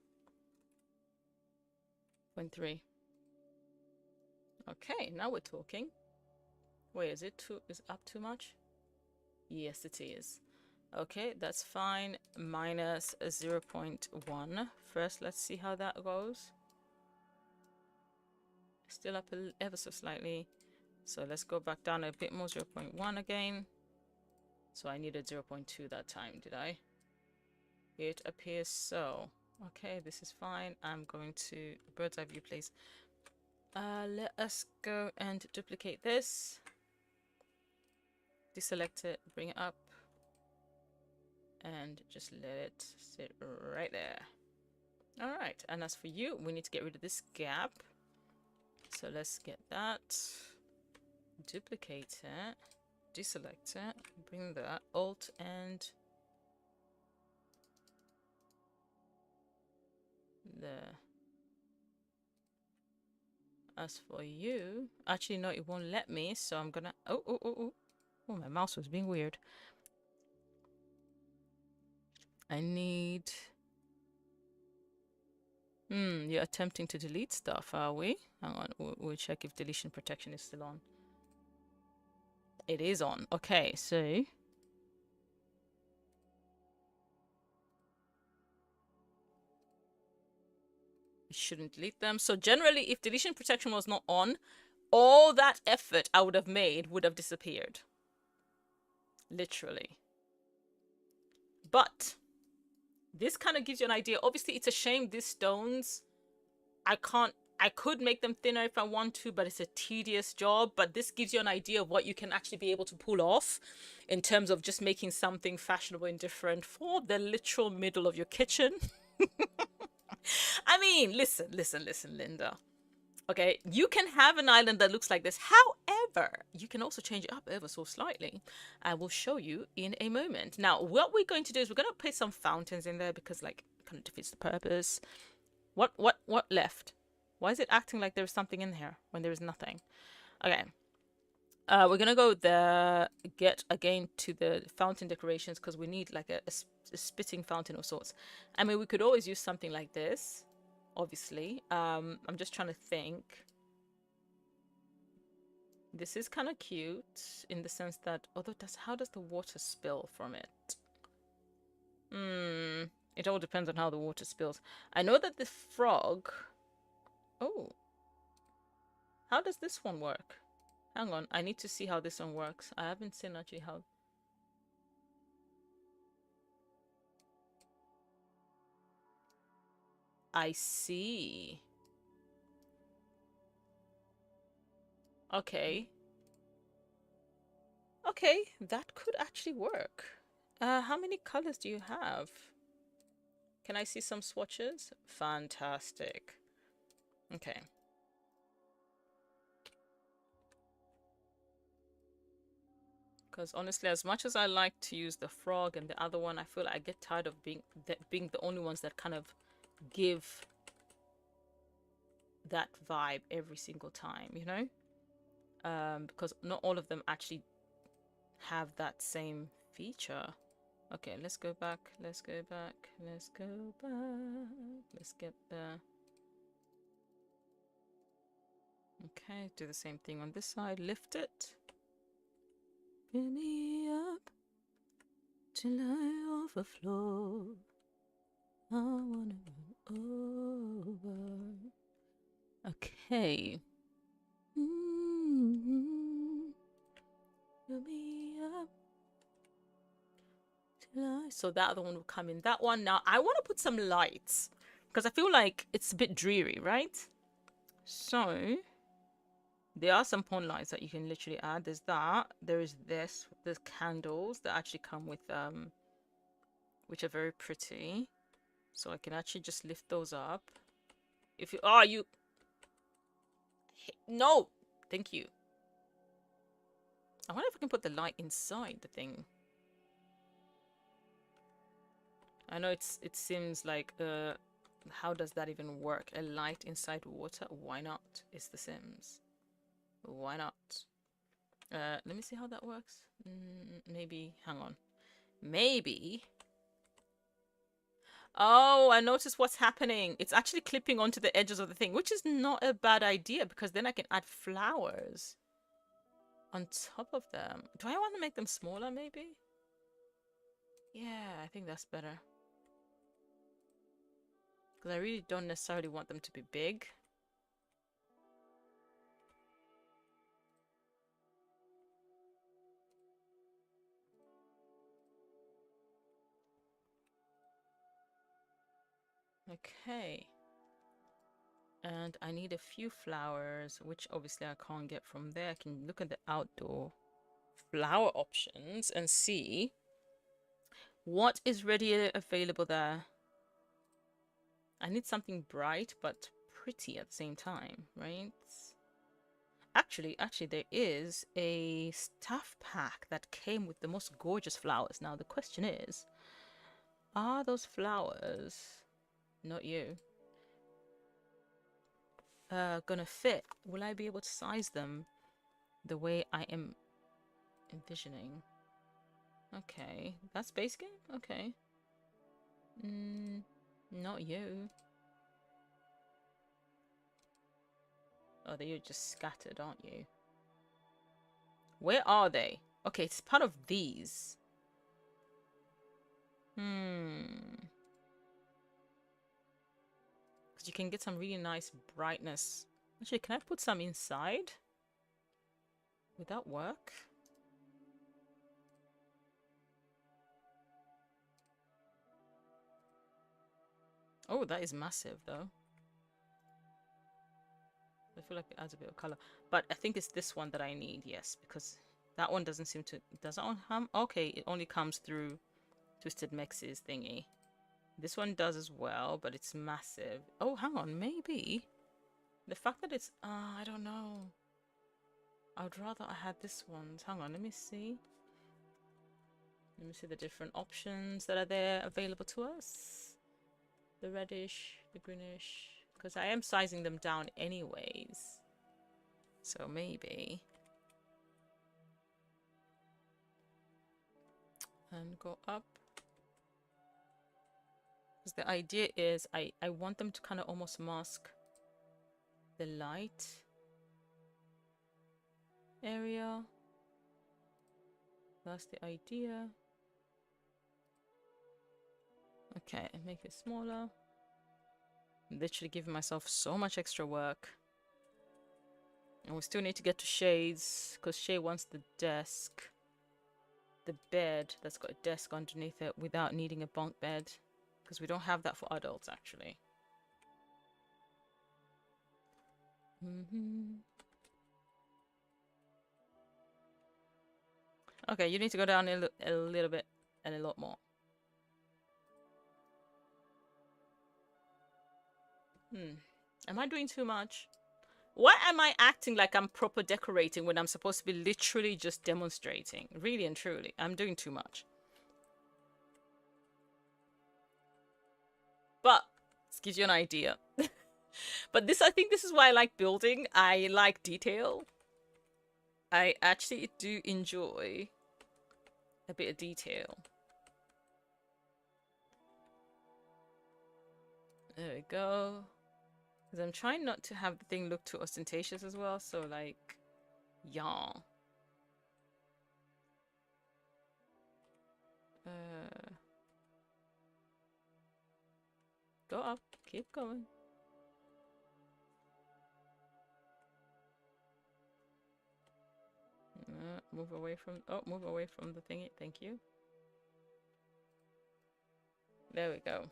0.3. Okay, now we're talking. Wait, is it up too much? Yes, it is. Okay, that's fine. Minus 0.1. First, let's see how that goes. Still up ever so slightly. So let's go back down a bit more. 0.1 again. So I needed 0.2 that time, did I? It appears so. Okay, this is fine. I'm going to bird's eye view, please. Let us go and duplicate this. Deselect it, bring it up, and just let it sit right there. All right, and as for you, we need to get rid of this gap. So let's get that. Duplicate it, deselect it, bring that Alt and there. As for you, actually no, it won't let me, so I'm gonna oh, my mouse was being weird. I need you're attempting to delete stuff, are we? Hang on, we'll check if deletion protection is still on. It is on. Okay, so it shouldn't delete them. So generally, if deletion protection was not on, all that effort I would have made would have disappeared. Literally. But this kind of gives you an idea. Obviously, it's a shame these stones, I can't I could make them thinner if I want to, but it's a tedious job. But this gives you an idea of what you can actually be able to pull off in terms of just making something fashionable and different for the literal middle of your kitchen. I mean, listen, Linda. Okay, you can have an island that looks like this. However, you can also change it up ever so slightly. I will show you in a moment. Now, what we're going to do is we're going to put some fountains in there because, like, it kind of defeats the purpose. What left? Why is it acting like there's something in here when there is nothing? Okay. We're gonna go there, get again to the fountain decorations because we need like a spitting fountain of sorts. I mean, we could always use something like this, obviously. I'm just trying to think. This is kind of cute in the sense that, although how does the water spill from it? It all depends on how the water spills. I know that the frog. Oh, how does this one work? Hang on, I need to see how this one works. I haven't seen actually how. I see. Okay. Okay, that could actually work. How many colors do you have? Can I see some swatches? Fantastic. Okay. Because honestly, as much as I like to use the frog and the other one, I feel like I get tired of being the only ones that kind of give that vibe every single time, you know? Because not all of them actually have that same feature. Okay, let's go back. Let's go back. Let's go back. Let's get there. Okay, do the same thing on this side. Lift it. Fill me up till I overflow. I wanna run over. Okay. Fill me up till I. So that other one will come in that one. Now I want to put some lights because I feel like it's a bit dreary, right? So there are some pond lights that you can literally add. There's that. There is this. There's candles that actually come with which are very pretty. So I can actually just lift those up. If you you no, thank you. I wonder if I can put the light inside the thing. I know it seems like how does that even work? A light inside water? Why not? It's The Sims. Why not? Let me see how that works. Maybe, hang on. Maybe. Oh, I noticed what's happening. It's actually clipping onto the edges of the thing, which is not a bad idea because then I can add flowers on top of them. Do I want to make them smaller, maybe? Yeah, I think that's better. Because I really don't necessarily want them to be big. Okay. And I need a few flowers, which obviously I can't get from there. I can look at the outdoor flower options and see what is readily available there. I need something bright but pretty at the same time, right? Actually, there is a stuff pack that came with the most gorgeous flowers. Now, the question is, are those flowers, not you, gonna fit? Will I be able to size them the way I am envisioning? Okay, that's base game? Okay. Not you. Oh, you're just scattered, aren't you? Where are they? Okay, it's part of these. Because you can get some really nice brightness. Actually, can I put some inside? Would that work? Oh, that is massive, though. I feel like it adds a bit of color, but I think it's this one that I need. Yes, because that one doesn't seem to. Does that one come? Okay, it only comes through Twisted Mex's thingy. This one does as well, but it's massive. Oh, hang on, maybe the fact that it's I don't know. I'd rather I had this one. Hang on, let me see. Let me see the different options that are there available to us. The reddish, the greenish, because I am sizing them down anyways. So maybe. And go up. Because the idea is I want them to kind of almost mask the light area. That's the idea. Okay, and make it smaller. I'm literally giving myself so much extra work. And we still need to get to Shay's, because Shay wants the desk. The bed that's got a desk underneath it without needing a bunk bed. Because we don't have that for adults, actually. Okay, you need to go down a little bit and a lot more. Am I doing too much? Why am I acting like I'm proper decorating when I'm supposed to be literally just demonstrating? Really and truly, I'm doing too much. But this gives you an idea. But I think this is why I like building. I like detail. I actually do enjoy a bit of detail. There we go. Because I'm trying not to have the thing look too ostentatious as well. So like, yeah. Go up. Keep going. Move away from... Oh, move away from the thingy. Thank you. There we go.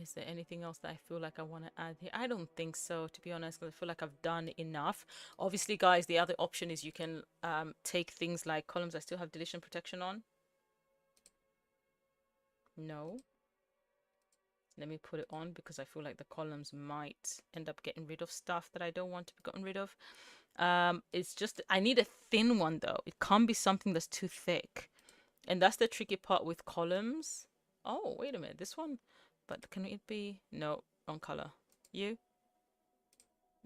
Is there anything else that I feel like I want to add here? I don't think so, to be honest, because I feel like I've done enough. Obviously, guys, the other option is you can take things like columns. I still have deletion protection on. No. Let me put it on because I feel like the columns might end up getting rid of stuff that I don't want to be gotten rid of. It's just, I need a thin one though. It can't be something that's too thick. And that's the tricky part with columns. Oh, wait a minute. This one, but can it be? No, wrong color. You?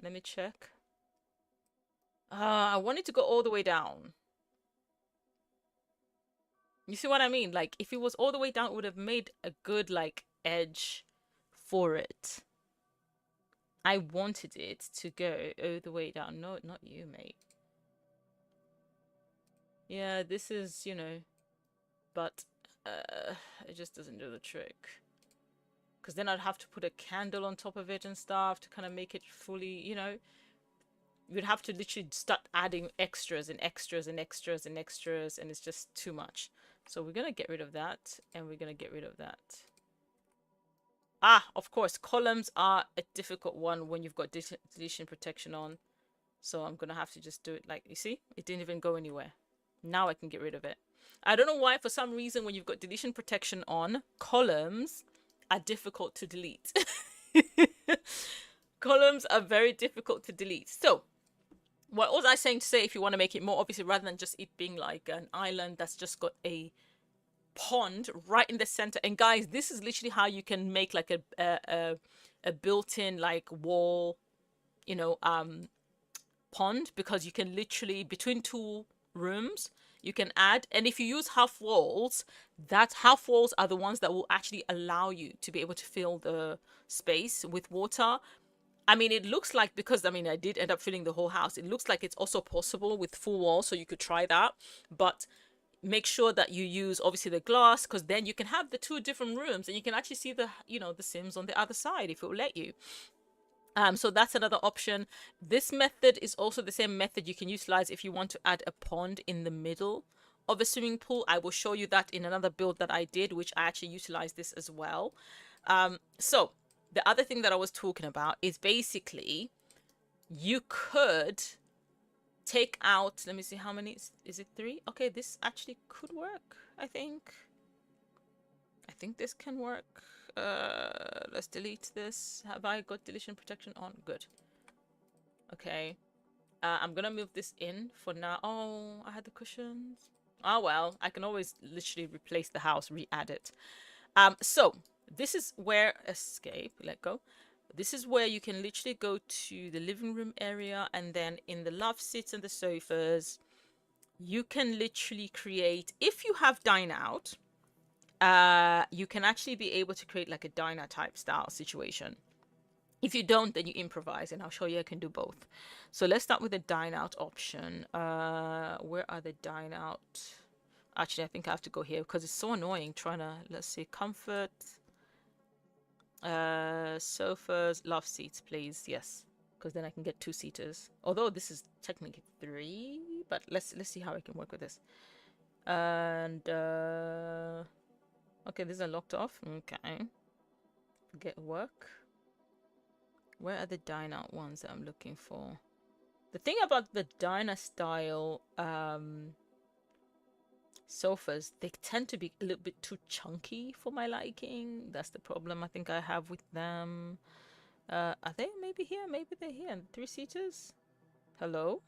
Let me check. I want it to go all the way down. You see what I mean? Like, if it was all the way down, it would have made a good, like, edge for it. I wanted it to go all the way down. No, not you, mate. Yeah, this is, you know, but it just doesn't do the trick. Because then I'd have to put a candle on top of it and stuff to kind of make it fully, you know. You'd have to literally start adding extras and extras and extras and extras, and it's just too much. So we're going to get rid of that, and we're going to get rid of that. Ah, of course, columns are a difficult one when you've got deletion protection on. So I'm going to have to just do it like, you see, it didn't even go anywhere. Now I can get rid of it. I don't know why, for some reason, when you've got deletion protection on, columns are difficult to delete. Columns are very difficult to delete. So what was I saying to say, if you want to make it more obviously, rather than just it being like an island that's just got a pond right in the center. And guys, this is literally how you can make like a built-in like wall, you know, pond, because you can literally between two rooms you can add, and if you use half walls, that half walls are the ones that will actually allow you to be able to fill the space with water. I mean, it looks like, because I mean I did end up filling the whole house, it looks like it's also possible with full walls, so you could try that. But make sure that you use obviously the glass, because then you can have the two different rooms and you can actually see the, you know, the Sims on the other side if it will let you. So that's another option. This method is also the same method you can utilize if you want to add a pond in the middle of a swimming pool. I will show you that in another build that I did, which I actually utilized this as well. So the other thing that I was talking about is basically you could take out, let me see how many, is it 3? Okay, this actually could work, I think. I think this can work. Let's delete this. Have I got deletion protection on? Good. Okay. I'm gonna move this in for now. Oh, I had the cushions. Oh well, I can always literally replace the house, re-add it. So this is where, escape, let go. This is where you can literally go to the living room area, and then in the love seats and the sofas, you can literally create, if you have dine out, you can actually be able to create like a diner type style situation. If you don't, then you improvise, and I'll show you I can do both. So let's start with the dine out option. Where are the dine out? Actually, I think I have to go here because it's so annoying trying to, let's see, comfort, sofas, love seats, please. Yes, because then I can get 2-seaters. Although this is technically 3, but let's see how I can work with this. And okay, these are locked off. Okay, get work. Where are the dine out ones that I'm looking for? The thing about the diner style sofas, they tend to be a little bit too chunky for my liking. That's the problem I think I have with them. Are they maybe here? Maybe they're here. 3-seaters? Hello?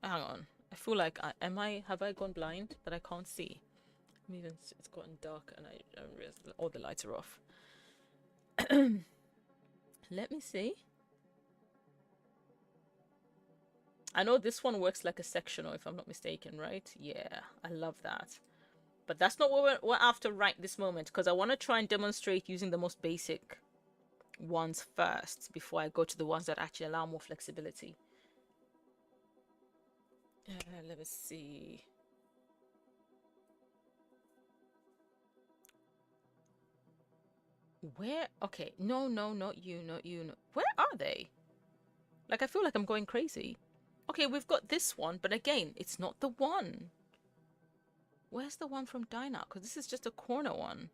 Hang on. I feel like have I gone blind that I can't see? Even it's gotten dark and I don't realize all the lights are off. Let me see. I know this one works like a sectional, if I'm not mistaken, right? Yeah, I love that. But that's not what we're after right this moment, because I want to try and demonstrate using the most basic ones first before I go to the ones that actually allow more flexibility. Let me see. Where? Okay, no, not you, not you. No. Where are they? Like, I feel like I'm going crazy. Okay, we've got this one, but again, it's not the one. Where's the one from Dine Out? Because this is just a corner one.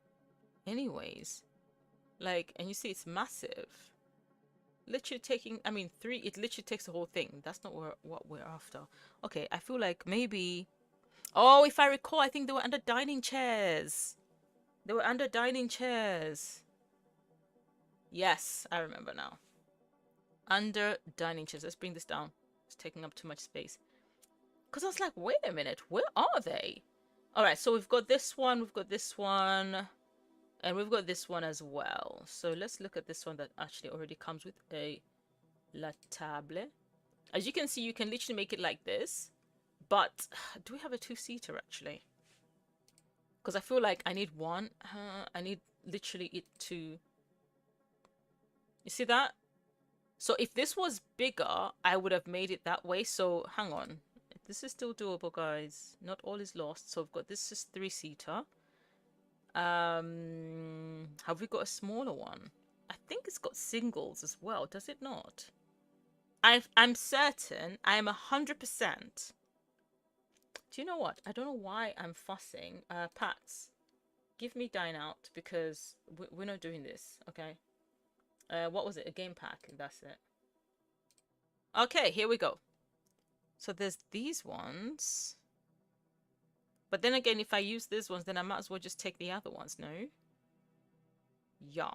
Anyways. Like, and you see it's massive. Literally taking, I mean, 3, it literally takes the whole thing. That's not what we're after. Okay, I feel like maybe... Oh, if I recall, I think they were under dining chairs. They were under dining chairs. Yes, I remember now. Under dining chairs. Let's bring this down. It's taking up too much space. Because I was like, wait a minute, where are they? All right, so we've got this one, we've got this one, and we've got this one as well. So let's look at this one that actually already comes with a la table. As you can see, you can literally make it like this. But do we have a 2-seater actually? Because I feel like I need one. I need literally it to... You see that? So if this was bigger, I would have made it that way. So hang on. This is still doable, guys. Not all is lost. So I've got this is 3-seater. Have we got a smaller one? I think it's got singles as well. Does it not? I'm certain. I'm 100%. Do you know what? I don't know why I'm fussing. Pats, give me dine out because we're not doing this. Okay. What was it? A game pack. That's it. Okay, here we go. So there's these ones. But then again, if I use these ones, then I might as well just take the other ones, no? Yeah.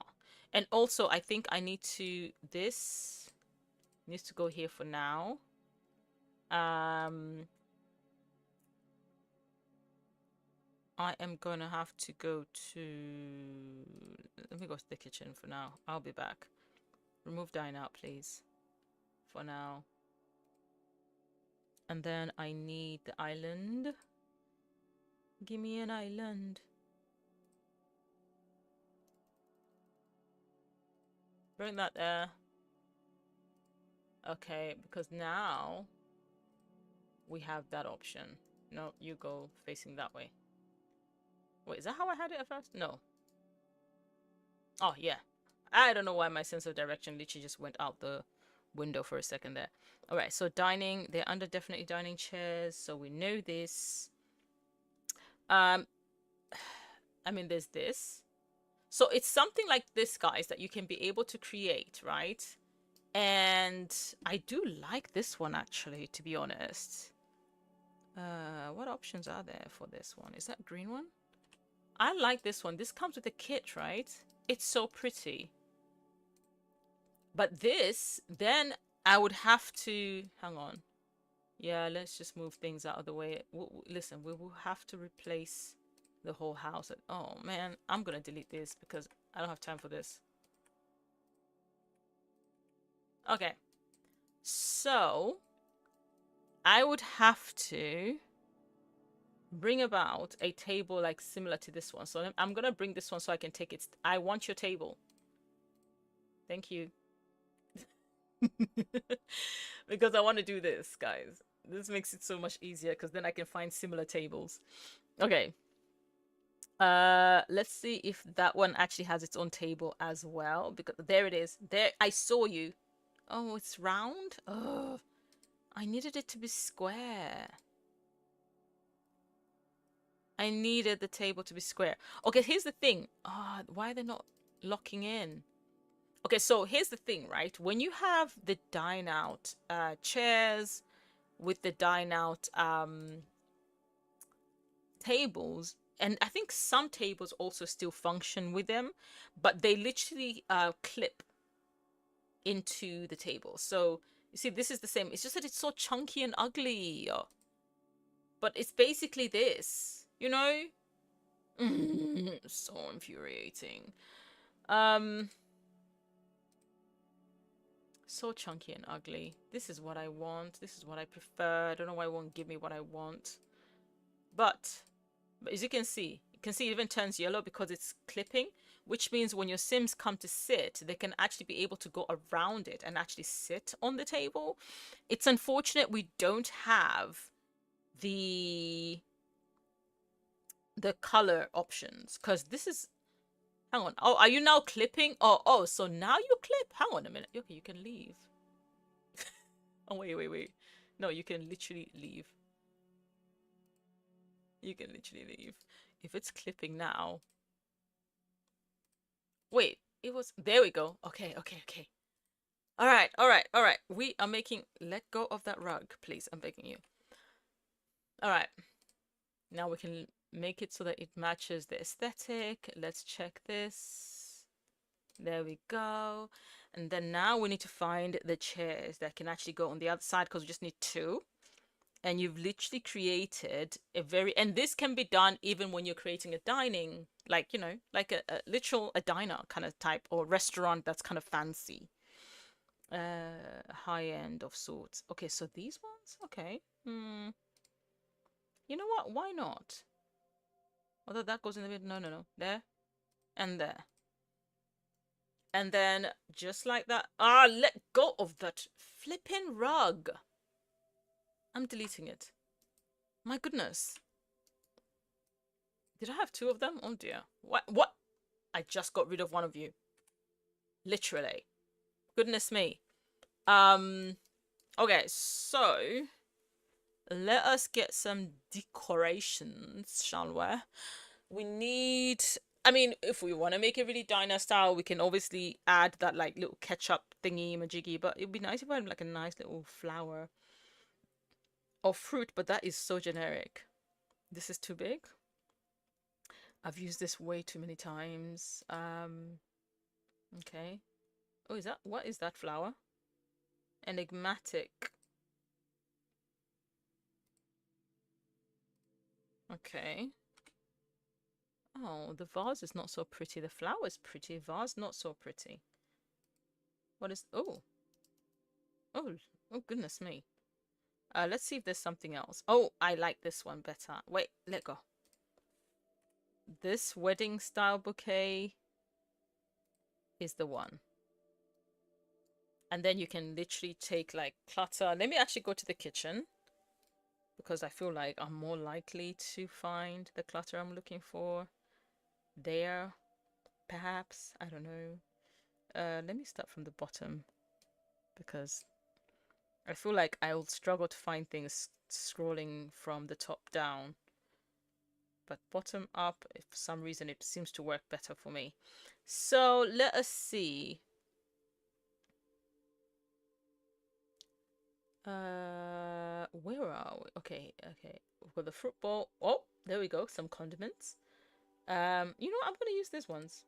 And also, I think I need to... This needs to go here for now. I am going to have to go to... Let me go to the kitchen for now. I'll be back. Remove dine out, please. For now. And then I need the island. Give me an island. Bring that there. Okay, because now we have that option. No, you go facing that way. Wait, is that how I had it at first? No. Oh, yeah. I don't know why my sense of direction literally just went out the window for a second there. All right, so dining. They're under definitely dining chairs, so we know this. I mean, there's this. So it's something like this, guys, that you can be able to create, right? And I do like this one, actually, to be honest. What options are there for this one? Is that green one? I like this one. This comes with a kit, right? It's so pretty. But this, then I would have to, hang on. Yeah, let's just move things out of the way. Listen, we will have to replace the whole house. Oh man, I'm gonna delete this because I don't have time for this. Okay, so I would have to bring about a table like similar to this one. So I'm gonna bring this one so I can take it. I want your table. Thank you. Because I want to do this, guys. This makes it so much easier because then I can find similar tables. Okay. Let's see if that one actually has its own table as well, because there it is. There, I saw you. Oh, it's round. Oh, I needed it to be square. I needed the table to be square. Okay, here's the thing. Ah, why are they not locking in? Okay, so here's the thing, right? When you have the dine out chairs with the dine out tables, and I think some tables also still function with them, but they literally clip into the table. So you see, this is the same. It's just that it's so chunky and ugly. But it's basically this, you know? So infuriating. So chunky and ugly. This is what I want. This is what I prefer. I don't know why it won't give me what I want. But as you can see it even turns yellow because it's clipping, which means when your Sims come to sit, they can actually be able to go around it and actually sit on the table. It's unfortunate we don't have the color options, because this is, hang on, oh, are you now clipping? Oh, so now you clip. Hang on a minute. Okay, you can leave. Oh, wait. No, you can literally leave. You can literally leave. If it's clipping now. Wait, it was, there we go. Okay. All right. We are making, let go of that rug, please. I'm begging you. All right. Now we can make it so that it matches the aesthetic. Let's check this. There we go. And then now we need to find the chairs that can actually go on the other side, because we just need two. And you've literally created a very, and this can be done even when you're creating a dining, like, you know, like a literal, a diner kind of type, or restaurant that's kind of fancy. High end of sorts. Okay, so these ones, okay. You know what? Why not? Although that goes in the middle. No. There and there. And then just like that. Ah, let go of that flipping rug. I'm deleting it. My goodness. Did I have two of them? Oh dear. What? I just got rid of one of you. Literally. Goodness me. Okay, so let us get some decorations, shall we? We need, I mean, if we want to make it really diner style, we can obviously add that like little ketchup thingy majiggy, but it'd be nice if I had like a nice little flower or fruit, but that is so generic. This is too big. I've used this way too many times. Okay. Oh, is that, what is that flower? Enigmatic. Okay. Oh, the vase is not so pretty. The flower is pretty. Vase not so pretty. What is, oh. Oh, goodness me. Let's see if there's something else. Oh, I like this one better. Wait, let go. This wedding style bouquet is the one. And then you can literally take like clutter. Let me actually go to the kitchen, because I feel like I'm more likely to find the clutter I'm looking for there. Perhaps, I don't know. Let me start from the bottom, because I feel like I will struggle to find things scrolling from the top down. but bottom up, if for some reason it seems to work better for me. So let us see. Where are we? Okay, we've got the fruit bowl. Oh, there we go, some condiments. You know what, I'm gonna use these ones.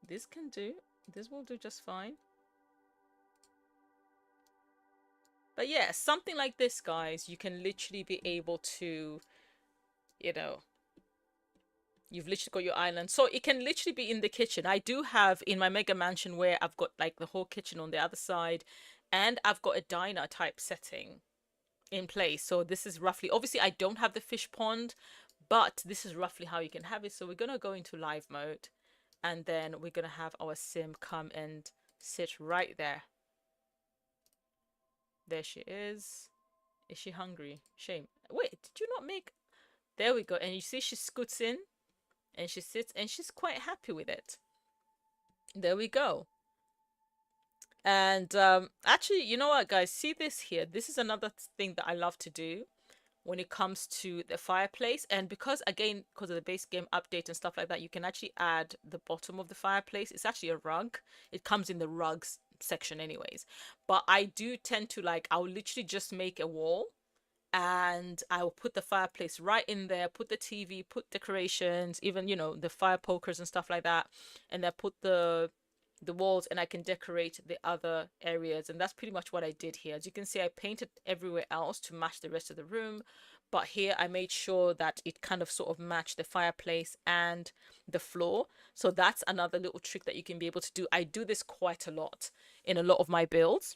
This can do. This will do just fine. But yeah, something like this, guys, you can literally be able to, you know, you've literally got your island. So it can literally be in the kitchen. I do have in my mega mansion where I've got like the whole kitchen on the other side, and I've got a diner type setting in place. So this is roughly, obviously I don't have the fish pond, but this is roughly how you can have it. So we're going to go into live mode, and then we're going to have our sim come and sit right there. There she is. Is she hungry? Shame. Wait, did you not make... There we go. And you see she scoots in and she sits and she's quite happy with it. There we go. And actually, you know what, guys? See this here? This is another thing that I love to do when it comes to the fireplace. And because, again, because of the base game update and stuff like that, you can actually add the bottom of the fireplace. It's actually a rug. It comes in the rugs section anyways. But I do tend to, like, I'll literally just make a wall, and I will put the fireplace right in there, put the TV, put decorations, even, you know, the fire pokers and stuff like that, and then put the walls, and I can decorate the other areas. And that's pretty much what I did here. As you can see, I painted everywhere else to match the rest of the room, but here I made sure that it kind of sort of matched the fireplace and the floor. So that's another little trick that you can be able to do. I do this quite a lot in a lot of my builds.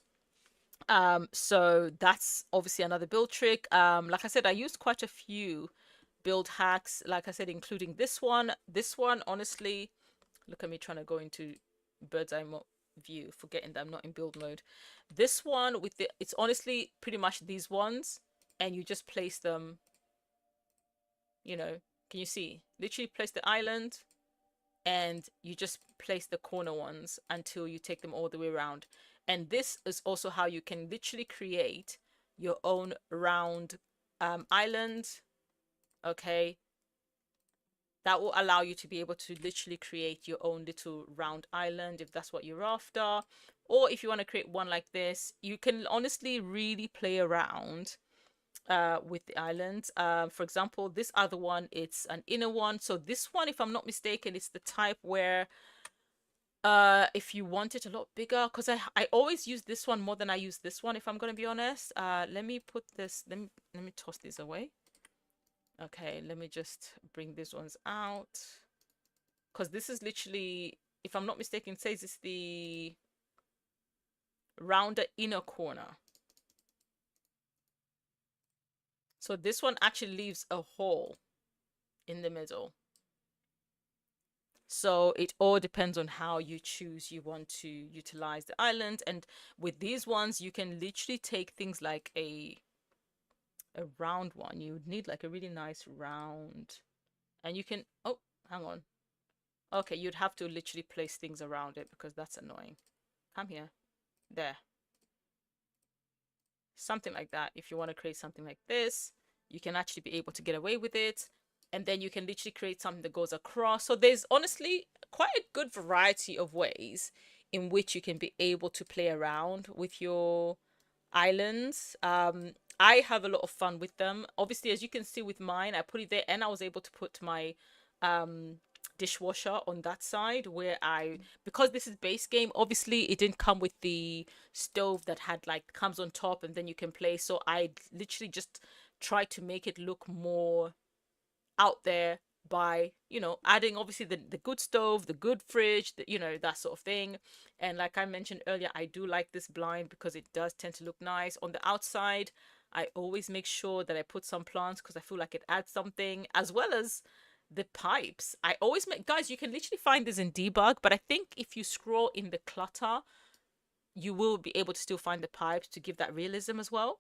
So that's obviously another build trick. Like I said, I used quite a few build hacks, like I said, including this one. This one, honestly, look at me trying to go into bird's eye view, forgetting that I'm not in build mode. This one with the, it's honestly pretty much these ones, and you just place them, you know, can you see? Literally place the island, and you just place the corner ones until you take them all the way around. And this is also how you can literally create your own round island. Okay, that will allow you to be able to literally create your own little round island if that's what you're after. Or if you want to create one like this, you can honestly really play around with the islands. For example, this other one, it's an inner one. So this one, if I'm not mistaken, it's the type where if you want it a lot bigger, because I always use this one more than I use this one, if I'm gonna be honest. Let me put this, let me toss these away. Okay, let me just bring these ones out, because this is literally, if I'm not mistaken, it says it's the rounder inner corner. So this one actually leaves a hole in the middle. So it all depends on how you choose you want to utilize the island. And with these ones, you can literally take things like a round one. You would need like a really nice round, and you can, oh, hang on. Okay, you'd have to literally place things around it because that's annoying. Come here. There. Something like that. If you want to create something like this, you can actually be able to get away with it. And then you can literally create something that goes across. So there's honestly quite a good variety of ways in which you can be able to play around with your islands. I have a lot of fun with them. Obviously, as you can see with mine, I put it there, and I was able to put my dishwasher on that side where because this is base game, obviously it didn't come with the stove that had like comes on top and then you can play. So I literally just tried to make it look more out there by, you know, adding obviously the good stove, the good fridge, you know, that sort of thing. And like I mentioned earlier, I do like this blind because it does tend to look nice on the outside. I always make sure that I put some plants because I feel like it adds something, as well as the pipes. I always make, guys, you can literally find this in debug, but I think if you scroll in the clutter, you will be able to still find the pipes to give that realism as well.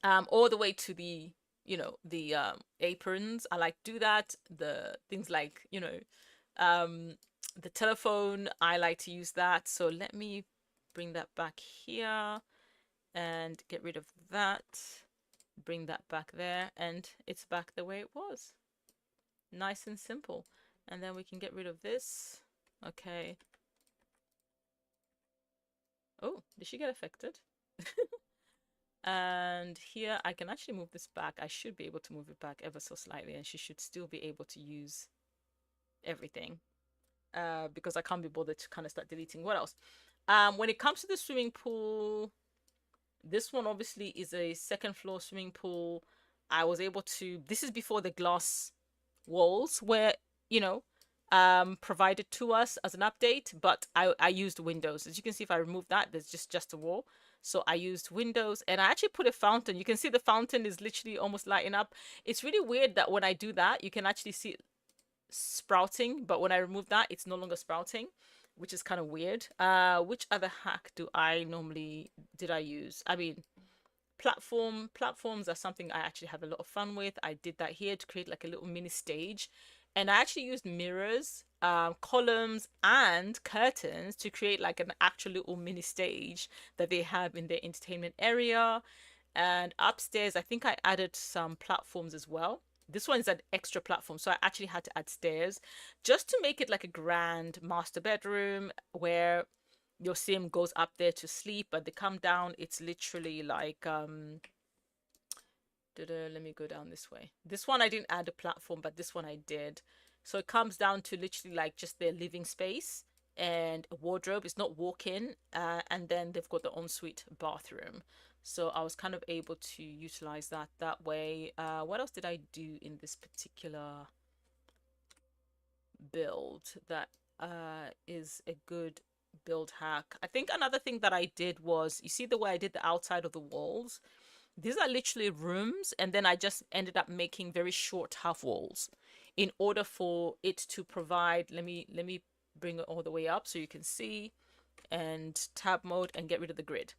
All the way to the, you know, the aprons. I like do that. The things like, you know, the telephone, I like to use that. So let me bring that back here and get rid of that. Bring that back there, and it's back the way it was. Nice and simple. And then we can get rid of this. Okay. Oh, did she get affected? And here I can actually move this back. I should be able to move it back ever so slightly, and she should still be able to use everything. Because I can't be bothered to kind of start deleting. What else? When it comes to the swimming pool, this one obviously is a second floor swimming pool. I was able to, this is before the glass walls were, you know, provided to us as an update, but I used windows. As you can see, if I remove that, there's just a wall. So I used windows, and I actually put a fountain. You can see the fountain is literally almost lighting up. It's really weird that when I do that, you can actually see it sprouting, but when I remove that, it's no longer sprouting, which is kind of weird. Which other hack did I use? I mean, platforms are something I actually have a lot of fun with. I did that here to create like a little mini stage, and I actually used mirrors, columns, and curtains to create like an actual little mini stage that they have in their entertainment area. And upstairs, I think I added some platforms as well. This one's an extra platform, so I actually had to add stairs just to make it like a grand master bedroom where your sim goes up there to sleep, but they come down. It's literally like let me go down this way. This one I didn't add a platform, but this one I did. So it comes down to literally like just their living space and a wardrobe. It's not walk-in, and then they've got the ensuite bathroom. So I was kind of able to utilize that way. What else did I do in this particular build that is a good build hack? I think another thing that I did was, you see the way I did the outside of the walls? These are literally rooms, and then I just ended up making very short half walls in order for it to provide. Let me bring it all the way up so you can see, and tab mode, and get rid of the grid.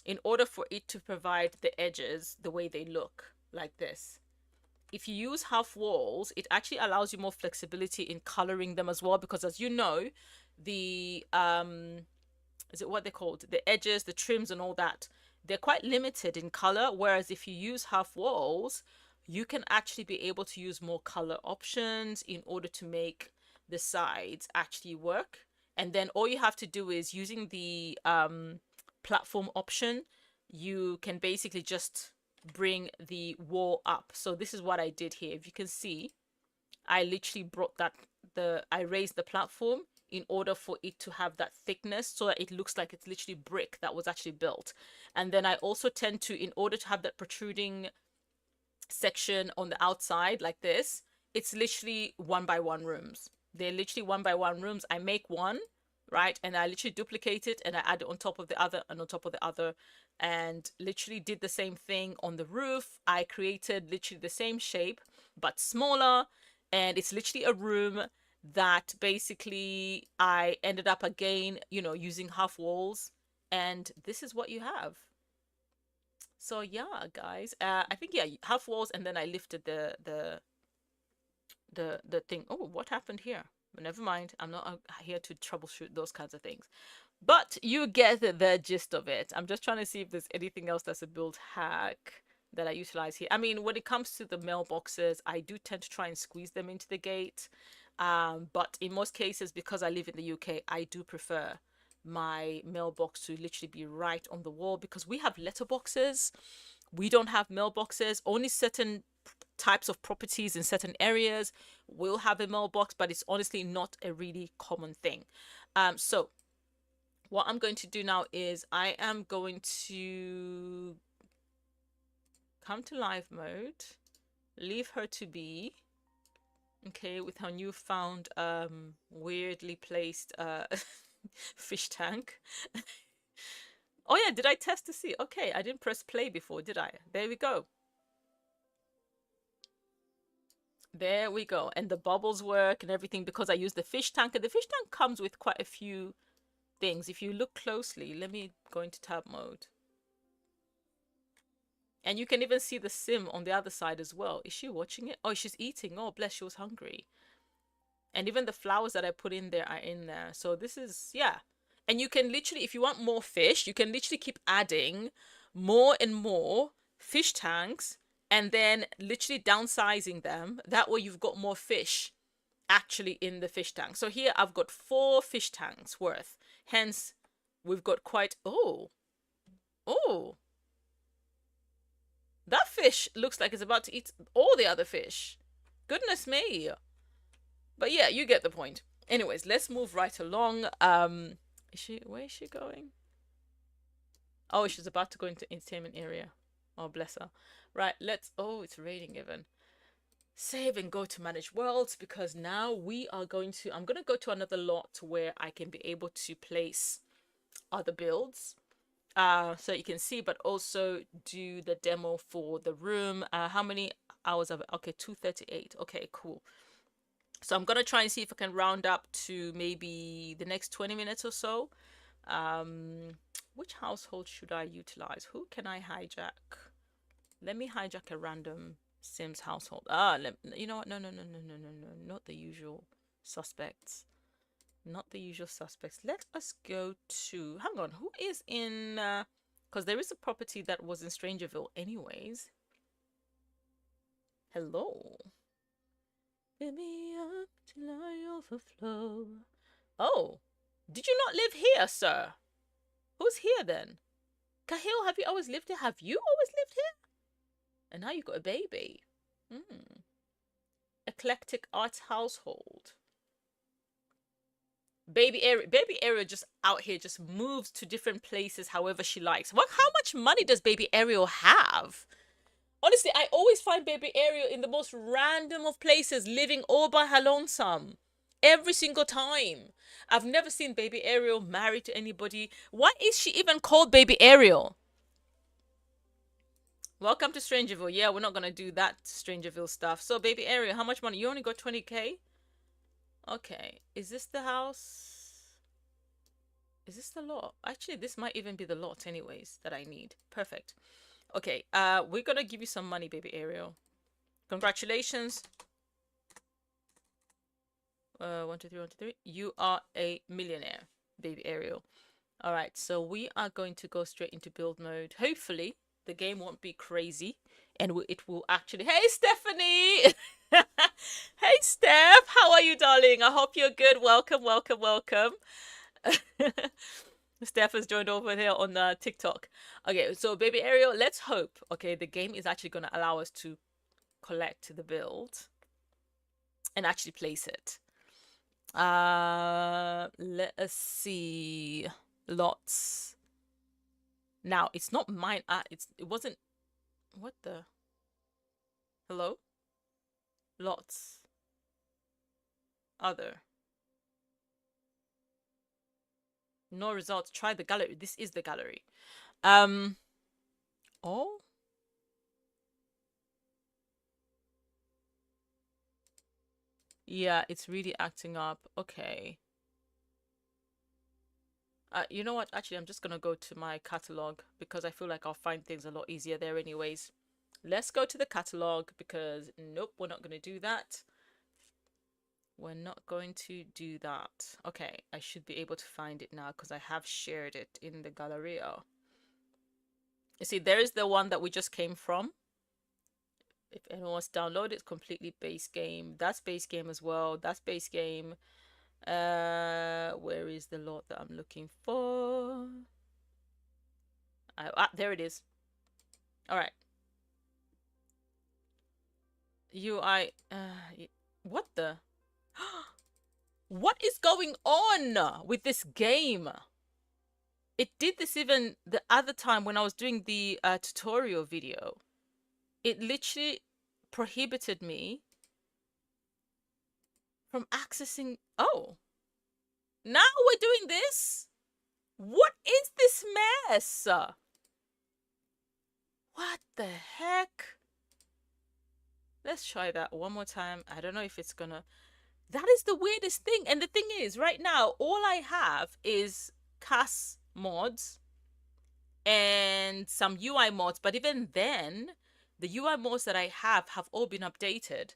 In order for it to provide the edges the way they look like this. If you use half walls, it actually allows you more flexibility in coloring them as well, because as you know, the is it what they're called, the edges, the trims, and all that, they're quite limited in color. Whereas if you use half walls, you can actually be able to use more color options in order to make the sides actually work. And then all you have to do is, using the platform option, you can basically just bring the wall up. So this is what I did here. If you can see, I literally brought I raised the platform in order for it to have that thickness, so that it looks like it's literally brick that was actually built. And then I also tend to, in order to have that protruding section on the outside like this, it's literally 1 by 1 rooms. They're literally 1 by 1 rooms. I make one, right, and I literally duplicate it, and I add it on top of the other and on top of the other, and literally did the same thing on the roof. I created literally the same shape but smaller, and it's literally a room that basically I ended up again, using half walls, and this is what you have. So yeah, guys, I think, yeah, half walls, and then I lifted the thing. Oh, what happened here? But never mind. I'm not here to troubleshoot those kinds of things. But you get the gist of it. I'm just trying to see if there's anything else that's a build hack that I utilize here. I mean, when it comes to the mailboxes, I do tend to try and squeeze them into the gate. But in most cases, because I live in the UK, I do prefer my mailbox to literally be right on the wall, because we have letterboxes. We don't have mailboxes. Only certain types of properties in certain areas will have a mailbox, but it's honestly not a really common thing. So what I'm going to do now is I am going to come to live mode, leave her to be, okay, with her newfound weirdly placed fish tank. Oh yeah, did I test to see? Okay, I didn't press play before, did I? There we go. There we go. And the bubbles work and everything because I use the fish tank. And the fish tank comes with quite a few things. If you look closely, let me go into tab mode. And you can even see the sim on the other side as well. Is she watching it? Oh, she's eating. Oh, bless, she was hungry. And even the flowers that I put in there are in there. So this is, yeah. And you can literally, if you want more fish, you can literally keep adding more and more fish tanks and then literally downsizing them. That way you've got more fish actually in the fish tank. So here I've got 4 fish tanks worth. Hence, we've got quite, oh, that fish looks like it's about to eat all the other fish. Goodness me. But yeah, you get the point. Anyways, let's move right along. Where is she going? Oh, she's about to go into entertainment area. Oh, bless her. Right, oh, it's raining even. Save and go to manage worlds, because now I'm going to go to another lot where I can be able to place other builds. So you can see, but also do the demo for the room. How many hours of it? Okay, 238. Okay, cool. So I'm gonna try and see if I can round up to maybe the next 20 minutes or so. Which household should I utilize? Who can I hijack? Let me hijack a random Sims household. You know what? No, not the usual suspects. Not the usual suspects. Let us go to, hang on, who is in, because there is a property that was in Strangerville anyways. Hello. Fill me up till I overflow. Oh, did you not live here, sir? Who's here then? Cahill, have you always lived here? Have you always lived here? And now you got a baby. Eclectic arts household. Baby Ariel just out here just moves to different places however she likes. How much money does Baby Ariel have? Honestly, I always find Baby Ariel in the most random of places, living all by her lonesome. Every single time. I've never seen Baby Ariel married to anybody. Why is she even called Baby Ariel? Welcome to Strangerville. Yeah, we're not going to do that Strangerville stuff. So, Baby Ariel, how much money? You only got 20k? Okay. Is this the house? Is this the lot? Actually, this might even be the lot anyways that I need. Perfect. Okay, we're going to give you some money, Baby Ariel. Congratulations. 1, 2, 3, 1, 2, 3. You are a millionaire, Baby Ariel. All right, so we are going to go straight into build mode. Hopefully, the game won't be crazy and it will actually... Hey, Stephanie! Hey, Steph! How are you, darling? I hope you're good. Welcome, welcome, welcome. Steph has joined over here on TikTok. Okay, so Baby Ariel, let's hope, okay, the game is actually going to allow us to collect the build and actually place it. Let us see. Lots. Now, it's not mine. It wasn't. What the? Hello? Lots. Other. No results. Try the gallery. This is the gallery. Oh. Yeah, it's really acting up. Okay. You know what? Actually, I'm just gonna go to my catalog because I feel like I'll find things a lot easier there anyways. Let's go to the catalog because nope, we're not gonna do that. We're not going to do that. Okay, I should be able to find it now because I have shared it in the Galleria. You see, there is the one that we just came from. If anyone wants to download it, completely base game. That's base game as well. That's base game. Where is the lot that I'm looking for? There it is. All right. UI. What the? What is going on with this game? It did this even the other time when I was doing the tutorial video. It literally prohibited me from accessing. Oh, now we're doing this? What is this mess? What the heck? Let's try that one more time. I don't know if it's gonna... That is the weirdest thing. And the thing is, right now, all I have is CAS mods and some UI mods. But even then, the UI mods that I have all been updated.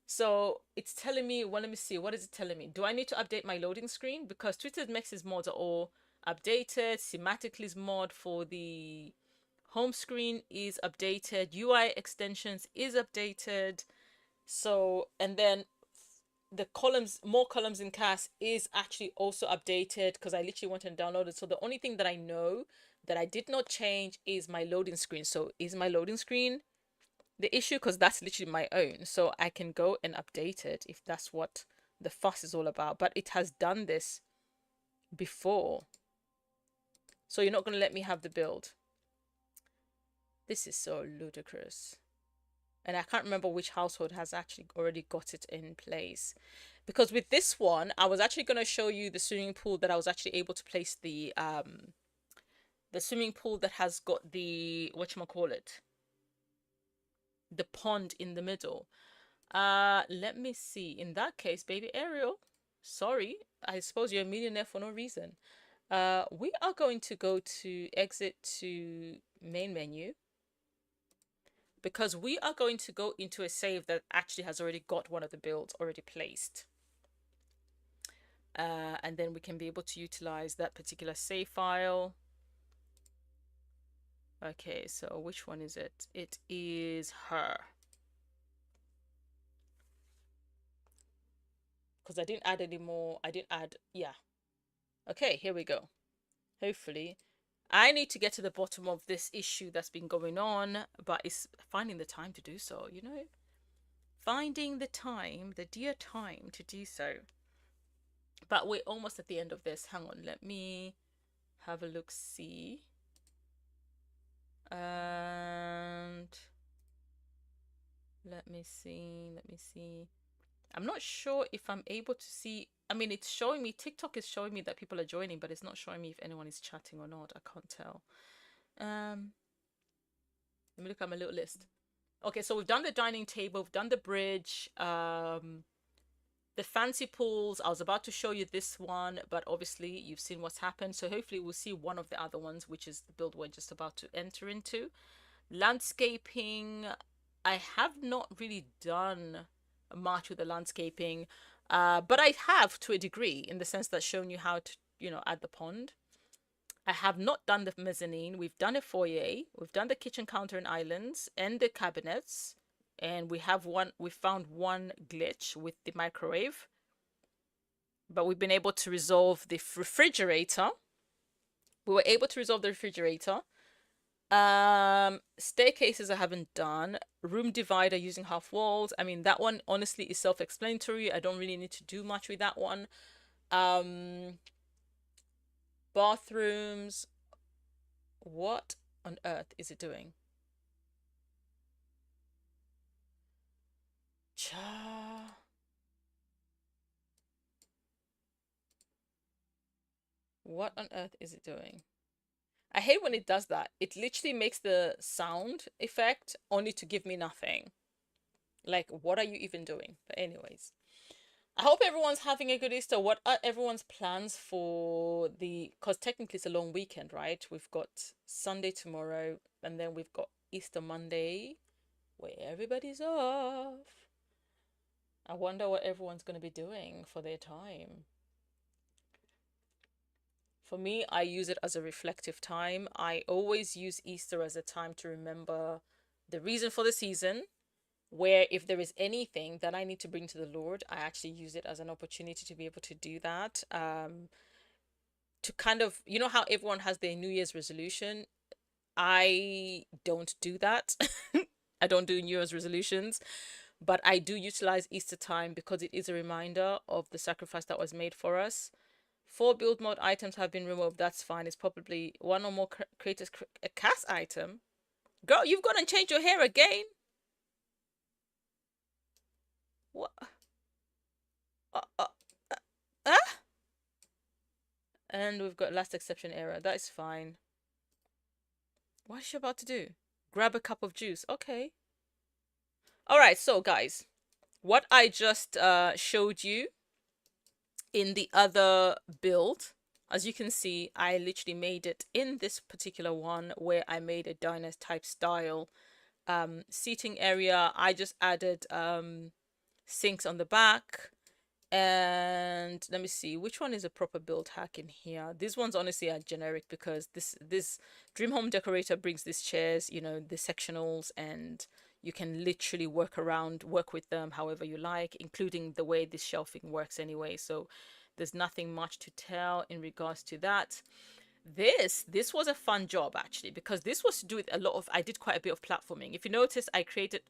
So it's telling me, well, let me see. What is it telling me? Do I need to update my loading screen? Because Twisted Mex's mods are all updated. Schematically's mod for the Home screen is updated. UI extensions is updated. So, and then the columns, more columns in CAS is actually also updated because I literally went and downloaded. So the only thing that I know that I did not change is my loading screen. So is my loading screen the issue? Because that's literally my own. So I can go and update it if that's what the fuss is all about. But it has done this before. So you're not going to let me have the build. This is so ludicrous. And I can't remember which household has actually already got it in place. Because with this one, I was actually going to show you the swimming pool that I was actually able to place the swimming pool that has got the, whatchamacallit, the pond in the middle. Let me see. In that case, baby Ariel, sorry, I suppose you're a millionaire for no reason. We are going to go to exit to main menu, because we are going to go into a save that actually has already got one of the builds already placed. And then we can be able to utilize that particular save file. Okay, so which one is it? It is her. Because I didn't add any more. I didn't add, yeah. Okay, here we go. Hopefully. I need to get to the bottom of this issue that's been going on, but it's finding the time to do so, you know? Finding the time, the dear time to do so. But we're almost at the end of this. Hang on, let me have a look, see. And let me see. I'm not sure if I'm able to see. I mean, it's showing me, TikTok is showing me that people are joining, but it's not showing me if anyone is chatting or not. I can't tell. Let me look at my little list. Okay, so we've done the dining table, we've done the bridge, the fancy pools. I was about to show you this one, but obviously you've seen what's happened. So hopefully we'll see one of the other ones, which is the build we're just about to enter into. Landscaping, I have not really done much with the landscaping, but I have to a degree, in the sense that shown you how to, you know, add the pond. I have not done the mezzanine. We've done a foyer. We've done the kitchen counter and islands and the cabinets. And we found one glitch with the microwave. But we've been able to resolve the refrigerator. We were able to resolve the refrigerator. Staircases I haven't done. Room divider using half walls. I mean, that one honestly is self-explanatory. I don't really need to do much with that one. Bathrooms. What on earth is it doing? What on earth is it doing? I hate when it does that. It literally makes the sound effect only to give me nothing. Like, what are you even doing? But anyways, I hope everyone's having a good Easter. What are everyone's plans for because technically it's a long weekend, right? We've got Sunday tomorrow, and then we've got Easter Monday, where everybody's off. I wonder what everyone's going to be doing for their time. For me, I use it as a reflective time. I always use Easter as a time to remember the reason for the season, where if there is anything that I need to bring to the Lord, I actually use it as an opportunity to be able to do that. To kind of, you know how everyone has their New Year's resolution? I don't do that. I don't do New Year's resolutions, but I do utilize Easter time because it is a reminder of the sacrifice that was made for us. 4 build mode items have been removed. That's fine. It's probably one or more creators. A cast item? Girl, you've gone and changed your hair again? What? And we've got last exception error. That is fine. What is she about to do? Grab a cup of juice. Okay. Alright, so guys, what I just showed you in the other build, as you can see, I literally made it in this particular one where I made a diner type style seating area. I just added sinks on the back, And let me see which one is a proper build hack in here. These ones honestly are generic because this dream home decorator brings these chairs, you know, the sectionals, and you can literally work with them however you like, including the way this shelving works anyway. So there's nothing much to tell in regards to that. This was a fun job actually, because this was to do with a lot of, I did quite a bit of platforming. If you notice, I created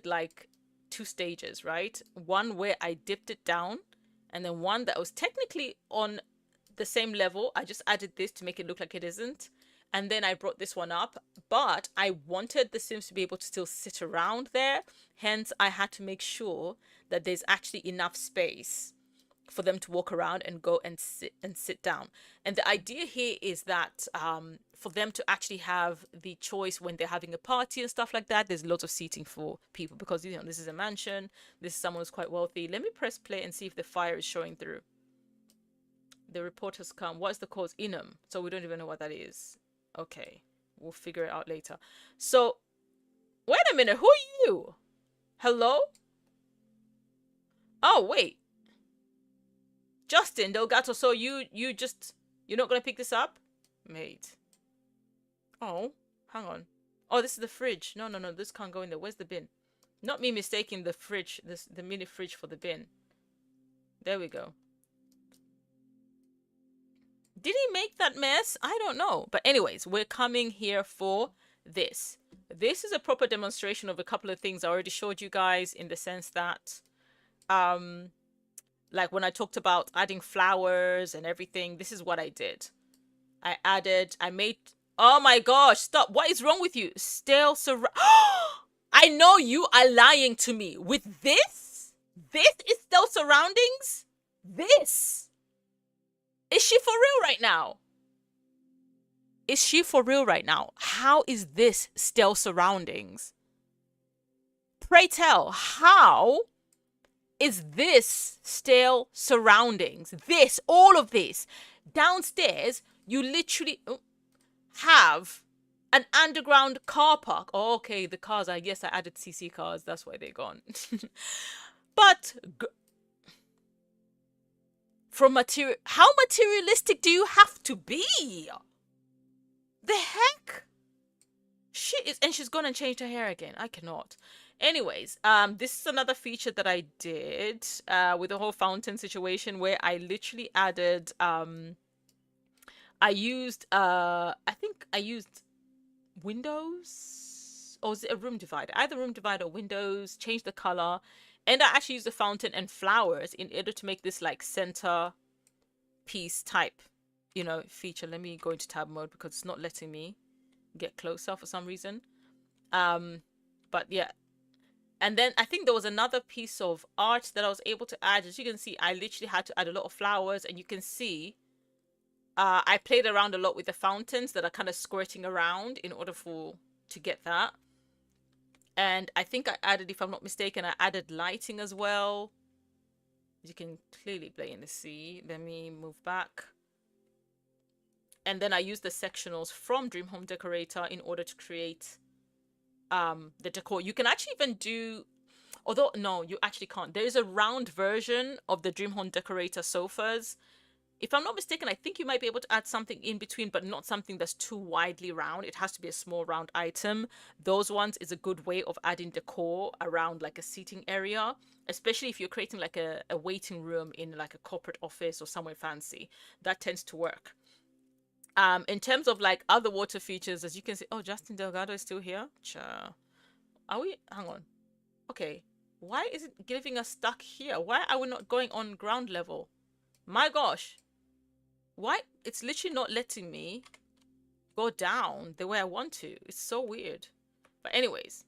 like two stages, right? One where I dipped it down, and then one that was technically on the same level. I just added this to make it look like it isn't. And then I brought this one up, but I wanted the Sims to be able to still sit around there. Hence, I had to make sure that there's actually enough space for them to walk around and go and sit down. And the idea here is that for them to actually have the choice when they're having a party and stuff like that, there's lots of seating for people, because you know this is a mansion, this is someone who's quite wealthy. Let me press play and see if the fire is showing through. The report has come. What's the cause? Inum. So we don't even know what that is. Okay, we'll figure it out later. So wait a minute, who are you? Hello? Oh wait, Justin Delgato. So you're not gonna pick this up, mate? Oh, hang on. Oh, this is the fridge. No, no, no. This can't go in there. Where's the bin? Not me mistaking the fridge, the mini fridge for the bin. There we go. Did he make that mess? I don't know. But anyways, we're coming here for this. This is a proper demonstration of a couple of things I already showed you guys, in the sense that, like when I talked about adding flowers and everything, this is what I did. I made, oh my gosh, stop. What is wrong with you? Stale surround. I know you are lying to me. With this? This is stale surroundings? This? Is she for real right now? Is she for real right now? How is this stale surroundings? Pray tell, how is this stale surroundings? This, all of this. Downstairs, you literally have an underground car park. Oh, okay, the cars, I guess I added CC cars. That's why they're gone. But from how materialistic do you have to be? The heck? She is, and she's gone and changed her hair again. I cannot. Anyways, this is another feature that I did with the whole fountain situation, where I literally added I think I used windows, or was it a room divider? Either room divider or windows, change the color, and I actually used a fountain and flowers in order to make this like center piece type, you know, feature. Let me go into tab mode because it's not letting me get closer for some reason. But yeah. And then I think there was another piece of art that I was able to add. As you can see, I literally had to add a lot of flowers, and you can see I played around a lot with the fountains that are kind of squirting around in order to get that. And I think I added, if I'm not mistaken, I added lighting as well. You can clearly plainly see. Let me move back. And then I used the sectionals from Dream Home Decorator in order to create the decor. You can actually even do, although no, you actually can't. There is a round version of the Dream Home Decorator sofas. If I'm not mistaken, I think you might be able to add something in between, but not something that's too widely round. It has to be a small round item. Those ones is a good way of adding decor around like a seating area, especially if you're creating like a waiting room in like a corporate office or somewhere fancy. That tends to work. In terms of like other water features, as you can see, oh, Justin Delgado is still here. Cha. Are we? Hang on. Okay. Why is it giving us stuck here? Why are we not going on ground level? My gosh. Why? It's literally not letting me go down the way I want to. It's so weird. But anyways,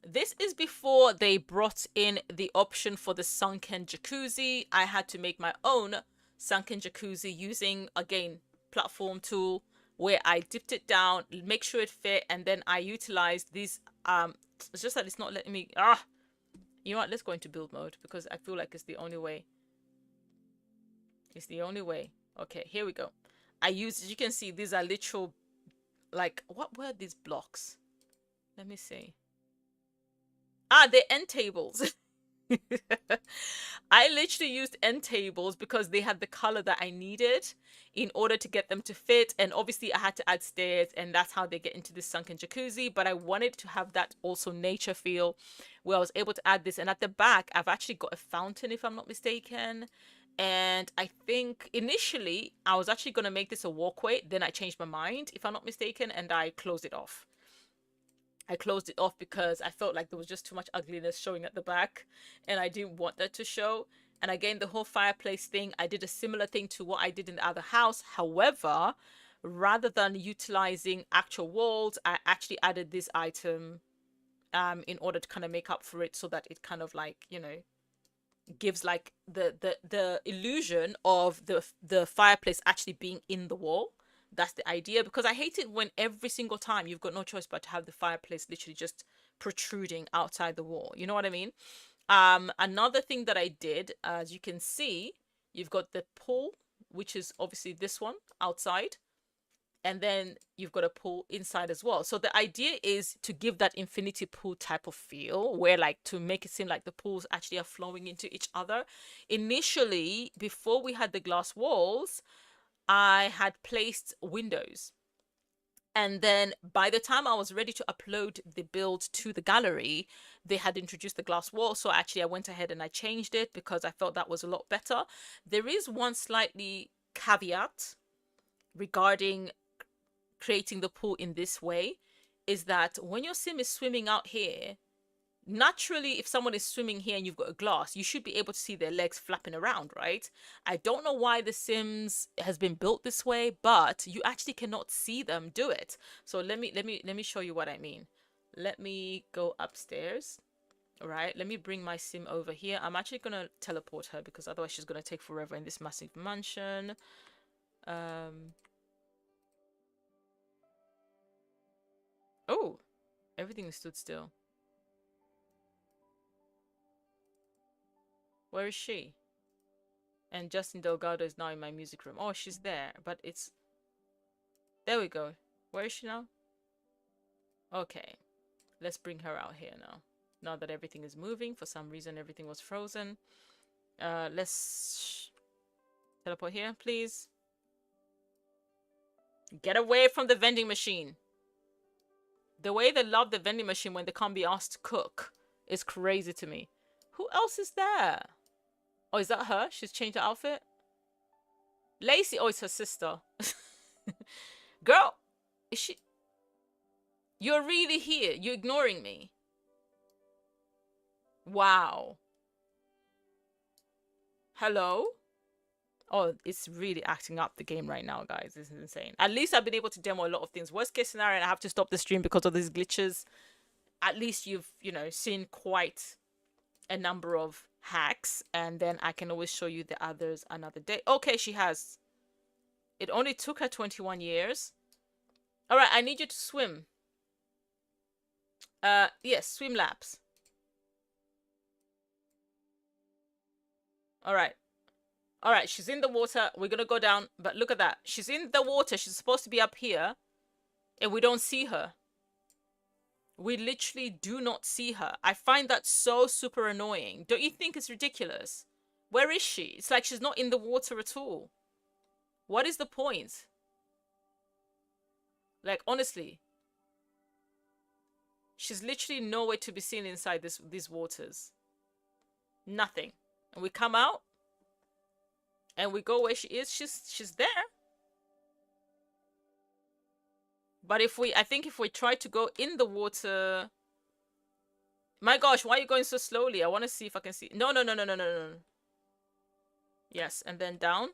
this is before they brought in the option for the sunken jacuzzi. I had to make my own sunken jacuzzi using, again, platform tool, where I dipped it down, make sure it fit, and then I utilized these. It's just that it's not letting me. You know what? Let's go into build mode because I feel like it's the only way. It's the only way. Okay, here we go. As you can see, these are literal, like, what were these blocks? Let me see. They're end tables. I literally used end tables because they had the color that I needed in order to get them to fit. And obviously I had to add stairs, and that's how they get into this sunken jacuzzi. But I wanted to have that also nature feel where I was able to add this. And at the back, I've actually got a fountain, if I'm not mistaken. And I think initially I was actually going to make this a walkway. Then I changed my mind, if I'm not mistaken, and I closed it off. I closed it off because I felt like there was just too much ugliness showing at the back, and I didn't want that to show. And again, the whole fireplace thing, I did a similar thing to what I did in the other house. However, rather than utilizing actual walls, I actually added this item in order to kind of make up for it, so that it kind of like, you know, gives like the illusion of the fireplace actually being in the wall. That's the idea, because I hate it when every single time you've got no choice but to have the fireplace literally just protruding outside the wall. You know what I mean? Another thing that I did, as you can see, you've got the pool, which is obviously this one outside, and then you've got a pool inside as well. So the idea is to give that infinity pool type of feel, where like to make it seem like the pools actually are flowing into each other. Initially, before we had the glass walls, I had placed windows. And then by the time I was ready to upload the build to the gallery, they had introduced the glass wall. So actually I went ahead and I changed it because I felt that was a lot better. There is one slightly caveat regarding creating the pool in this way, is that when your sim is swimming out here, naturally, if someone is swimming here and you've got a glass, you should be able to see their legs flapping around, right? I don't know why the Sims has been built this way, but you actually cannot see them do it. So let me show you what I mean. Let me go upstairs. All right, let me bring my sim over here. I'm actually gonna teleport her because otherwise she's gonna take forever in this massive mansion. Oh, everything stood still. Where is she? And Justin Delgado is now in my music room. Oh, she's there, but it's... There we go. Where is she now? Okay, let's bring her out here now. Now that everything is moving, for some reason everything was frozen. Let's teleport here, please. Get away from the vending machine. The way they love the vending machine when they can't be asked to cook is crazy to me. Who else is there? Oh, is that her? She's changed her outfit? Lacey. Oh, it's her sister. Girl, is she... You're really here. You're ignoring me. Wow. Hello? Oh, it's really acting up the game right now, guys. This is insane. At least I've been able to demo a lot of things. Worst case scenario, and I have to stop the stream because of these glitches. At least you've, you know, seen quite a number of hacks, and then I can always show you the others another day. Okay, she has. It only took her 21 years. All right, I need you to swim. Yes, swim laps. All right. All right, she's in the water. We're going to go down, but look at that. She's in the water. She's supposed to be up here, and we don't see her. We literally do not see her. I find that so super annoying. Don't you think it's ridiculous? Where is she? It's like she's not in the water at all. What is the point? Like, honestly. She's literally nowhere to be seen inside these waters. Nothing. And we come out. And we go where she is. She's there. But I think if we try to go in the water... My gosh, why are you going so slowly? I want to see if I can see... No. Yes, and then down.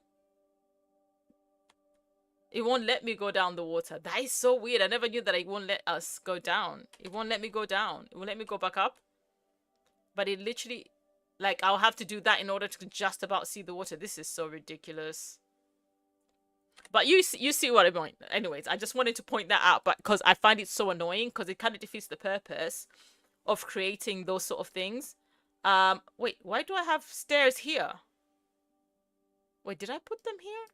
It won't let me go down the water. That is so weird. I never knew that it won't let us go down. It won't let me go down. It won't let me go back up. But it literally... Like, I'll have to do that in order to just about see the water. This is so ridiculous. But you see what I mean. Anyways, I just wanted to point that out, but because I find it so annoying, because it kind of defeats the purpose of creating those sort of things. Wait, why do I have stairs here? Wait, did I put them here?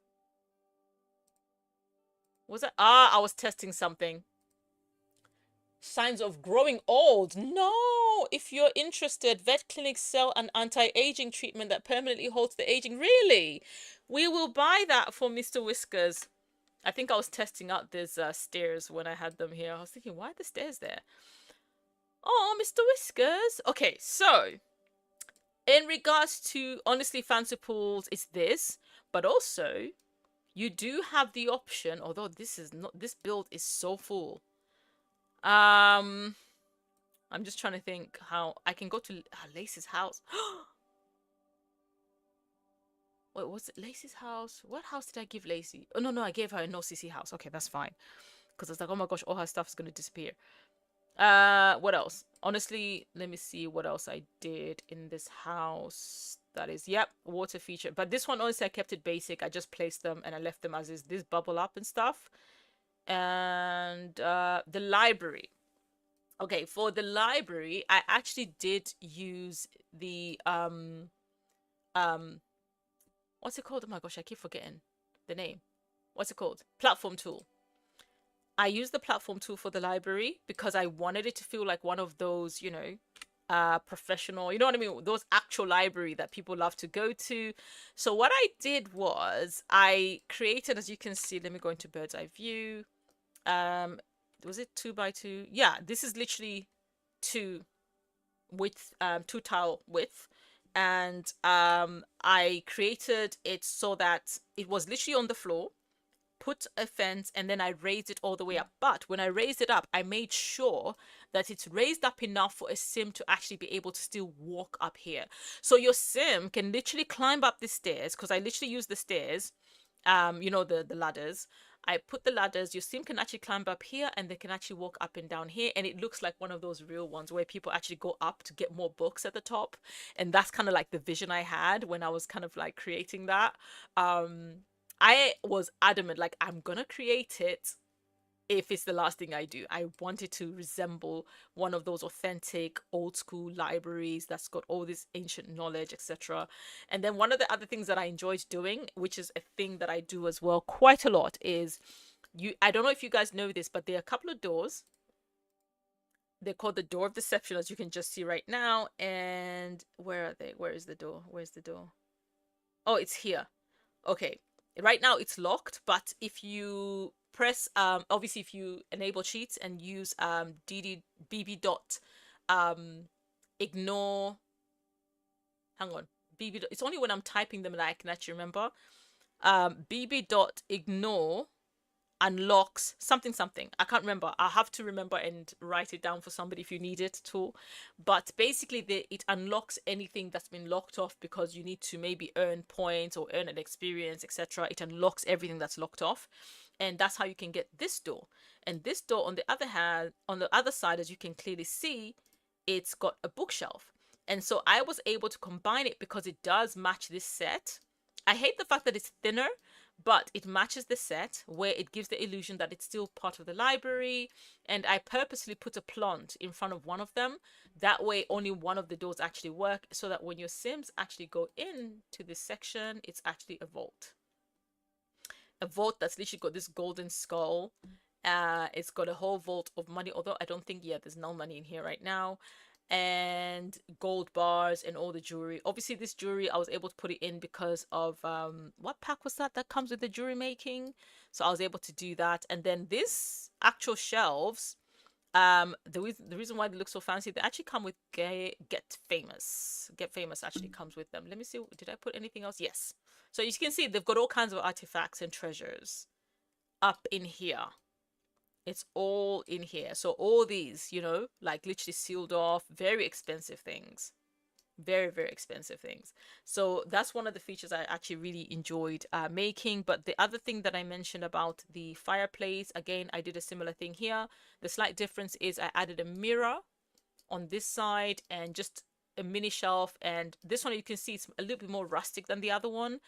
Was it? Ah, I was testing something. Signs of growing old. No, if you're interested, vet clinics sell an anti-aging treatment that permanently halts the aging. Really? We will buy that for Mr. Whiskers. I think I was testing out these stairs when I had them here. I was thinking, why are the stairs there? Oh, Mr. Whiskers. Okay, so in regards to honestly fancy pools, it's this, but also you do have the option, although this is not, this build is so full. I'm just trying to think how I can go to Lacey's house. Wait, was it Lacey's house? What house did I give Lacey? Oh, no, I gave her a no CC house. Okay, that's fine. Because I was like, oh my gosh, all her stuff is going to disappear. What else? Honestly, let me see what else I did in this house. That is, yep, water feature. But this one, honestly, I kept it basic. I just placed them and I left them as is. This bubble up and stuff. And the library. Okay, for the library, I actually did use the what's it called? Oh my gosh, I keep forgetting the name. What's it called? Platform tool. I used the platform tool for the library because I wanted it to feel like one of those, you know, professional, you know what I mean? Those actual library that people love to go to. So what I did was I created, as you can see, let me go into bird's eye view. Was it 2x2? Yeah, this is literally two width, 2 tile width. And I created it so that it was literally on the floor, put a fence, and then I raised it all the way up. But when I raised it up, I made sure that it's raised up enough for a sim to actually be able to still walk up here. So your sim can literally climb up the stairs, because I literally use the stairs, you know, the ladders. I put the ladders, your sim can actually climb up here and they can actually walk up and down here, and it looks like one of those real ones where people actually go up to get more books at the top. And that's kind of like the vision I had when I was kind of like creating that. I was adamant, like, I'm gonna create it if it's the last thing I do. I want it to resemble one of those authentic old school libraries that's got all this ancient knowledge, etc. And then one of the other things that I enjoyed doing, which is a thing that I do as well quite a lot, is I don't know if you guys know this, but there are a couple of doors. They're called the door of deception, as you can just see right now. And where are they? Where is the door? Where's the door? Oh, it's here. Okay, right now it's locked, but if you press obviously if you enable cheats and use bb dot ignore, hang on, it's only when I'm typing them that I can actually remember. bb dot ignore unlocks something something. I can't remember. I'll have to remember and write it down for somebody if you need it at all. But basically it unlocks anything that's been locked off because you need to maybe earn points or earn an experience, etc. It unlocks everything that's locked off. And that's how you can get this door. And this door, on the other hand, on the other side, as you can clearly see, it's got a bookshelf. And so I was able to combine it because it does match this set. I hate the fact that it's thinner, but it matches the set where it gives the illusion that it's still part of the library. And I purposely put a plant in front of one of them. That way only one of the doors actually work, so that when your sims actually go into this section, it's actually a vault. A vault that's literally got this golden skull. It's got a whole vault of money, although I don't think, yeah, there's no money in here right now. And gold bars and all the jewelry. Obviously this jewelry I was able to put it in because of what pack was that comes with the jewelry making, so I was able to do that. And then this actual shelves, the reason why they look so fancy, they actually come with Get Famous actually comes with them. Let me see, did I put anything else? Yes, so you can see they've got all kinds of artifacts and treasures up in here. It's all in here. So all these, you know, like literally sealed off, very expensive things. Very, very expensive things. So that's one of the features I actually really enjoyed making. But the other thing that I mentioned about the fireplace, again, I did a similar thing here. The slight difference is I added a mirror on this side and just a mini shelf. And this one, you can see it's a little bit more rustic than the other one.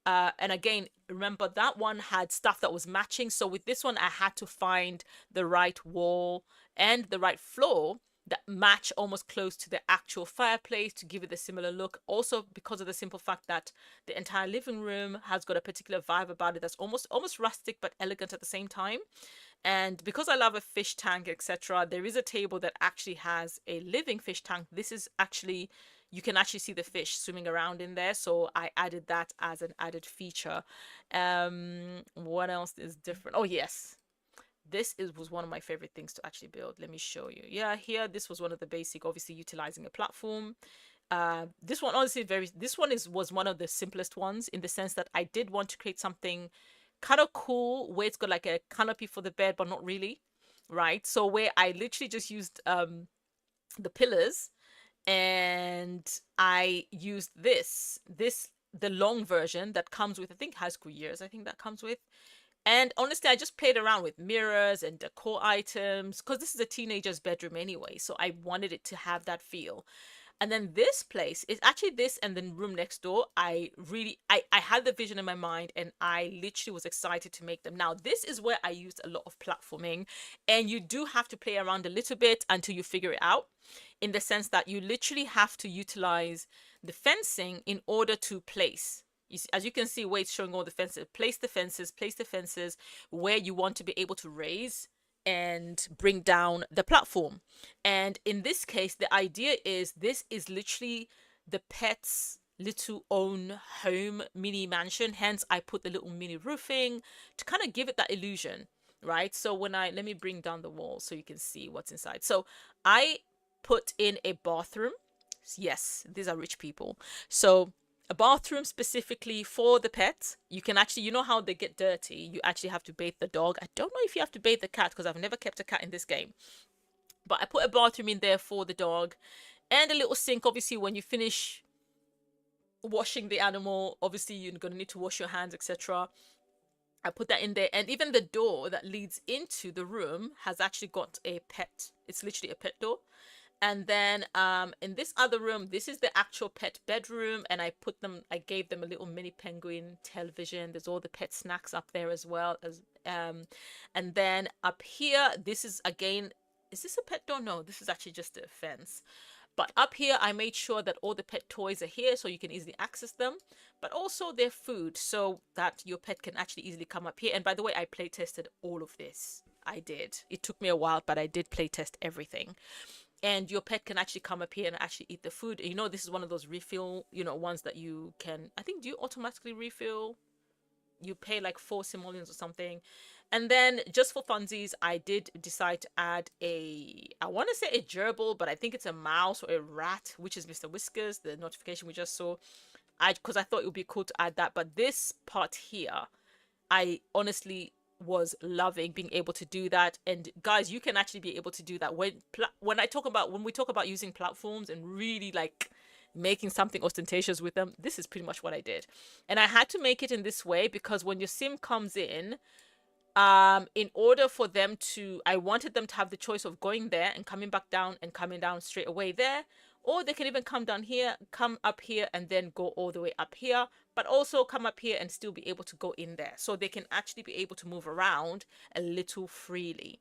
And again, remember that one had stuff that was matching. So with this one, I had to find the right wall and the right floor that match almost close to the actual fireplace to give it a similar look. Also, because of the simple fact that the entire living room has got a particular vibe about it that's almost rustic but elegant at the same time. And because I love a fish tank, etc., there is a table that actually has a living fish tank. This is actually, you can actually see the fish swimming around in there. So I added that as an added feature. What else is different? Oh, yes. Was one of my favorite things to actually build. Let me show you. Yeah, here, this was one of the basic, obviously utilizing a platform. This one, honestly, this one was one of the simplest ones, in the sense that I did want to create something kind of cool where it's got like a canopy for the bed, but not really, right? So where I literally just used the pillars, and I used the long version that comes with, I think, High School Years, I think that comes with. And honestly, I just played around with mirrors and decor items, because this is a teenager's bedroom anyway, so I wanted it to have that feel. And then this place is actually this, and then room next door. I had the vision in my mind, and I literally was excited to make them. Now, this is where I used a lot of platforming, and you do have to play around a little bit until you figure it out, in the sense that you literally have to utilize the fencing in order to place. As you can see, where it's showing all the fences, place the fences where you want to be able to raise and bring down the platform. And in this case, the idea is, this is literally the pet's little own home mini mansion. Hence, I put the little mini roofing to kind of give it that illusion, right? So let me bring down the wall so you can see what's inside. So I put in a bathroom. Yes, these are rich people. So a bathroom specifically for the pets. You can actually, you know how they get dirty, you actually have to bathe the dog. I don't know if you have to bathe the cat, because I've never kept a cat in this game. But I put a bathroom in there for the dog, and a little sink. Obviously, when you finish washing the animal, obviously you're going to need to wash your hands, etc. I put that in there. And even the door that leads into the room has actually got a pet. It's literally a pet door. And then in this other room, this is the actual pet bedroom, and I gave them a little mini penguin television. There's all the pet snacks up there as well as and then up here, this is again, is this a pet door? No, this is actually just a fence. But up here, I made sure that all the pet toys are here so you can easily access them, but also their food, so that your pet can actually easily come up here. And by the way, I play tested all of this. I did. It took me a while, but I did play test everything. And your pet can actually come up here and actually eat the food. You know, this is one of those refill, ones that you can, I think, do you automatically refill? You pay like 4 simoleons or something. And then just for funsies, I did decide to add I want to say a gerbil, but I think it's a mouse or a rat, which is Mr. Whiskers, the notification we just saw. Because I thought it would be cool to add that. But this part here, I honestly was loving being able to do that. And guys, you can actually be able to do that when we talk about using platforms and really like making something ostentatious with them. This is pretty much what I did. And I had to make it in this way because when your sim comes in order for them to, I wanted them to have the choice of going there and coming back down and coming down straight away there, or they can even come down here, come up here, and then go all the way up here, but also come up here and still be able to go in there. So they can actually be able to move around a little freely.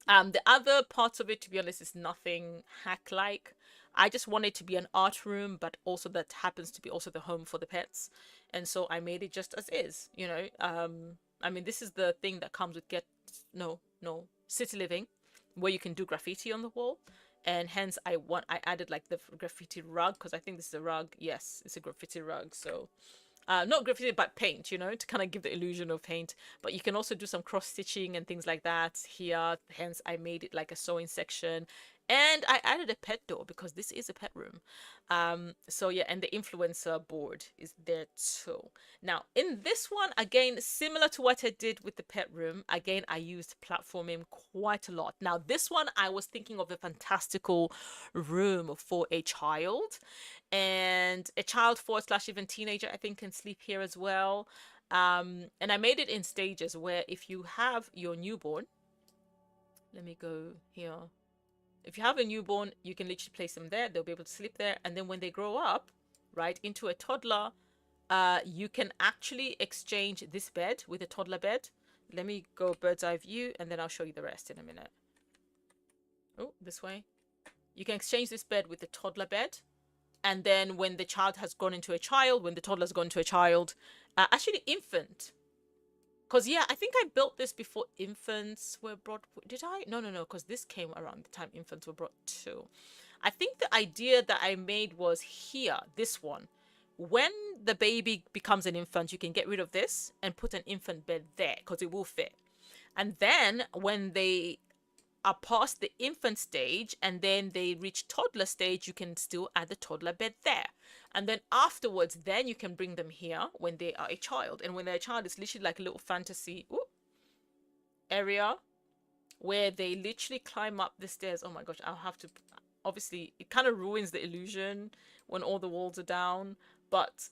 The other parts of it, to be honest, is nothing hack-like. I just wanted it to be an art room, but also that happens to be also the home for the pets. And so I made it just as is. I mean, this is the thing that comes with City Living, where you can do graffiti on the wall. And hence I added like the graffiti rug, because I think this is a rug. Yes, it's a graffiti rug. So not graffiti, but paint, to kind of give the illusion of paint. But you can also do some cross stitching and things like that here. Hence I made it like a sewing section. And I added a pet door because this is a pet room. So yeah, and the influencer board is there too. Now, in this one, again, similar to what I did with the pet room, again, I used platforming quite a lot. Now, this one, I was thinking of a fantastical room for a child. And a child / even teenager, I think, can sleep here as well. And I made it in stages where if you have your newborn, let me go here. If you have a newborn, you can literally place them there. They'll be able to sleep there. And then when they grow up, right, into a toddler, you can actually exchange this bed with a toddler bed. Let me go bird's eye view, and then I'll show you the rest in a minute. Oh, this way. You can exchange this bed with the toddler bed. And then when the child has gone into a child, when the toddler has gone into a child, actually infant, Because, yeah, I think I built this before infants were brought. Did I? No, no, no, because this came around the time infants were brought too. I think the idea that I made was here, this one. When the baby becomes an infant, you can get rid of this and put an infant bed there because it will fit. And then when they are past the infant stage and then they reach toddler stage, you can still add the toddler bed there. And then afterwards, then you can bring them here when they are a child. And when they're a child, it's literally like a little fantasy area where they literally climb up the stairs. Oh my gosh, I'll have to. Obviously, it kind of ruins the illusion when all the walls are down, but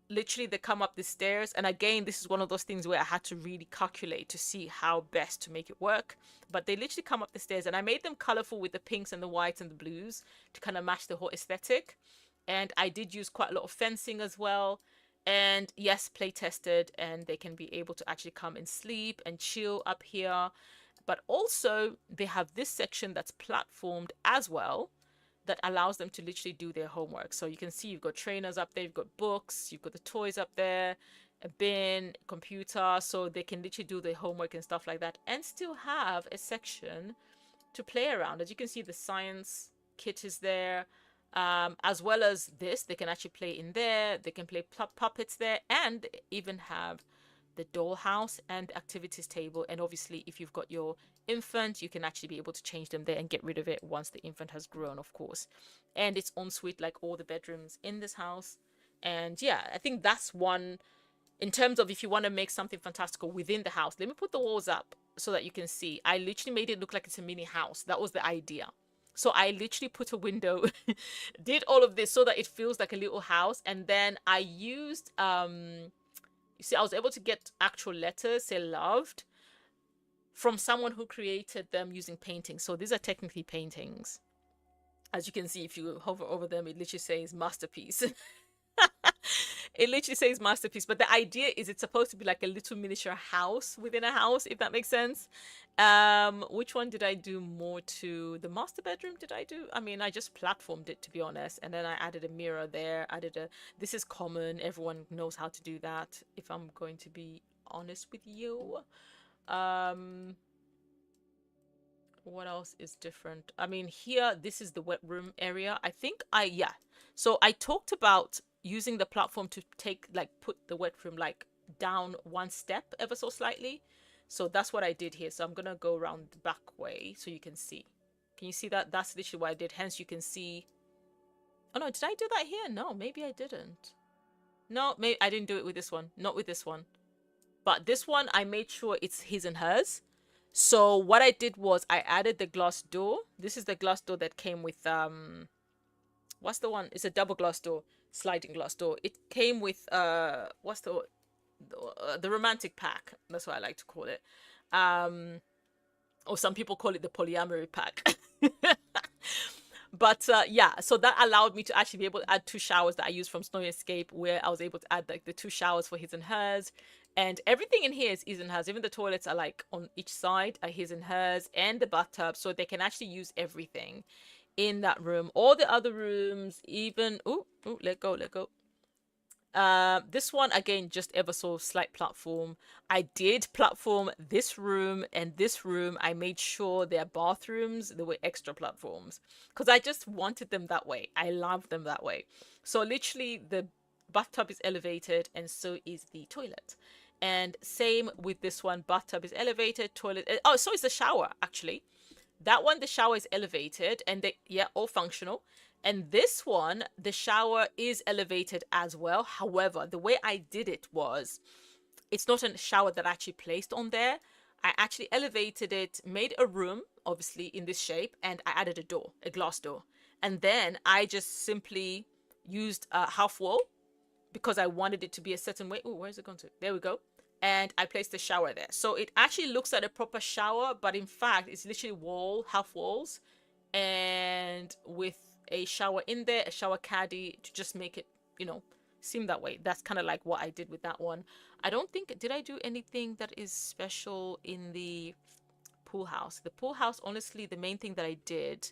literally they come up the stairs. And again, this is one of those things where I had to really calculate to see how best to make it work. But they literally come up the stairs, and I made them colorful with the pinks and the whites and the blues to kind of match the whole aesthetic. And I did use quite a lot of fencing as well. And yes, play tested, and they can be able to actually come and sleep and chill up here. But also they have this section that's platformed as well, that allows them to literally do their homework. So you can see you've got trainers up there, you've got books, you've got the toys up there, a bin, computer, so they can literally do their homework and stuff like that, and still have a section to play around. As you can see, the science kit is there, as well as this. They can actually play in there, they can play puppets there, and even have the dollhouse and the activities table. And obviously, if you've got your infant, you can actually be able to change them there and get rid of it once the infant has grown, of course. And it's ensuite like all the bedrooms in this house. And yeah, I think that's one in terms of if you want to make something fantastical within the house. Let me put the walls up so that you can see. I literally made it look like it's a mini house. That was the idea. So I literally put a window, did all of this so that it feels like a little house. And then I used you see, I was able to get actual letters, say loved, from someone who created them using paintings. So these are technically paintings. As you can see, if you hover over them, it literally says masterpiece. It literally says masterpiece. But the idea is it's supposed to be like a little miniature house within a house, if that makes sense. Which one did I do more to? The master bedroom, did I do? I mean, I just platformed it, to be honest. And then I added a mirror there. This is common. Everyone knows how to do that, if I'm going to be honest with you. What else is different? I mean, here, this is the wet room area. I think yeah. So I talked about using the platform to put the wet room like down one step ever so slightly. So that's what I did here. So I'm going to go around the back way so you can see. Can you see that? That's literally what I did. Hence, you can see. Oh, no, did I do that here? No, maybe I didn't. No, maybe I didn't do it with this one. Not with this one. But this one, I made sure it's his and hers. So what I did was I added the glass door. This is the glass door that came with, what's the one? It's a double glass door, sliding glass door. It came with, what's the romantic pack. That's what I like to call it. Or some people call it the polyamory pack. But yeah, so that allowed me to actually be able to add 2 showers that I used from Snowy Escape, where I was able to add like the 2 showers for his and hers. And everything in here is his and hers. Even the toilets are like on each side are his and hers, and the bathtub, so they can actually use everything in that room. All the other rooms, even let go. This one again, just ever so slight platform. I did platform this room and this room. I made sure their bathrooms, there were extra platforms because I just wanted them that way. I love them that way. So literally the bathtub is elevated and so is the toilet. And same with this one, bathtub is elevated, toilet. Oh, so is the shower actually. That one, the shower is elevated and all functional. And this one, the shower is elevated as well. However, the way I did it was, it's not a shower that I actually placed on there. I actually elevated it, made a room, obviously in this shape, and I added a door, a glass door. And then I just simply used a half wall because I wanted it to be a certain way. Oh, where's it going to? There we go. And I placed the shower there. So it actually looks like a proper shower, but in fact, it's literally half walls, and with a shower in there, a shower caddy to just make it, seem that way. That's kind of like what I did with that one. I don't think, did I do anything that is special in the pool house? The pool house, honestly, the main thing that I did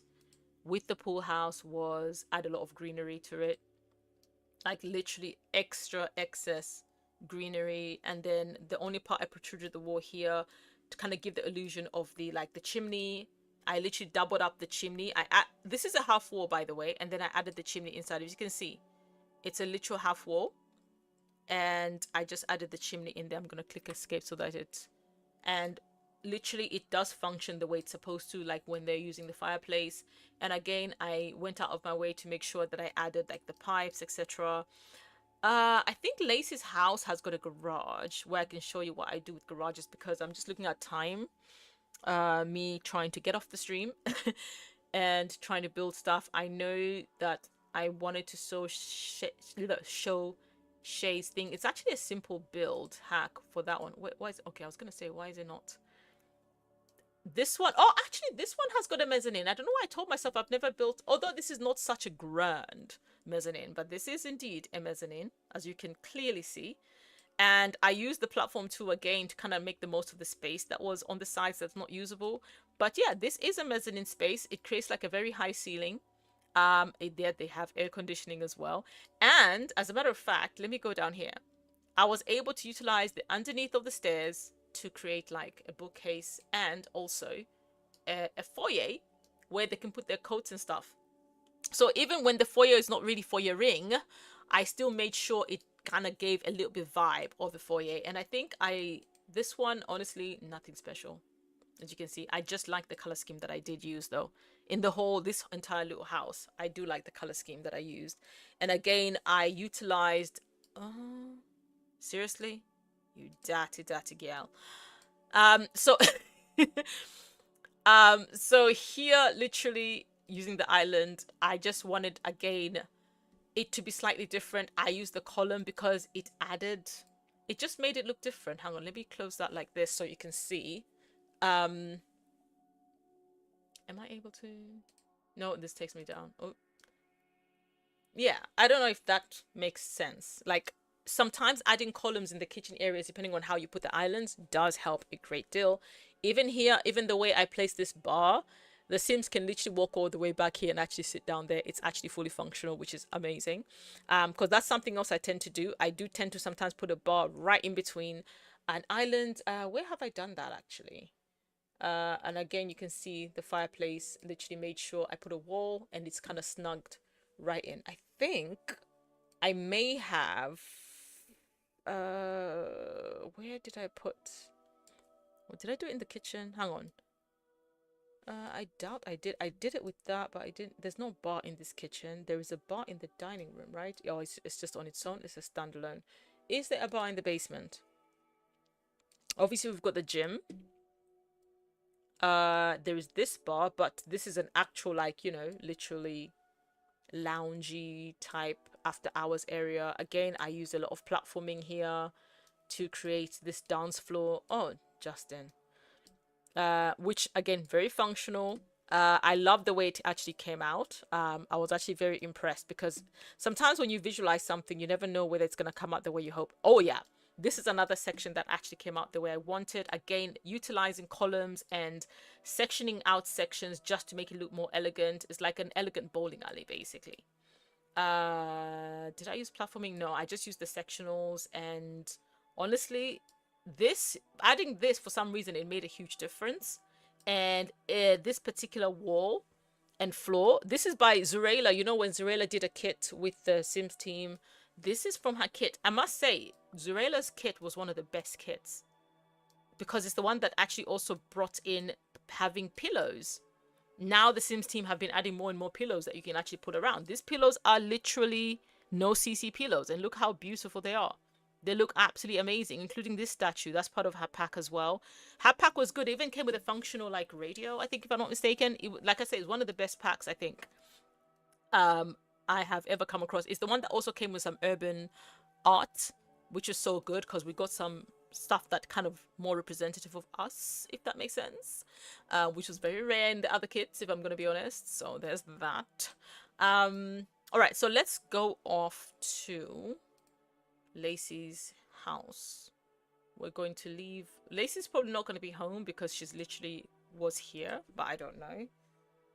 with the pool house was add a lot of greenery to it. Like literally extra excess greenery, and then the only part I protruded the wall here to kind of give the illusion of the like the chimney. I literally doubled up the chimney. This is a half wall, by the way, and then I added the chimney inside. As you can see, it's a literal half wall, and I just added the chimney in there. I'm gonna click escape so that and literally it does function the way it's supposed to, like when they're using the fireplace. And again, I went out of my way to make sure that I added like the pipes, etc. I think Lacey's house has got a garage where I can show you what I do with garages, because I'm just looking at time, me trying to get off the stream and trying to build stuff. I know that I wanted to show Shay's thing. It's actually a simple build hack for that one. Wait, why is okay? I was gonna say, why is it not this one? Oh, actually, this one has got a mezzanine. I don't know why I told myself I've never built. Although this is not such a grand mezzanine, but this is indeed a mezzanine, as you can clearly see. And I used the platform tool again to kind of make the most of the space that was on the sides that's not usable. But yeah, this is a mezzanine space. It creates like a very high ceiling. There they have air conditioning as well. And as a matter of fact, let me go down here. I was able to utilize the underneath of the stairs to create like a bookcase, and also a foyer where they can put their coats and stuff. So even when the foyer is not really foyering, I still made sure it kind of gave a little bit vibe of the foyer. And I think this one, honestly, nothing special. As you can see, I just like the color scheme that I did use though. In this entire little house, I do like the color scheme that I used. And again, I utilized, seriously, you dirty girl. So so here, literally using the island, I just wanted again it to be slightly different. I used the column because it just made it look different. Hang on, let me close that like this so you can see. Am I able to? No, this takes me down. Oh, yeah, I don't know if that makes sense. Like sometimes adding columns in the kitchen areas, depending on how you put the islands, does help a great deal. Even here, even the way I place this bar, the Sims can literally walk all the way back here and actually sit down there. It's actually fully functional, which is amazing. Because that's something else I tend to do. I do tend to sometimes put a bar right in between an island. Where have I done that actually? And again, you can see the fireplace literally made sure I put a wall and it's kind of snugged right in. I think I may have, where did I put, what did I do in the kitchen? Hang on. I doubt I did. I did it with that, but I didn't. There's no bar in this kitchen. There is a bar in the dining room, right? Oh, it's just on its own. It's a standalone. Is there a bar in the basement? Obviously, we've got the gym. There is this bar, but this is an actual, like, you know, literally loungy type after hours area. Again, I use a lot of platforming here to create this dance floor. Oh, Justin. Which again, very functional. I love the way it actually came out. I was actually very impressed because sometimes when you visualize something, you never know whether it's going to come out the way you hope. Oh yeah, this is another section that actually came out the way I wanted. Again, utilizing columns and sectioning out sections just to make it look more elegant. It's like an elegant bowling alley, basically. Did I use platforming? No, I just used the sectionals, and honestly, adding this, for some reason, it made a huge difference. And this particular wall and floor, this is by Zurela. You know, when Zurela did a kit with the Sims team, this is from her kit. I must say, Zurela's kit was one of the best kits because it's the one that actually also brought in having pillows. Now the Sims team have been adding more and more pillows that you can actually put around. These pillows are literally no CC pillows, and look how beautiful they are. They look absolutely amazing, including this statue. That's part of her pack as well. Her pack was good. It even came with a functional like radio, I think, if I'm not mistaken. Like I said, it's one of the best packs, I think, I have ever come across. It's the one that also came with some urban art, which is so good because we got some stuff that kind of more representative of us, if that makes sense, which was very rare in the other kits, if I'm going to be honest. So there's that. All right, so let's go off to Lacey's house. We're going to leave. Lacey's probably not going to be home because she's literally was here, but I don't know.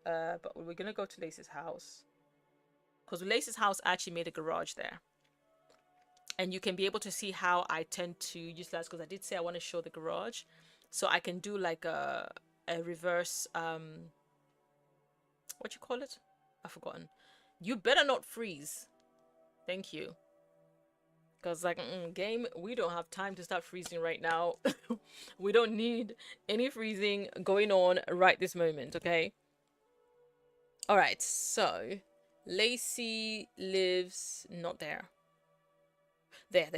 But we're going to go to Lacey's house because Lacey's house actually made a garage there. and you can be able to see how I tend to utilize, because I did say I want to show the garage, so I can do like a reverse what you call it, I've forgotten. You better not freeze, thank you, because like game, we don't have time to start freezing right now. We don't need any freezing going on right this moment, okay? All right, so Lacey lives not there. There.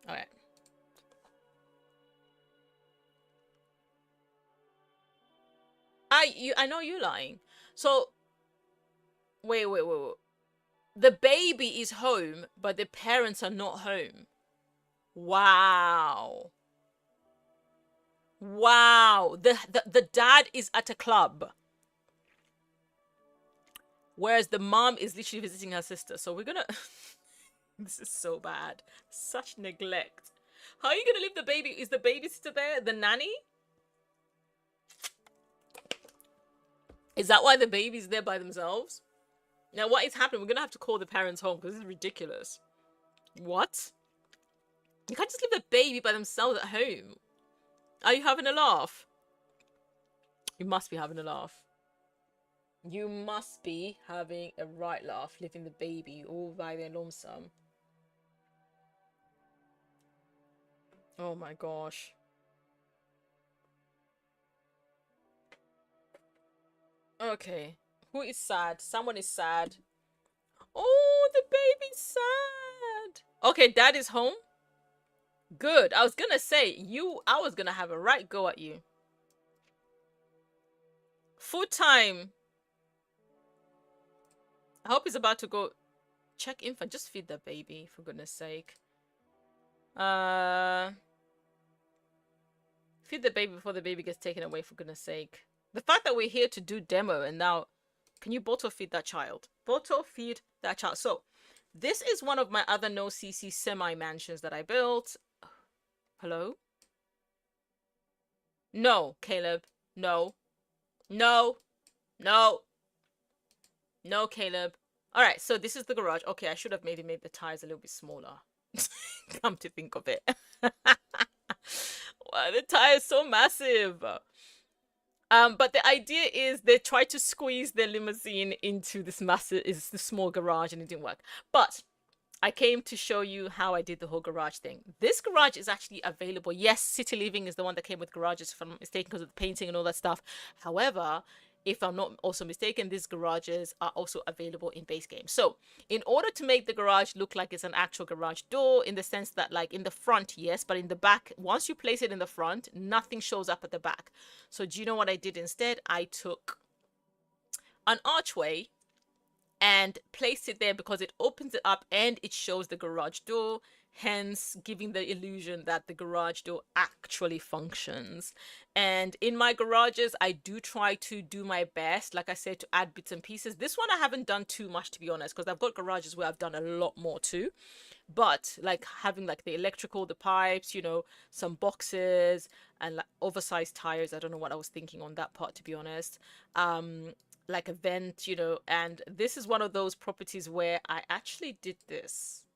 All right. I know you're lying. So wait. The baby is home, but the parents are not home. Wow. Wow. The dad is at a club, whereas the mom is literally visiting her sister. So we're gonna this is so bad. Such neglect. How are you gonna leave the baby? Is the babysitter there? The nanny? Is that why the baby's there by themselves? Now, what is happening? We're gonna have to call the parents home because this is ridiculous. What? You can't just leave the baby by themselves at home. Are you having a laugh? You must be having a laugh. You must be having a right laugh, leaving the baby all by their lonesome. Oh my gosh. Okay. Who is sad? Someone is sad. Oh, the baby's sad. Okay, dad is home. Good. I was gonna say, I was gonna have a right go at you. Food time. I hope he's about to go check infant. Just feed the baby, for goodness sake. Feed the baby before the baby gets taken away, for goodness sake. The fact that we're here to do demo and now, can you bottle feed that child? Bottle feed that child. So, this is one of my other no CC semi-mansions that I built. Hello? No, Caleb. No. No. No. No, Caleb. Alright, so this is the garage. Okay, I should have maybe made the tires a little bit smaller. Come to think of it. Wow, the tire is so massive. But the idea is they tried to squeeze their limousine into this small garage, and it didn't work. But I came to show you how I did the whole garage thing. This garage is actually available. Yes, City Living is the one that came with garages, if I'm not mistaken, because of the painting and all that stuff. However, if I'm not also mistaken, these garages are also available in base game. So in order to make the garage look like it's an actual garage door, in the sense that like in the front, yes, but in the back, once you place it in the front, nothing shows up at the back. So do you know what I did instead? I took an archway and placed it there because it opens it up and it shows the garage door, hence giving the illusion that the garage door actually functions. And in my garages, I do try to do my best, like I said, to add bits and pieces. This one I haven't done too much, to be honest, because I've got garages where I've done a lot more too. But like having like the electrical, the pipes, you know, some boxes and like oversized tires. I don't know what I was thinking on that part, to be honest. Like a vent, you know, and this is one of those properties where I actually did this.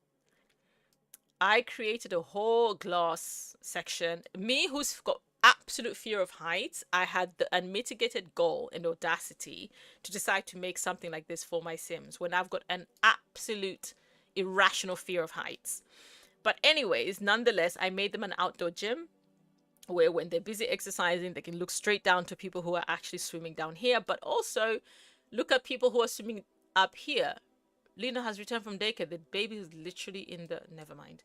I created a whole glass section. Me, who's got absolute fear of heights, I had the unmitigated goal and audacity to decide to make something like this for my Sims when I've got an absolute irrational fear of heights. But anyways, nonetheless, I made them an outdoor gym where when they're busy exercising, they can look straight down to people who are actually swimming down here, but also look at people who are swimming up here. Lena has returned from daycare. The baby is literally in the, never mind.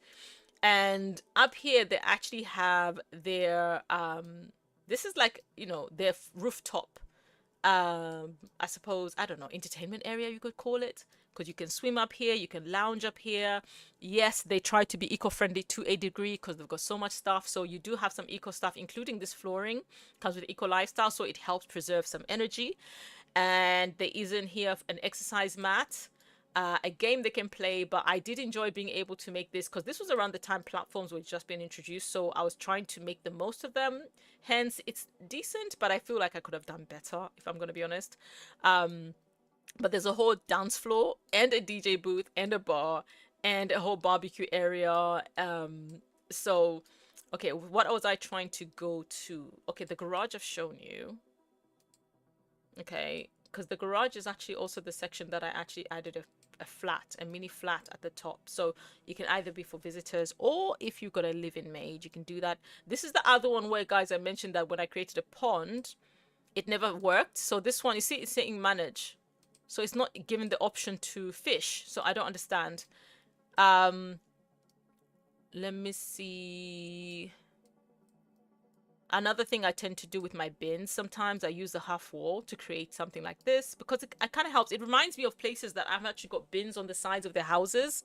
And up here, they actually have their, this is like, you know, their rooftop, I suppose, I don't know, entertainment area, you could call it. Because you can swim up here, you can lounge up here. Yes, they try to be eco-friendly to a degree because they've got so much stuff. So you do have some eco stuff, including this flooring comes with eco lifestyle, so it helps preserve some energy. And there is in here an exercise mat, a game they can play. But I did enjoy being able to make this because this was around the time platforms were just being introduced, so I was trying to make the most of them. Hence it's decent, but I feel like I could have done better, if I'm going to be honest. But there's a whole dance floor and a DJ booth and a bar and a whole barbecue area. So, okay, what was I trying to go to? Okay, the garage I've shown you. Okay, because the garage is actually also the section that I actually added a flat, a mini flat at the top. So you can either be for visitors, or if you've got a live-in maid, you can do that. This is the other one where, guys, I mentioned that when I created a pond, it never worked. So this one, you see, it's saying manage. So it's not giving the option to fish. So I don't understand. Let me see. Another thing I tend to do with my bins, sometimes I use a half wall to create something like this, because it kind of helps. It reminds me of places that I've actually got bins on the sides of their houses,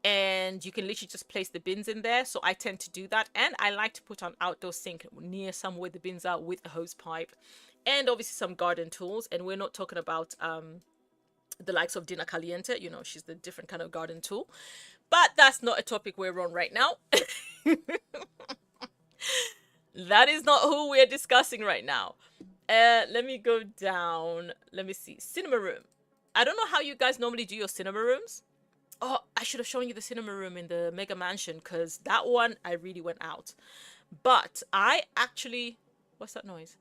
and you can literally just place the bins in there. So I tend to do that. And I like to put an outdoor sink near somewhere the bins are, with a hose pipe, and obviously some garden tools. And we're not talking about the likes of Dina Caliente, you know, she's the different kind of garden tool. But that's not a topic we're on right now. That is not who we're discussing right now. Let me go down. Let me see. Cinema room. I don't know how you guys normally do your cinema rooms. Oh, I should have shown you the cinema room in the Mega Mansion, because that one I really went out. But I actually... What's that noise?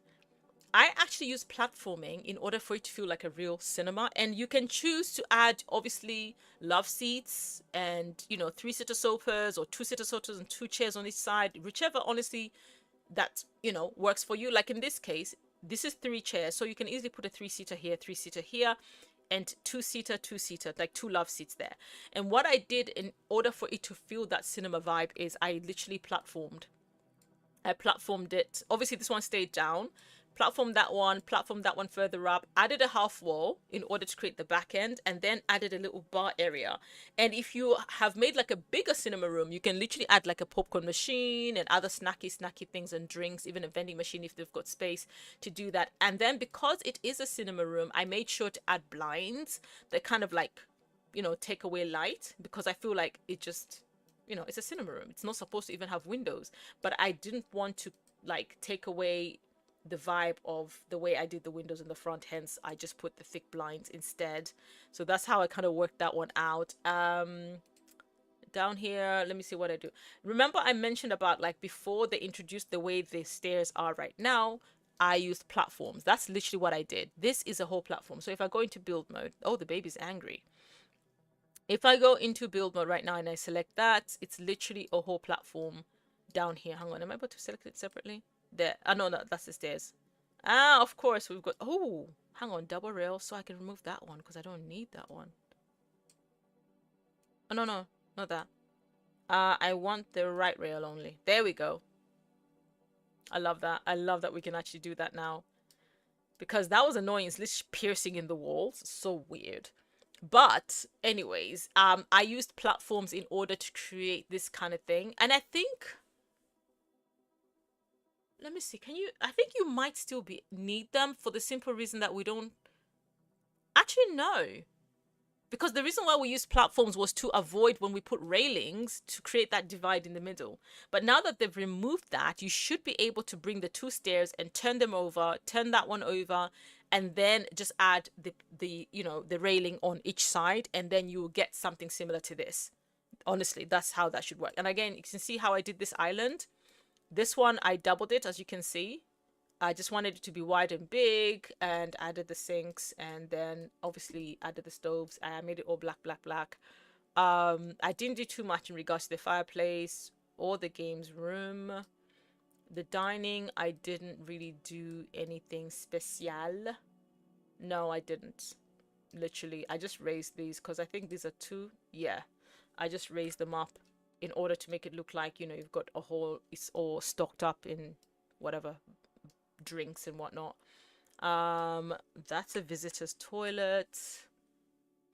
I actually use platforming in order for it to feel like a real cinema. And you can choose to add, obviously, love seats and, you know, 3-seater sofas or 2-seater sofas and 2 chairs on each side, whichever, honestly, that, you know, works for you. Like in this case, this is 3 chairs, so you can easily put a 3-seater here, 3-seater here, and 2-seater, 2-seater, like 2 love seats there. And what I did in order for it to feel that cinema vibe is I literally platformed. I platformed it. Obviously, this one stayed down. Platformed that one further up, added a half wall in order to create the back end, and then added a little bar area. And if you have made like a bigger cinema room, you can literally add like a popcorn machine and other snacky things and drinks, even a vending machine if they've got space to do that. And then because it is a cinema room, I made sure to add blinds that kind of like, you know, take away light, because I feel like it just, you know, it's a cinema room. It's not supposed to even have windows, but I didn't want to like take away the vibe of the way I did the windows in the front, hence I just put the thick blinds instead. So that's how I kind of worked that one out. Down here, let me see what I do. Remember I mentioned about like before they introduced the way the stairs are right now, I used platforms. That's literally what I did. This is a whole platform. So if I go into build mode, oh, the baby's angry. If I go into build mode right now and I select that, it's literally a whole platform down here. Hang on, am I able to select it separately? There. Oh, no, that's the stairs. Ah, of course, we've got... Oh, hang on, double rail, so I can remove that one, because I don't need that one. Oh, no, not that. I want the right rail only. There we go. I love that. I love that we can actually do that now. Because that was annoying. It's literally piercing in the walls. So weird. But anyways, I used platforms in order to create this kind of thing. And I think... Let me see. Can you... I think you might still need them for the simple reason that we don't... Actually, no. Because the reason why we used platforms was to avoid when we put railings to create that divide in the middle. But now that they've removed that, you should be able to bring the 2 stairs and turn them over, turn that one over, and then just add the you know, the railing on each side, and then you will get something similar to this. Honestly, that's how that should work. And again, you can see how I did this island. This one, I doubled it, as you can see. I just wanted it to be wide and big, and added the sinks, and then obviously added the stoves. I made it all black. I didn't do too much in regards to the fireplace or the games room. The dining, I didn't really do anything special. No, I didn't. Literally, I just raised these because I think these are 2. Yeah, I just raised them up in order to make it look like, you know, you've got a whole, it's all stocked up in whatever, drinks and whatnot. That's a visitor's toilet.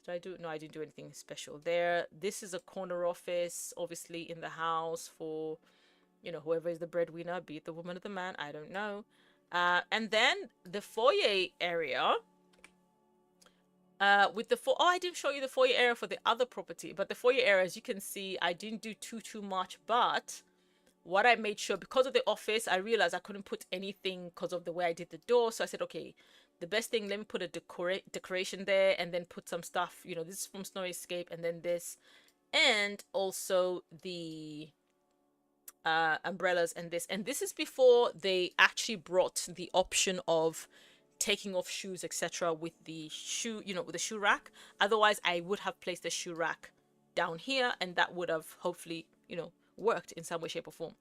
Did I do? No, I didn't do anything special there. This is a corner office, obviously in the house for, you know, whoever is the breadwinner, be it the woman or the man, I don't know. And then the foyer area. With the oh, I didn't show you the foyer area for the other property, but the foyer area, as you can see, I didn't do too much. But what I made sure, because of the office, I realized I couldn't put anything because of the way I did the door. So I said, okay, the best thing, let me put a decoration there, and then put some stuff, you know, this is from Snow Escape, and then this. and also the umbrellas and this is before they actually brought the option of taking off shoes, etc., with the shoe, with the shoe rack. Otherwise I would have placed the shoe rack down here, and that would have hopefully worked in some way, shape, or form.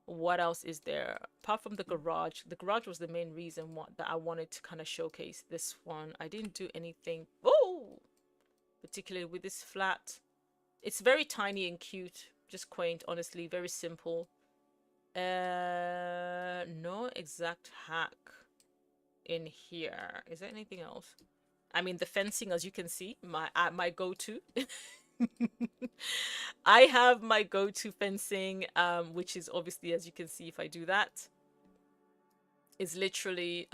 What else is there apart from the garage? The garage was the main reason that I wanted to kind of showcase this one. I didn't do anything particularly with this flat. It's very tiny and cute, just quaint, honestly, very simple. No exact hack in here. Is there anything else? I mean, the fencing, as you can see, my go-to. I have my go-to fencing, which is obviously, as you can see, if I do that, is literally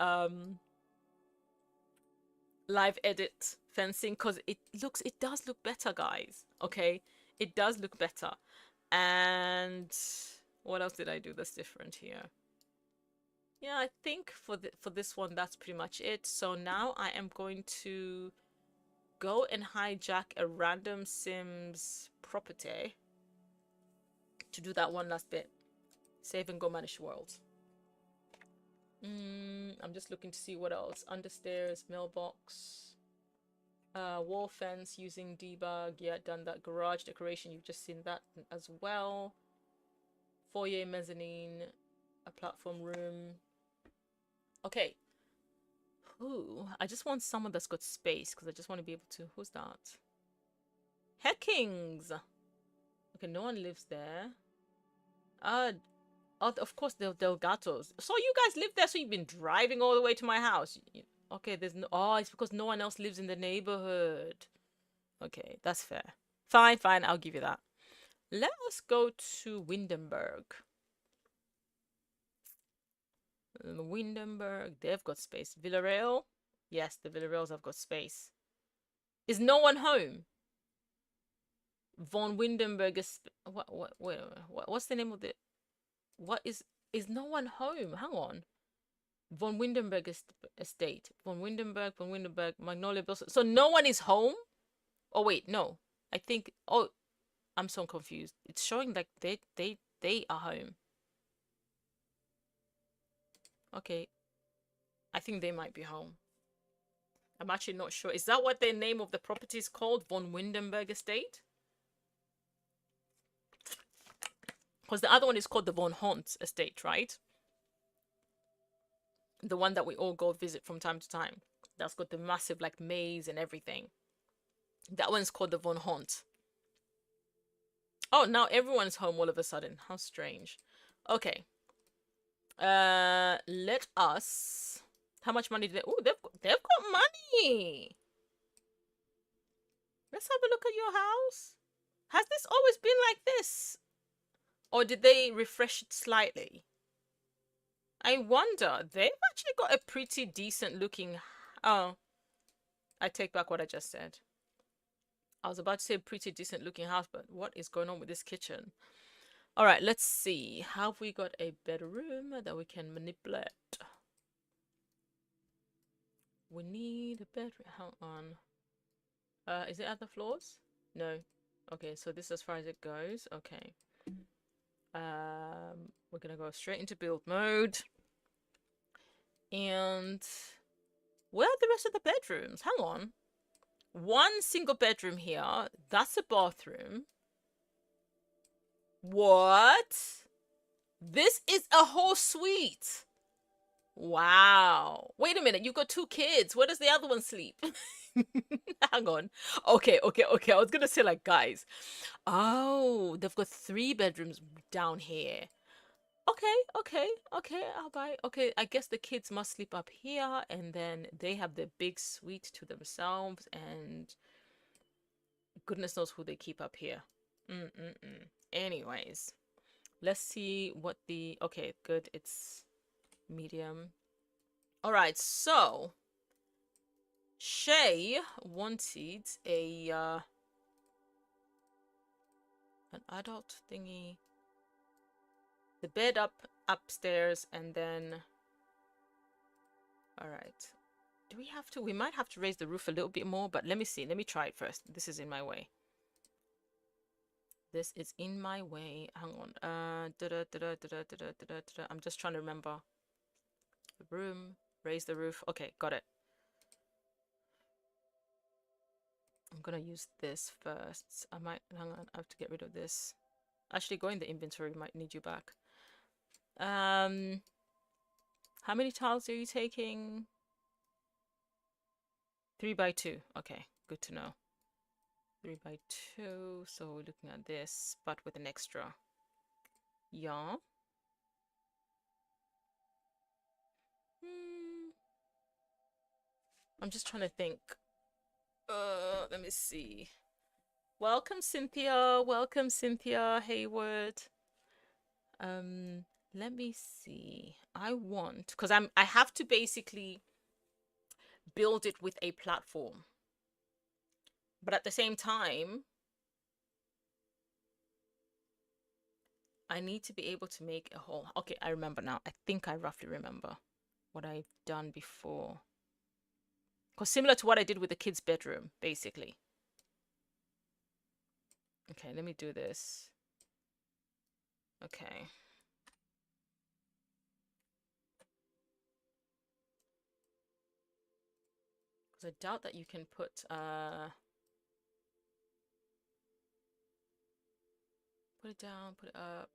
live edit fencing, because it does look better, guys. Okay, it does look better. And what else did I do that's different here? Yeah, I think for this one, that's pretty much it. So now I am going to go and hijack a random Sims property to do that one last bit. Save and go manage world. I'm just looking to see what else. Understairs, mailbox, wall fence using debug. Yeah, done that. Garage decoration, you've just seen that as well. Foyer, mezzanine, a platform room. Okay. Ooh, I just want someone that's got space, because I just want to be able to... Who's that? Heckings! Okay, no one lives there. Oh, of course, the Delgatos. So you guys live there, so you've been driving all the way to my house. Okay, there's no... Oh, it's because no one else lives in the neighborhood. Okay, that's fair. Fine, I'll give you that. Let us go to Windenburg. Windenburg, they've got space. Villarreal, yes, the Villarreals have got space. Is no one home? Von Windenburg is what's the name of the... What is no one home? Hang on. Von Windenburg estate. Von Windenburg, Magnolia Blossom. So no one is home? Oh wait, no. I think... Oh, I'm so confused. It's showing like they are home. Okay. I think they might be home. I'm actually not sure. Is that what the name of the property is called? Von Windenburg estate? Because the other one is called the Von Hont estate, right? The one that we all go visit from time to time. That's got the massive like maze and everything. That one's called the Von Hont. Oh, now everyone's home all of a sudden. How strange. Okay. Let us... How much money do they... Oh, they've got money. Let's have a look at your house. Has this always been like this? Or did they refresh it slightly? I wonder. They've actually got a pretty decent looking... Oh. I take back what I just said. I was about to say a pretty decent looking house, but what is going on with this kitchen? All right, let's see. Have we got a bedroom that we can manipulate? We need a bedroom. Hang on. Is it other floors? No. Okay, so this is as far as it goes. Okay. We're gonna go straight into build mode. And where are the rest of the bedrooms? Hang on. One single bedroom here. That's a bathroom. What? This is a whole suite. Wow. Wait a minute. You've got 2 kids. Where does the other one sleep? Hang on. Okay. I was gonna say, like, guys. Oh, they've got 3 bedrooms down here. Okay. I'll buy. Okay, I guess the kids must sleep up here, and then they have the big suite to themselves, and goodness knows who they keep up here. Anyways, let's see what the... Okay, good. It's medium. All right, so Shay wanted an adult thingy. The bed upstairs, and then... All right. Do we have to? We might have to raise the roof a little bit more, but let me see. Let me try it first. This is in my way. This is in my way. Hang on. I'm just trying to remember. The room. Raise the roof. Okay, got it. I'm gonna use this first. I might, hang on, I have to get rid of this. Actually, go in the inventory, might need you back. How many tiles are you taking? 3 by 2. Okay, good to know. 3 by 2. So we're looking at this, but with an extra. Yeah. I'm just trying to think. Let me see. Welcome, Cynthia. Welcome, Cynthia Hayward. Let me see. I want, because I have to basically build it with a platform. But at the same time, I need to be able to make a hole. Okay, I remember now. I think I roughly remember what I've done before. Because similar to what I did with the kids' bedroom, basically. Okay, let me do this. Okay. Because I doubt that you can put it down, put it up.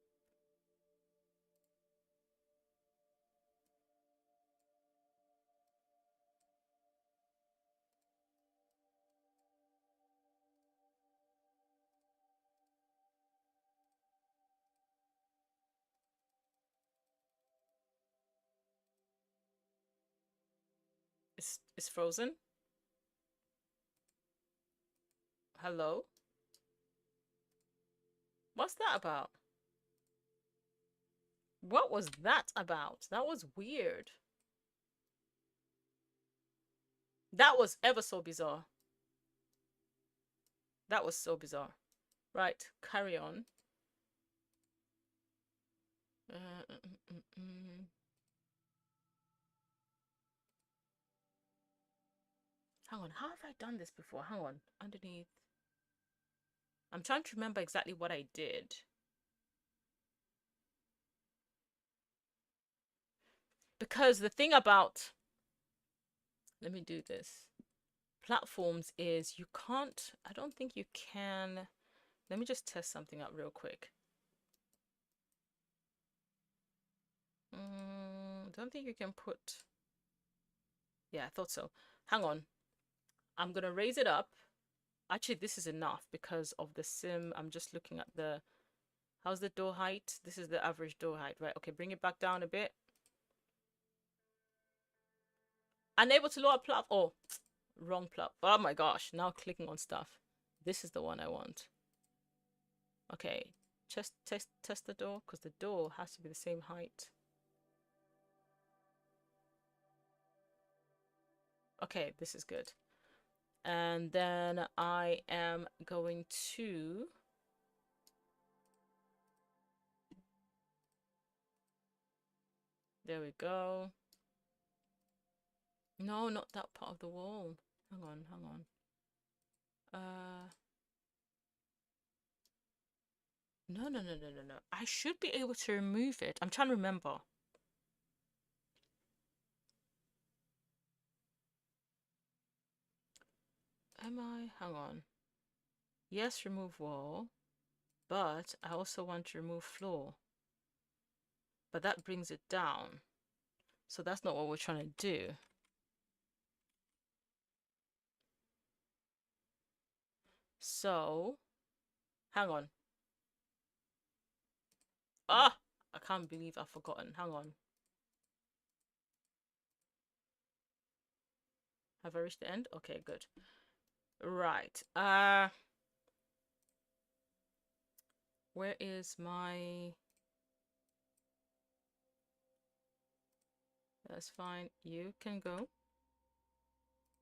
It's frozen. Hello? What's that about? What was that about? That was weird. That was ever so bizarre. That was so bizarre. Right, carry on. Hang on, how have I done this before? Hang on, underneath. I'm trying to remember exactly what I did. Because the thing about, let me do this, platforms is you can't, I don't think you can, let me just test something out real quick. I don't think you can put, yeah, I thought so. Hang on, I'm gonna raise it up. Actually, this is enough because of the sim. I'm just looking at the, how's the door height? This is the average door height, right? Okay, bring it back down a bit. Unable to lower platform. Oh, wrong platform. Oh my gosh, now clicking on stuff. This is the one I want. Okay, just test the door, because the door has to be the same height. Okay, this is good. And then I am going to, there we go. No, not that part of the wall. Hang on, hang on. No. I should be able to remove it. I'm trying to remember. Am I? Hang on. Yes, remove wall. But I also want to remove floor. But that brings it down. So that's not what we're trying to do. So, hang on. Ah, I can't believe I've forgotten. Hang on. Have I reached the end? Okay, good. Right. Where is my... That's fine. You can go.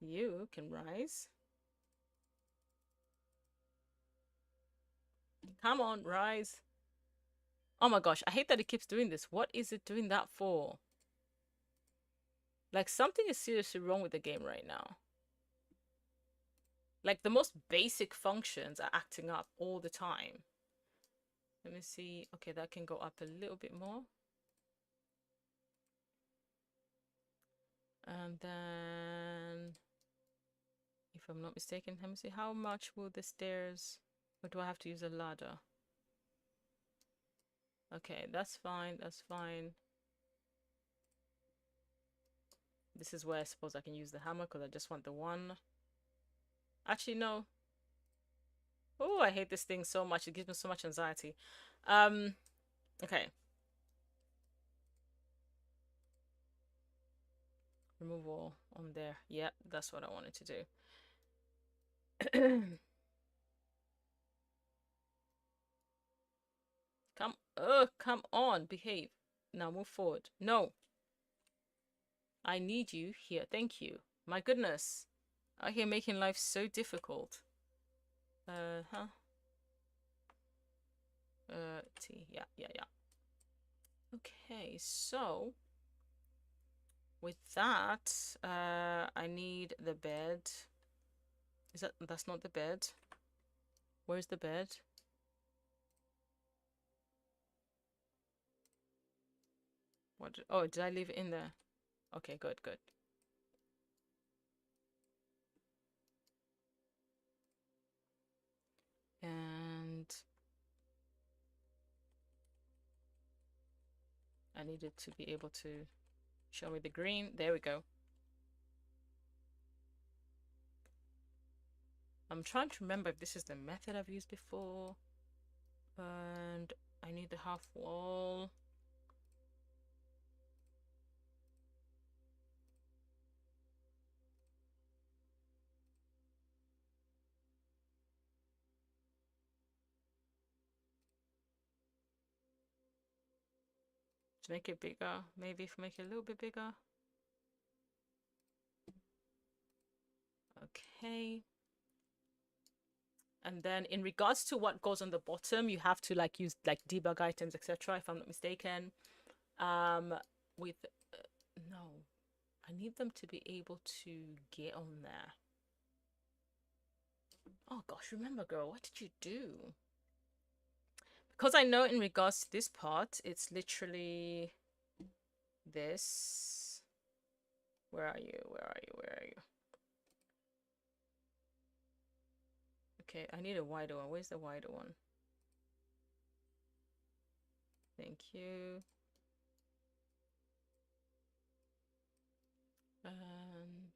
You can rise. Come on, rise. Oh my gosh, I hate that it keeps doing this. What is it doing that for? Like, something is seriously wrong with the game right now. Like, the most basic functions are acting up all the time. Let me see. Okay, that can go up a little bit more. And then, if I'm not mistaken, let me see, how much will the stairs, or do I have to use a ladder? Okay, that's fine, that's fine. This is where I suppose I can use the hammer because I just want the one. Actually, no. Oh, I hate this thing so much. It gives me so much anxiety. Okay. Remove all on there. Yep, that's what I wanted to do. Come on, behave. Now move forward. No. I need you here. Thank you. My goodness. Out here making life so difficult. T. Yeah. Okay, so with that, I need the bed. That's not the bed. Where's the bed? Oh, did I leave it in there? Okay, good. And I needed to be able to show me the green. There we go. I'm trying to remember if this is the method I've used before. And I need the half wall. To make it bigger, maybe if I make it a little bit bigger. Okay. And then in regards to what goes on the bottom, you have to like use like debug items, etc. if I'm not mistaken. With no, I need them to be able to get on there. Oh gosh, remember, girl, what did you do? Because I know in regards to this part, it's literally this. Where are you? Okay, I need a wider one. Where's the wider one? Thank you. And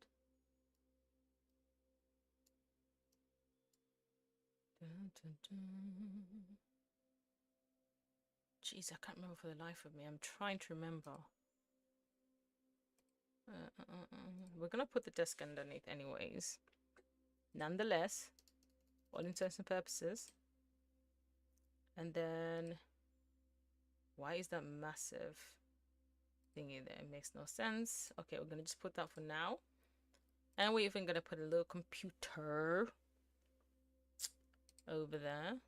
jeez, I can't remember for the life of me. I'm trying to remember. We're gonna put the desk underneath anyways. Nonetheless, all intents and purposes. And then, why is that massive thingy there? It makes no sense. Okay, we're gonna just put that for now. And we're even gonna put a little computer over there.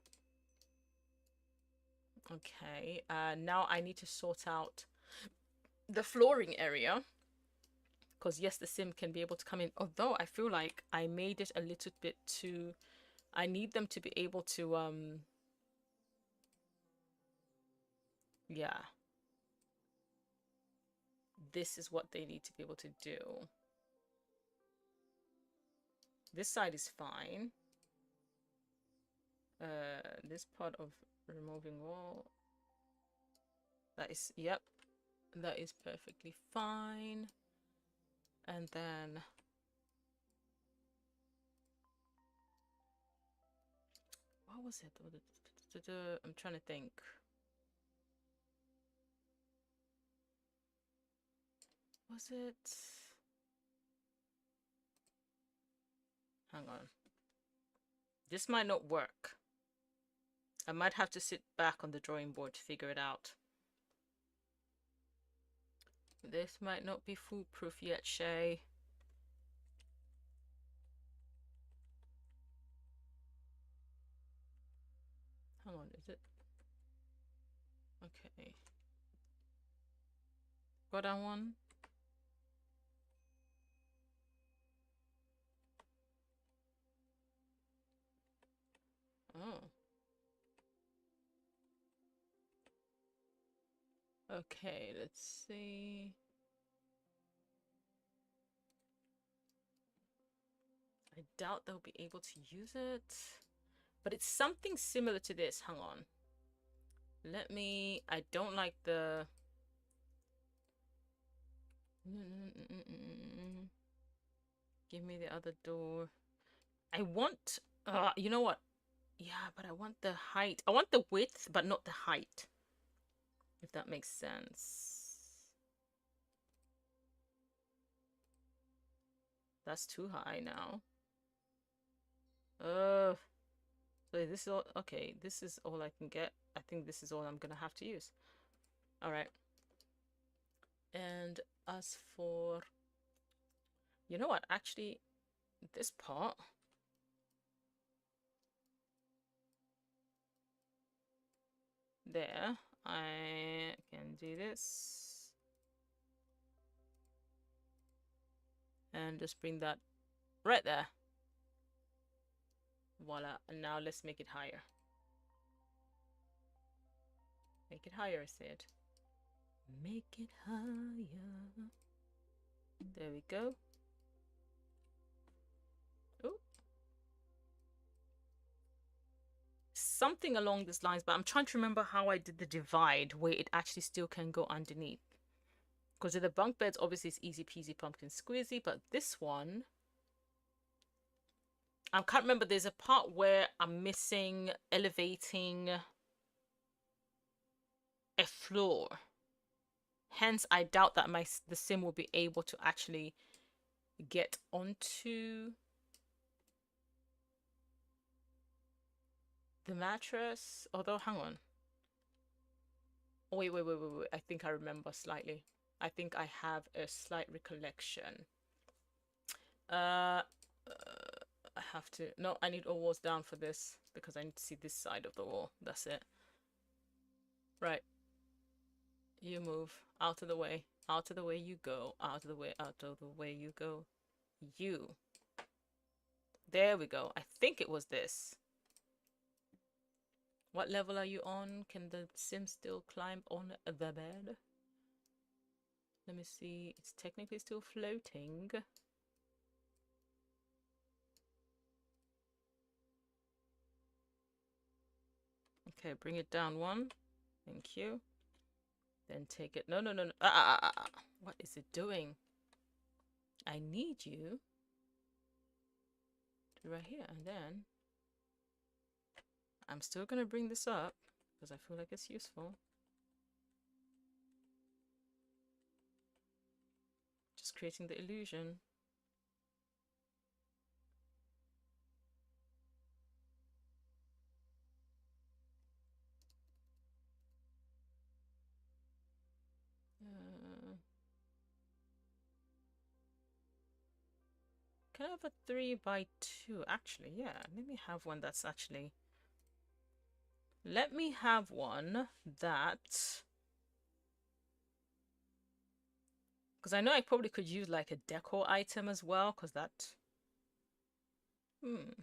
Okay, now I need to sort out the flooring area. Because yes, the sim can be able to come in. Although I feel like I made it a little bit too... I need them to be able to, yeah. This is what they need to be able to do. This side is fine. This part of removing wall. That is, yep. That is perfectly fine. And then... what was it? I'm trying to think. Was it? Hang on. This might not work. I might have to sit back on the drawing board to figure it out. This might not be foolproof yet, Shay. Hang on, is it? Okay. Got that one? Oh. Okay, let's see. I doubt they'll be able to use it. But it's something similar to this. Hang on. I don't like the... Give me the other door. I want... you know what? Yeah, but I want the height. I want the width, but not the height. If that makes sense. That's too high now. So this is all... Okay, this is all I can get. I think this is all I'm gonna have to use. Alright. And as for... You know what? Actually, this part... There. I can do this. And just bring that right there. Voila. And now let's make it higher. Make it higher, I said. Make it higher. There we go. Oh. Something along these lines, but I'm trying to remember how I did the divide where it actually still can go underneath. Because with the bunk beds, obviously it's easy peasy pumpkin squeezy, but this one... I can't remember. There's a part where I'm missing elevating a floor. Hence, I doubt that the sim will be able to actually get onto the mattress. Although, hang on. Wait. I think I remember slightly. I think I have a slight recollection. I have to... No, I need all walls down for this because I need to see this side of the wall. That's it. Right. You move. Out of the way. Out of the way you go. Out of the way. Out of the way you go. You. There we go. I think it was this. What level are you on? Can the sim still climb on the bed? Let me see. It's technically still floating. Okay, bring it down one. Thank you. Then take it. No. What is it doing? I need you to right here. And then I'm still going to bring this up because I feel like it's useful. Just creating the illusion. Can I have a 3x2? Actually, yeah. Let me have one that's actually... Let me have one that... Because I know I probably could use like a decor item as well, because that... But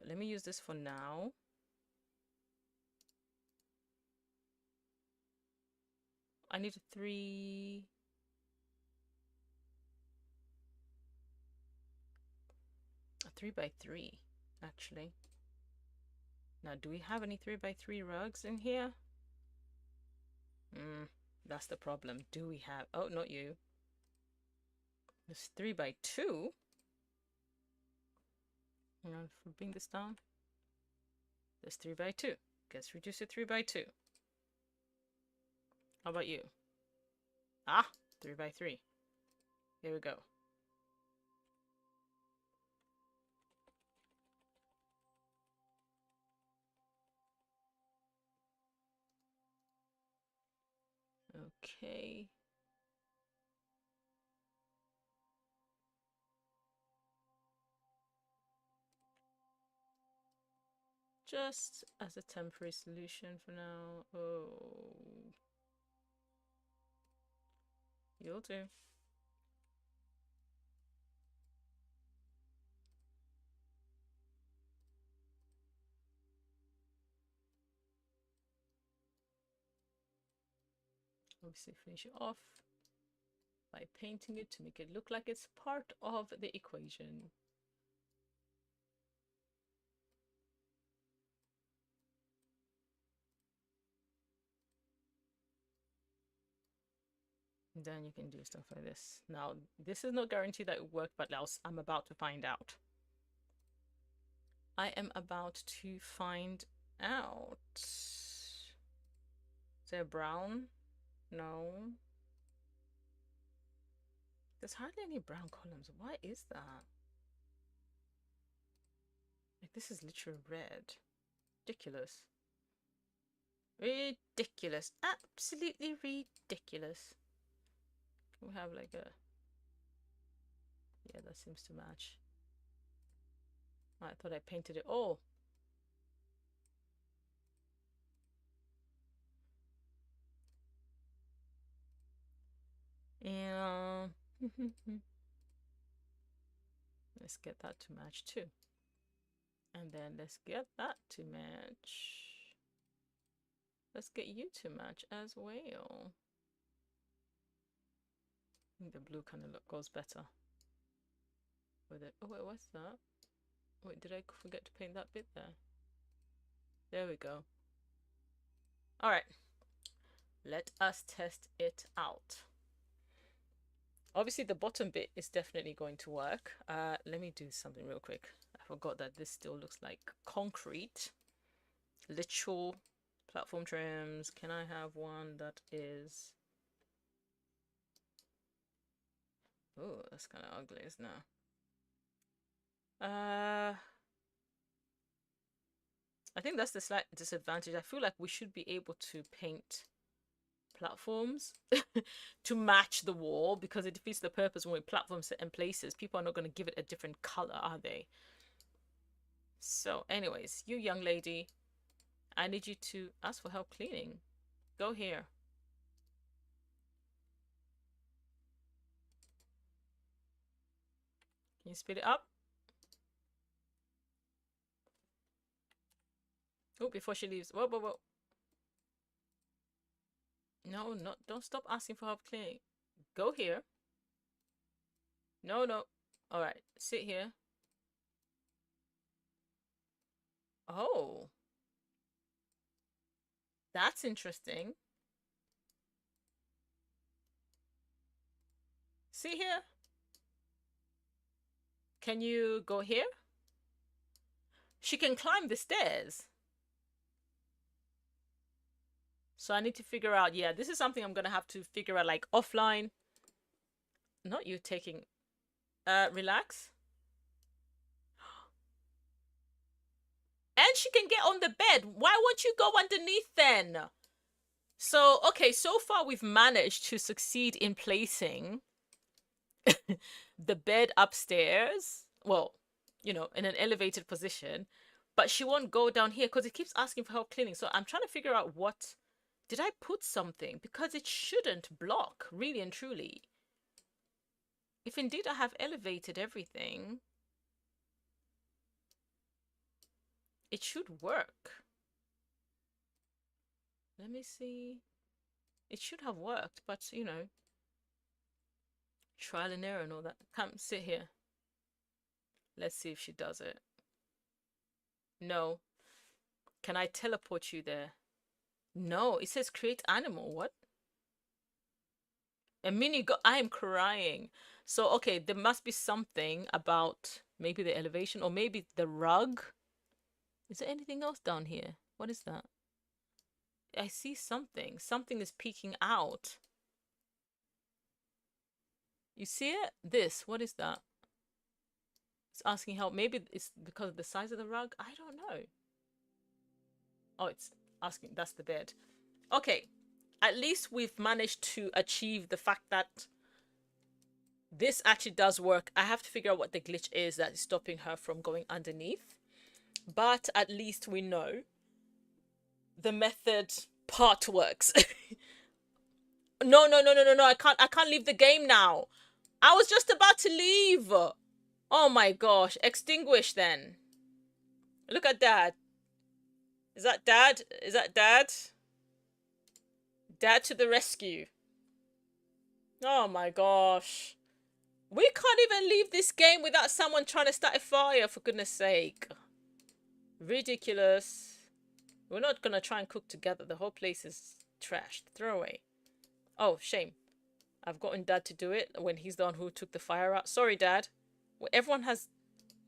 let me use this for now. I need a 3... A 3x3, actually. Now, do we have any 3x3 rugs in here? That's the problem. Do we have... Oh, not you. This 3x2. Hang on, if we bring this down. There's 3x2. Let's reduce it 3x2. How about you? Ah, 3x3. Here we go. Okay. Just as a temporary solution for now. Oh. You'll do. Obviously finish it off by painting it to make it look like it's part of the equation. Then you can do stuff like this. Now, this is not guaranteed that it will work, but I'm about to find out. I am about to find out. Is there brown? No. There's hardly any brown columns. Why is that? Like, this is literally red. Ridiculous. Ridiculous. Absolutely ridiculous. We have like a... Yeah, that seems to match. I thought I painted it all. And let's get that to match too. And then let's get that to match. Let's get you to match as well. I think the blue kind of goes better with it. Oh wait, what's that? Wait, did I forget to paint that bit there? There we go. All right, let us test it out. Obviously the bottom bit is definitely going to work. Let me do something real quick. I forgot that this still looks like concrete. Literal platform trims. Can I have one that is... Oh, that's kind of ugly, isn't it? I think that's the slight disadvantage. I feel like we should be able to paint platforms to match the wall, because it defeats the purpose when we platform certain places. People are not going to give it a different color, are they? So anyways, you young lady, I need you to ask for help cleaning. Go here. Can you speed it up? Oh, before she leaves. Whoa, whoa, whoa. No, no, don't stop asking for help cleaning. Go here. No, no. All right, sit here. Oh. That's interesting. See here? Can you go here? She can climb the stairs. So I need to figure out, yeah, this is something I'm going to have to figure out, like, offline. Not you taking... relax. And she can get on the bed. Why won't you go underneath then? So, okay, so far we've managed to succeed in placing the bed upstairs. Well, you know, in an elevated position. But she won't go down here because it keeps asking for help cleaning. So I'm trying to figure out what... Did I put something? Because it shouldn't block, really and truly. If indeed I have elevated everything, it should work. Let me see. It should have worked, but you know, trial and error and all that. Come sit here. Let's see if she does it. No. Can I teleport you there? No, it says create animal. What? A mini go. I am crying. So, okay, there must be something about maybe the elevation or maybe the rug. Is there anything else down here? What is that? I see something. Something is peeking out. You see it? This. What is that? It's asking help. Maybe it's because of the size of the rug. I don't know. Oh, it's asking. That's the bed. Okay. At least we've managed to achieve the fact that this actually does work. I have to figure out what the glitch is that is stopping her from going underneath. But at least we know the method part works. No. I can't leave the game now. I was just about to leave. Oh my gosh. Extinguish then. Look at Dad. Is that Dad? Is that Dad? Dad to the rescue. Oh my gosh. We can't even leave this game without someone trying to start a fire, for goodness sake. Ridiculous. We're not gonna try and cook together. The whole place is trashed. Throw away. Oh, shame. I've gotten Dad to do it when he's the one who took the fire out. Sorry, Dad. Well, everyone has...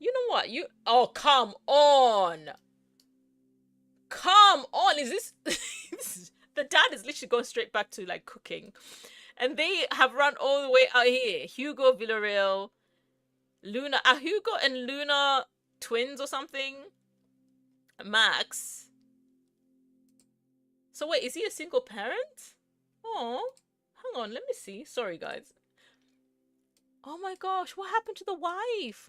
You know what? Oh, come on. Come on. Is this... The dad is literally going straight back to, like, cooking. And they have run all the way out here. Hugo, Villarreal, Luna. Are Hugo and Luna twins or something? Max. So wait, is he a single parent? Oh, hang on, let me see. Sorry, guys. Oh my gosh, what happened to the wife?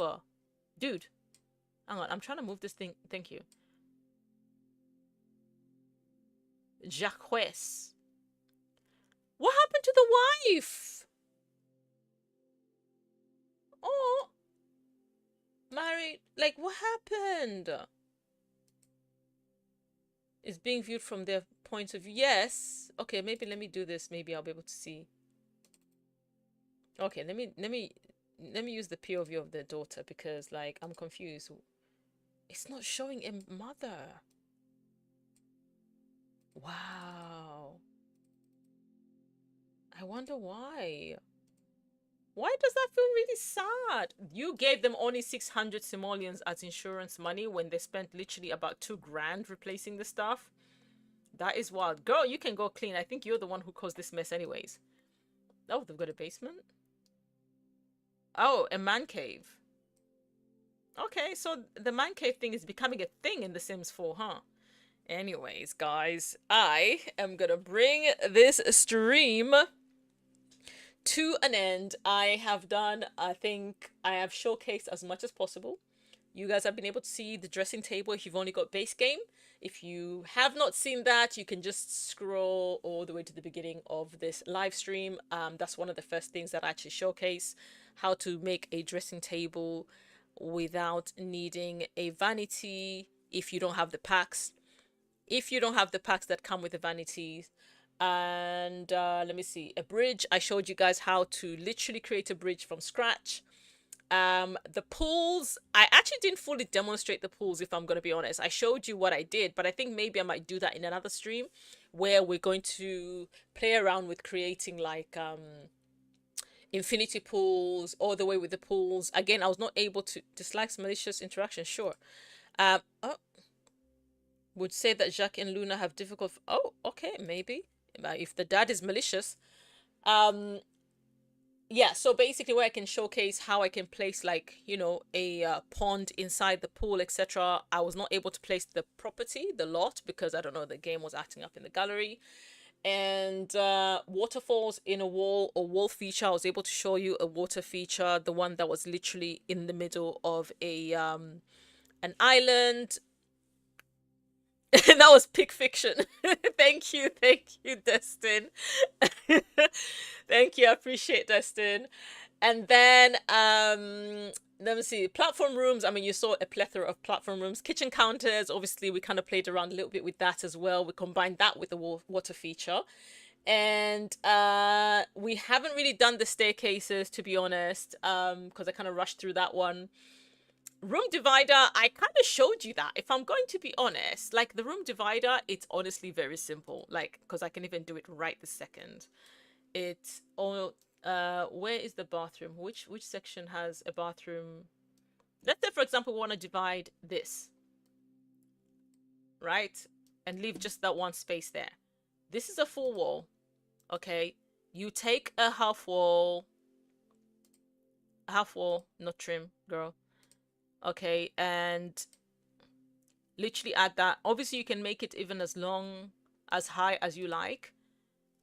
Dude, hang on, I'm trying to move this thing. Thank you. Jacques. What happened to the wife? Oh, married. Like, what happened? Is being viewed from their point of view. Yes. Okay, maybe let me do this. Maybe I'll be able to see. Okay, let me use the POV of the daughter because, like, I'm confused. It's not showing a mother. Wow. I wonder why. Why does that feel really sad? You gave them only 600 simoleons as insurance money when they spent literally about 2 grand replacing the stuff. That is wild. Girl, you can go clean. I think you're the one who caused this mess anyways. Oh, they've got a basement? Oh, a man cave. Okay, so the man cave thing is becoming a thing in The Sims 4, huh? Anyways, guys, I am gonna bring this stream to an end. I think I have showcased as much as possible. You guys have been able to see the dressing table if you've only got base game. If you have not seen that, you can just scroll all the way to the beginning of this live stream. That's one of the first things that I actually showcase, how to make a dressing table without needing a vanity if you don't have the packs. If you don't have the packs that come with the vanities. And let me see, a bridge. I showed you guys how to literally create a bridge from scratch. The pools, I actually didn't fully demonstrate the pools, if I'm going to be honest. I showed you what I did, but I think maybe I might do that in another stream where we're going to play around with creating like infinity pools all the way with the pools. Again, I was not able to dislike malicious interaction. Sure. Oh, would say that Jacques and Luna have difficult. Oh, okay, maybe if the dad is malicious. Yeah, so basically where I can showcase how I can place, like, you know, a pond inside the pool, etc. I was not able to place the property, the lot, because I don't know, the game was acting up in the gallery. And waterfalls in a wall feature. I was able to show you a water feature, the one that was literally in the middle of a an island. That was pick fiction. Thank you, Destin. Thank you, I appreciate Destin. And then let me see, platform rooms. I mean, you saw a plethora of platform rooms. Kitchen counters, obviously we kind of played around a little bit with that as well. We combined that with the water feature. And we haven't really done the staircases, to be honest, because I kind of rushed through that one. Room divider, I kind of showed you that. If I'm going to be honest, like the room divider, it's honestly very simple. Like, because I can even do it right this second. It's all where is the bathroom? Which section has a bathroom? Let's say, for example, we want to divide this, right? And leave just that one space there. This is a full wall. Okay. You take a half wall, not trim, girl. Okay, and literally add that. Obviously, you can make it even as long, as high as you like.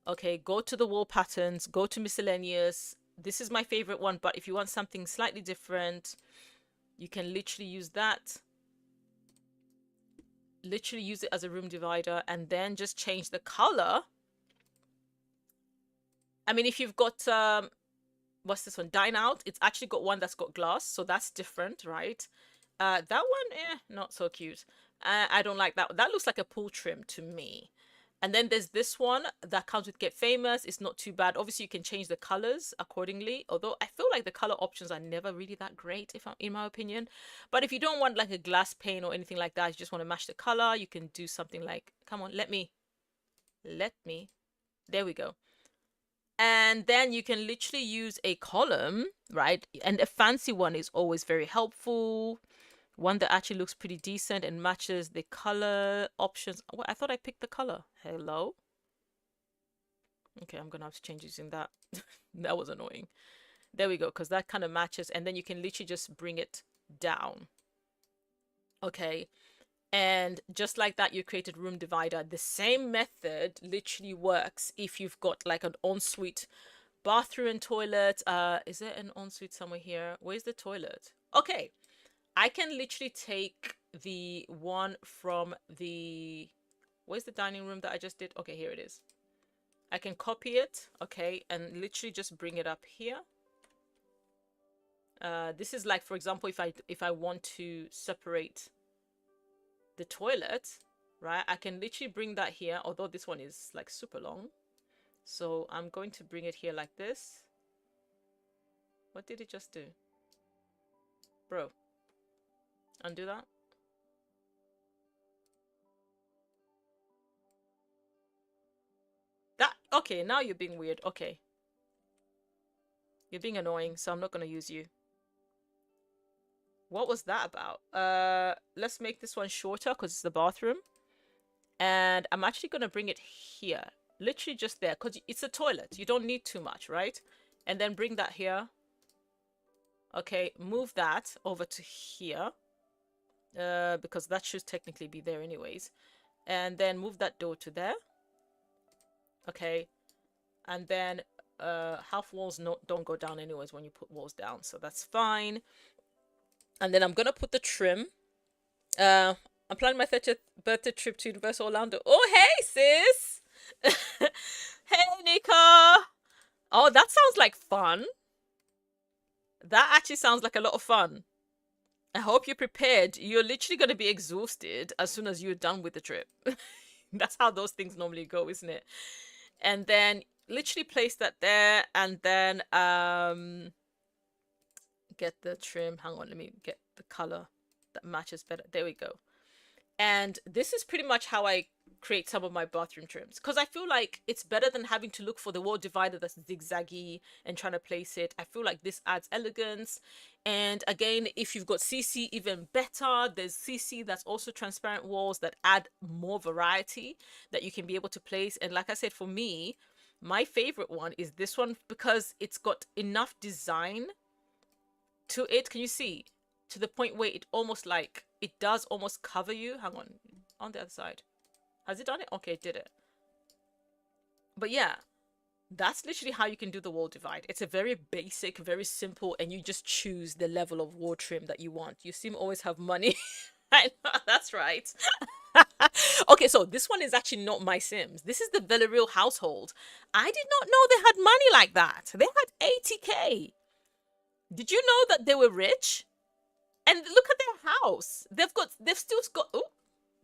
Okay, go to the wall patterns, go to miscellaneous. This is my favorite one, but if you want something slightly different, you can literally use that. Literally use it as a room divider and then just change the color. I mean, if you've got, what's this one? Dine Out. It's actually got one that's got glass, so that's different, right? That one, not so cute. I don't like that. That looks like a pool trim to me. And then there's this one that comes with Get Famous. It's not too bad. Obviously, you can change the colors accordingly. Although I feel like the color options are never really that great, if I'm in my opinion. But if you don't want like a glass pane or anything like that, you just want to match the color, you can do something like, come on, let me. There we go. And then you can literally use a column, right? And a fancy one is always very helpful. One that actually looks pretty decent and matches the color options. Well, I thought I picked the color. Hello? Okay, I'm gonna have to change using that. That was annoying. There we go, because that kind of matches, and then you can literally just bring it down. Okay, and just like that, you created room divider. The same method literally works if you've got like an ensuite bathroom and toilet. Is there an ensuite somewhere here? Where's the toilet? Okay, I can literally take the one from the, where's the dining room that I just did? Okay, here it is. I can copy it, okay, and literally just bring it up here. This is like, for example, if I want to separate the toilet, right, I can literally bring that here, although this one is like super long. So I'm going to bring it here like this. What did it just do? Bro, undo that. Okay, now you're being weird. Okay, you're being annoying, so I'm not going to use you. What was that about? Let's make this one shorter because it's the bathroom. And I'm actually going to bring it here. Literally just there, because it's a toilet. You don't need too much, right? And then bring that here. Okay, move that over to here. Because that should technically be there anyways. And then move that door to there. Okay. And then half walls don't go down anyways when you put walls down. So that's fine. And then I'm going to put the trim. I'm planning my 30th birthday trip to Universal Orlando. Oh, hey, sis! Hey, Nika! Oh, that sounds like fun. That actually sounds like a lot of fun. I hope you're prepared. You're literally going to be exhausted as soon as you're done with the trip. That's how those things normally go, isn't it? And then literally place that there, and then get the trim. Hang on, let me get the color that matches better. There we go. And this is pretty much how I create some of my bathroom trims, because I feel like it's better than having to look for the wall divider that's zigzaggy and trying to place it. I feel like this adds elegance. And again, if you've got CC, even better. There's CC that's also transparent walls that add more variety that you can be able to place. And like I said, for me, my favorite one is this one because it's got enough design to it. Can you see? To the point where it almost like, it does almost cover you. Hang on the other side. Has it done it? Okay, it did it. But yeah, that's literally how you can do the wall divide. It's a very basic, very simple, and you just choose the level of wall trim that you want. You seem always have money. I know, that's right. Okay, so this one is actually not my Sims. This is the Villarreal household. I did not know they had money like that. They had 80K. Did you know that they were rich? And look at their house. They've still got, oh,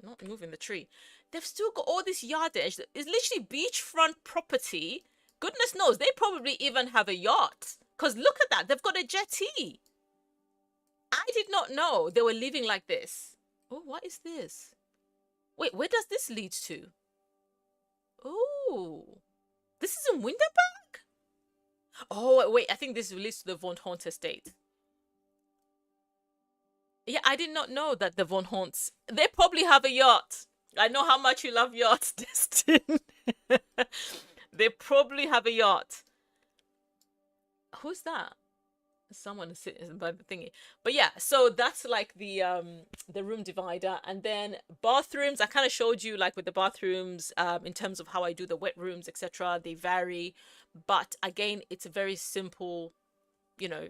not moving the tree. They've still got all this yardage. It's literally beachfront property. Goodness knows, they probably even have a yacht. Because look at that, they've got a jetty. I did not know they were living like this. Oh, what is this? Wait, where does this lead to? Oh, this is in Winterberg? Oh, wait, I think this leads to the Von Hornt estate. Yeah, I did not know that the Von Hornts, they probably have a yacht. I know how much you love yachts, Destin. They probably have a yacht. Who's that? Someone is sitting by the thingy. But yeah, so that's like the room divider. And then bathrooms, I kind of showed you like with the bathrooms in terms of how I do the wet rooms, etc. They vary, but again, it's a very simple, you know,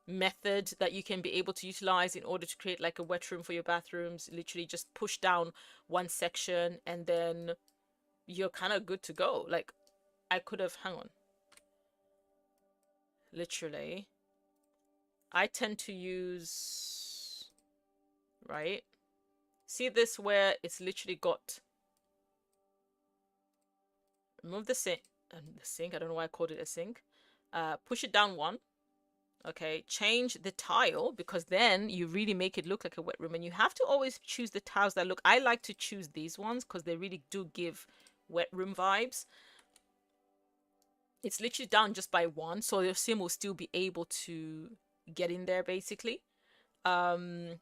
method that you can be able to utilize in order to create like a wet room for your bathrooms. Literally just push down one section and then you're kind of good to go. Like I could have, hang on, literally I tend to use, right, see this where it's literally got remove the sink. I don't know why I called it a sink. Push it down one. Okay, change the tile, because then you really make it look like a wet room. And you have to always choose the tiles that look, I like to choose these ones because they really do give wet room vibes. It's literally down just by one, so your sim will still be able to get in there basically. And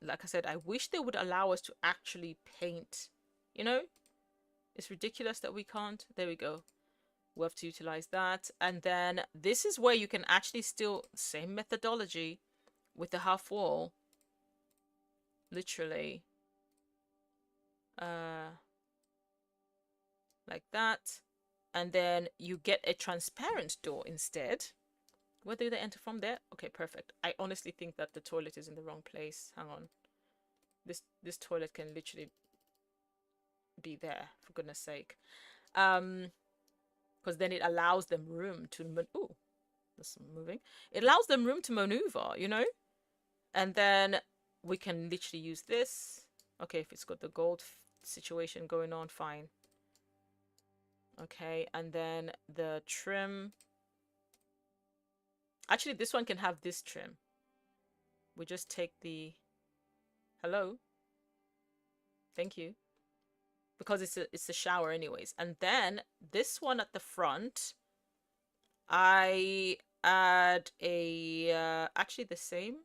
like I said, I wish they would allow us to actually paint, you know. It's ridiculous that we can't. There we go. We have to utilize that. And then this is where you can actually still, same methodology with the half wall, literally like that. And then you get a transparent door instead. Where do they enter from? There? Okay, perfect. I honestly think that the toilet is in the wrong place. Hang on. This toilet can literally be there, for goodness sake. Because then it allows them room to ooh, there's some moving. It allows them room to maneuver, you know. And then we can literally use this. Okay, if it's got the gold situation going on, fine. Okay, and then the trim. Actually, this one can have this trim. We just take the hello. Thank you. Because it's a shower anyways. And then this one at the front, I add a actually the same.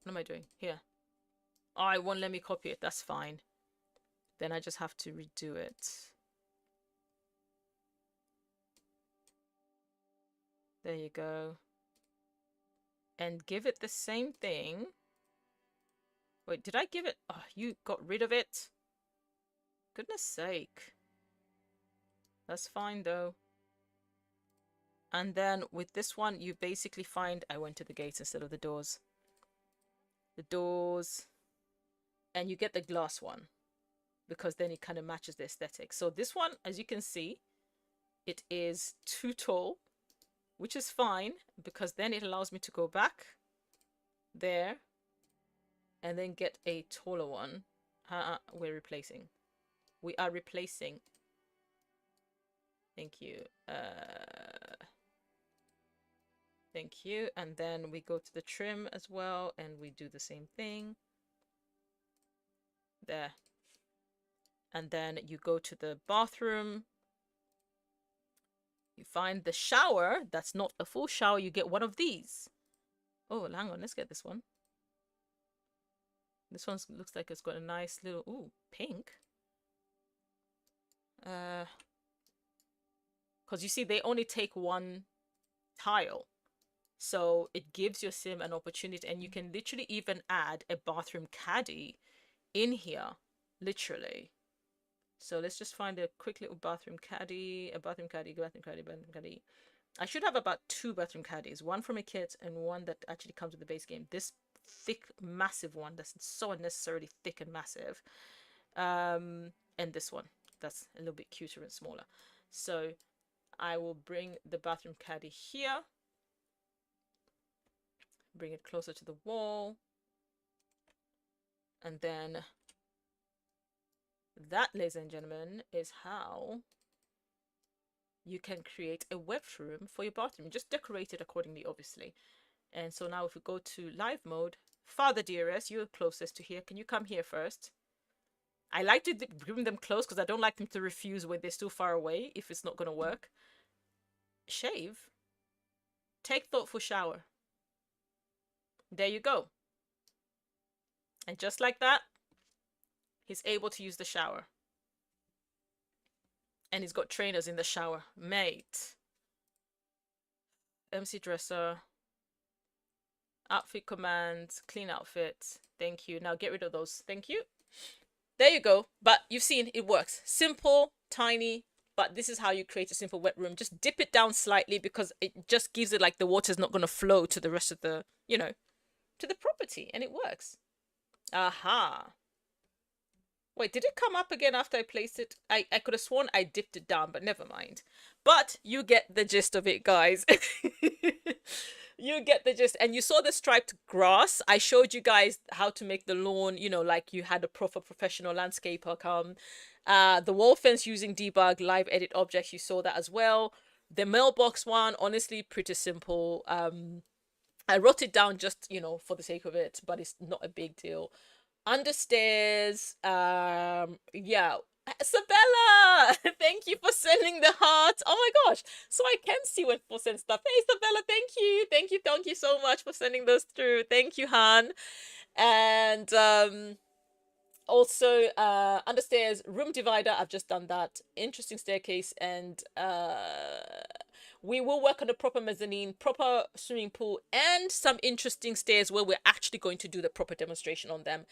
What am I doing here? Oh, it won't let me copy it. That's fine. Then I just have to redo it. There you go. And give it the same thing. Wait, did I give it? Oh, you got rid of it. Goodness sake. That's fine though. And then with this one, you basically find, I went to the gates instead of the doors. The doors. And you get the glass one, because then it kind of matches the aesthetic. So this one, as you can see, it is too tall, which is fine, because then it allows me to go back there and then get a taller one. We're replacing. We are replacing. Thank you. Thank you. And then we go to the trim as well, and we do the same thing. There. And then you go to the bathroom. You find the shower. That's not a full shower. You get one of these. Oh, hang on. Let's get this one. This one looks like it's got a nice little, ooh, pink. Because you see, they only take one tile. So it gives your sim an opportunity, and you can literally even add a bathroom caddy in here, literally. So let's just find a quick little bathroom caddy, a bathroom caddy, bathroom caddy, bathroom caddy. I should have about 2 bathroom caddies, one from a kit and one that actually comes with the base game. This thick, massive one that's so unnecessarily thick and massive. And this one that's a little bit cuter and smaller. So I will bring the bathroom caddy here. Bring it closer to the wall. And then that, ladies and gentlemen, is how you can create a web room for your bathroom. Just decorate it accordingly, obviously. And so now if we go to live mode, Father Dearest, you're closest to here. Can you come here first? I like to bring them close because I don't like them to refuse when they're still far away if it's not going to work. Shave. Take thoughtful shower. There you go. And just like that, he's able to use the shower. And he's got trainers in the shower. Mate. MC dresser. Outfit commands. Clean outfit. Thank you. Now get rid of those. Thank you. There you go. But you've seen it works. Simple, tiny, but this is how you create a simple wet room. Just dip it down slightly because it just gives it like the water's not going to flow to the rest of the, you know, to the property, and it works. Aha. Wait, did it come up again after I placed it? I could have sworn I dipped it down, but never mind. But you get the gist of it, guys. You get the gist. And you saw the striped grass. I showed you guys how to make the lawn, like you had a proper professional landscaper come. The wall fence using debug live edit objects, you saw that as well. The mailbox one, honestly, pretty simple. I wrote it down just, for the sake of it, but it's not a big deal. Understairs, yeah. Sabella, thank you for sending the heart. Oh my gosh, so I can see when people send stuff. Hey Sabella, thank you so much for sending those through. Thank you, Han. And also understairs, room divider, I've just done that. Interesting staircase. And we will work on a proper mezzanine, proper swimming pool, and some interesting stairs where we're actually going to do the proper demonstration on them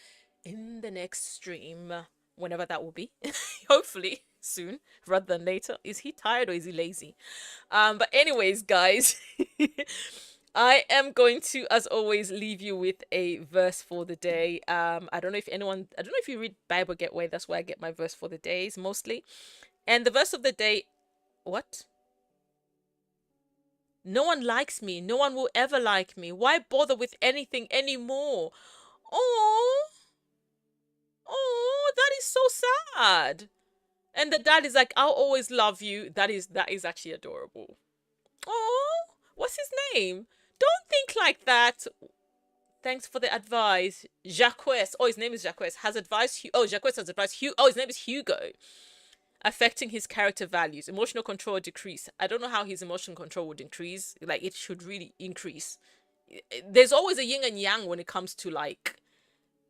in the next stream, whenever that will be. Hopefully soon rather than later. Is he tired or is he lazy? But anyways, guys, I am going to, as always, leave you with a verse for the day. I don't know if you read Bible Gateway. That's where I get my verse for the days mostly. And the verse of the day, what? No one likes me. No one will ever like me. Why bother with anything anymore? Oh, that is so sad. And the dad is like, I'll always love you. That is actually adorable. Oh, what's his name? Don't think like that. Thanks for the advice. Jacques. Oh, his name is Jacques. Has advised. Jacques has advised. His name is Hugo. Affecting his character values. Emotional control decrease. I don't know how his emotional control would increase. Like, it should really increase. There's always a yin and yang when it comes to, like,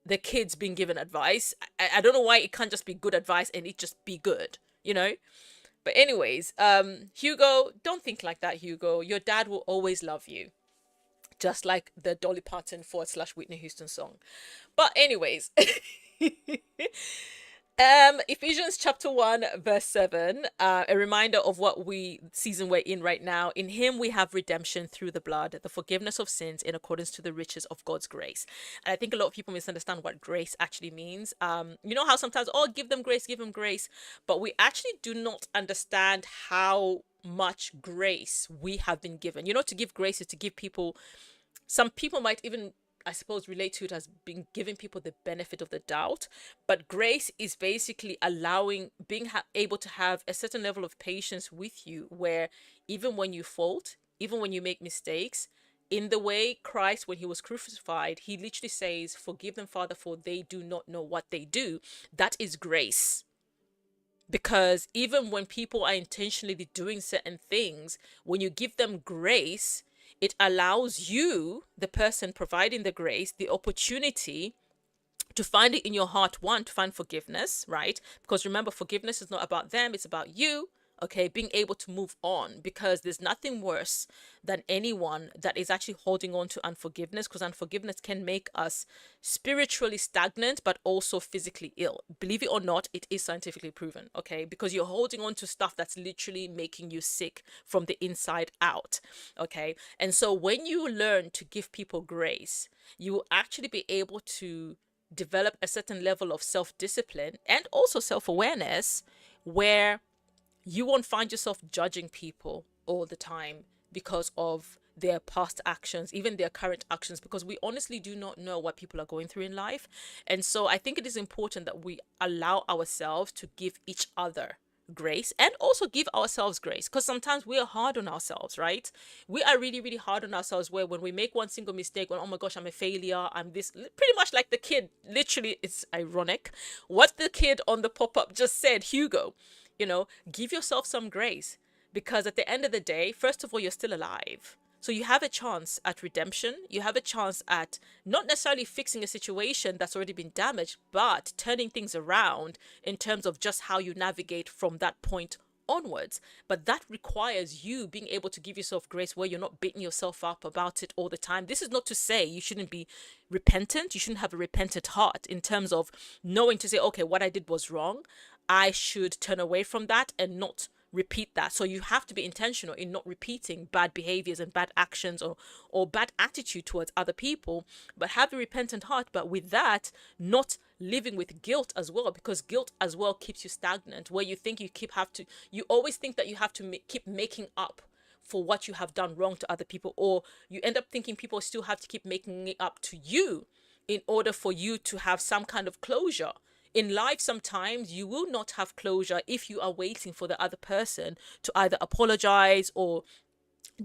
the kids being given advice. I don't know why it can't just be good advice and it just be good, But anyways, Hugo, don't think like that, Hugo. Your dad will always love you. Just like the Dolly Parton / Whitney Houston song. But anyways, Ephesians chapter 1 verse 7, a reminder of what season we're in right now. In him we have redemption through the blood, the forgiveness of sins in accordance to the riches of God's grace. And I think a lot of people misunderstand what grace actually means. You know how sometimes, give them grace, but we actually do not understand how much grace we have been given. To give grace is to give people, some people might even, I suppose, relate to it as being giving people the benefit of the doubt. But grace is basically being able to have a certain level of patience with you, where even when you fault, even when you make mistakes, in the way Christ, when he was crucified, he literally says, forgive them, Father, for they do not know what they do. That is grace. Because even when people are intentionally doing certain things, when you give them grace, it allows you, the person providing the grace, the opportunity to find it in your heart, one, to find forgiveness, right? Because remember, forgiveness is not about them, it's about you. Okay, being able to move on, because there's nothing worse than anyone that is actually holding on to unforgiveness, because unforgiveness can make us spiritually stagnant, but also physically ill. Believe it or not, it is scientifically proven, okay? Because you're holding on to stuff that's literally making you sick from the inside out, okay? And so when you learn to give people grace, you will actually be able to develop a certain level of self-discipline and also self-awareness, where you won't find yourself judging people all the time because of their past actions, even their current actions, because we honestly do not know what people are going through in life. And so I think it is important that we allow ourselves to give each other grace and also give ourselves grace, because sometimes we are hard on ourselves, right? We are really, really hard on ourselves, where when we make one single mistake, when, oh my gosh, I'm a failure, I'm this, pretty much like the kid, literally, it's ironic what the kid on the pop-up just said, Hugo. Give yourself some grace, because at the end of the day, first of all, you're still alive. So you have a chance at redemption. You have a chance at not necessarily fixing a situation that's already been damaged, but turning things around in terms of just how you navigate from that point onwards. But that requires you being able to give yourself grace, where you're not beating yourself up about it all the time. This is not to say you shouldn't be repentant. You shouldn't have a repentant heart, in terms of knowing to say, okay, what I did was wrong. I should turn away from that and not repeat that. So you have to be intentional in not repeating bad behaviors and bad actions or bad attitude towards other people, but have a repentant heart. But with that, not living with guilt as well, because guilt as well keeps you stagnant, where you think you always think that you have to keep making up for what you have done wrong to other people, or you end up thinking people still have to keep making it up to you in order for you to have some kind of closure. In life, sometimes you will not have closure if you are waiting for the other person to either apologize or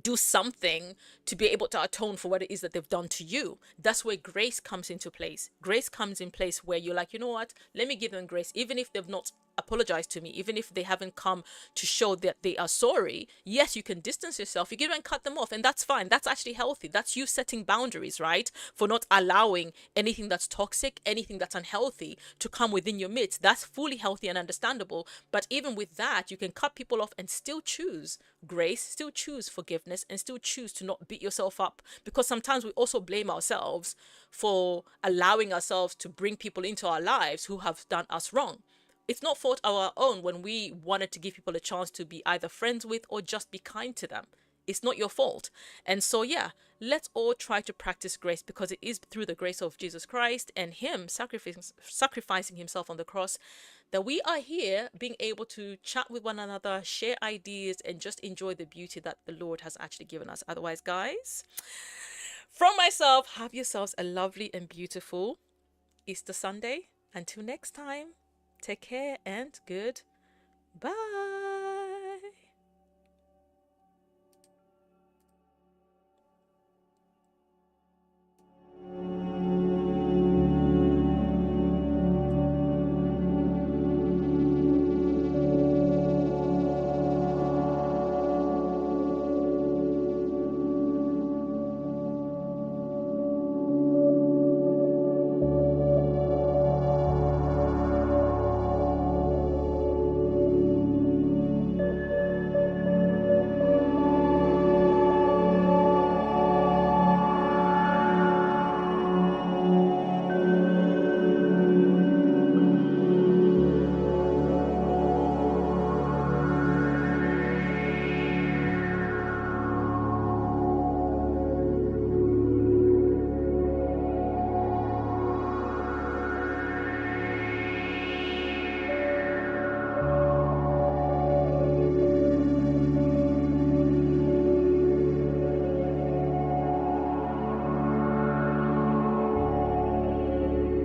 do something to be able to atone for what it is that they've done to you. That's where grace comes into place. Grace comes in place where you're like, you know what, let me give them grace, even if they've not apologized to me, even if they haven't come to show that they are sorry. Yes, you can distance yourself, you can even cut them off, and that's fine. That's actually healthy. That's you setting boundaries, right? For not allowing anything that's toxic, anything that's unhealthy to come within your midst. That's fully healthy and understandable. But even with that, you can cut people off and still choose grace, still choose forgiveness, and still choose to not beat yourself up, because sometimes we also blame ourselves for allowing ourselves to bring people into our lives who have done us wrong. It's not fault our own when we wanted to give people a chance to be either friends with or just be kind to them. It's not your fault. And so, yeah, let's all try to practice grace, because it is through the grace of Jesus Christ and Him sacrificing Himself on the cross that we are here being able to chat with one another, share ideas, and just enjoy the beauty that the Lord has actually given us. Otherwise, guys, from myself, have yourselves a lovely and beautiful Easter Sunday. Until next time, take care and good bye.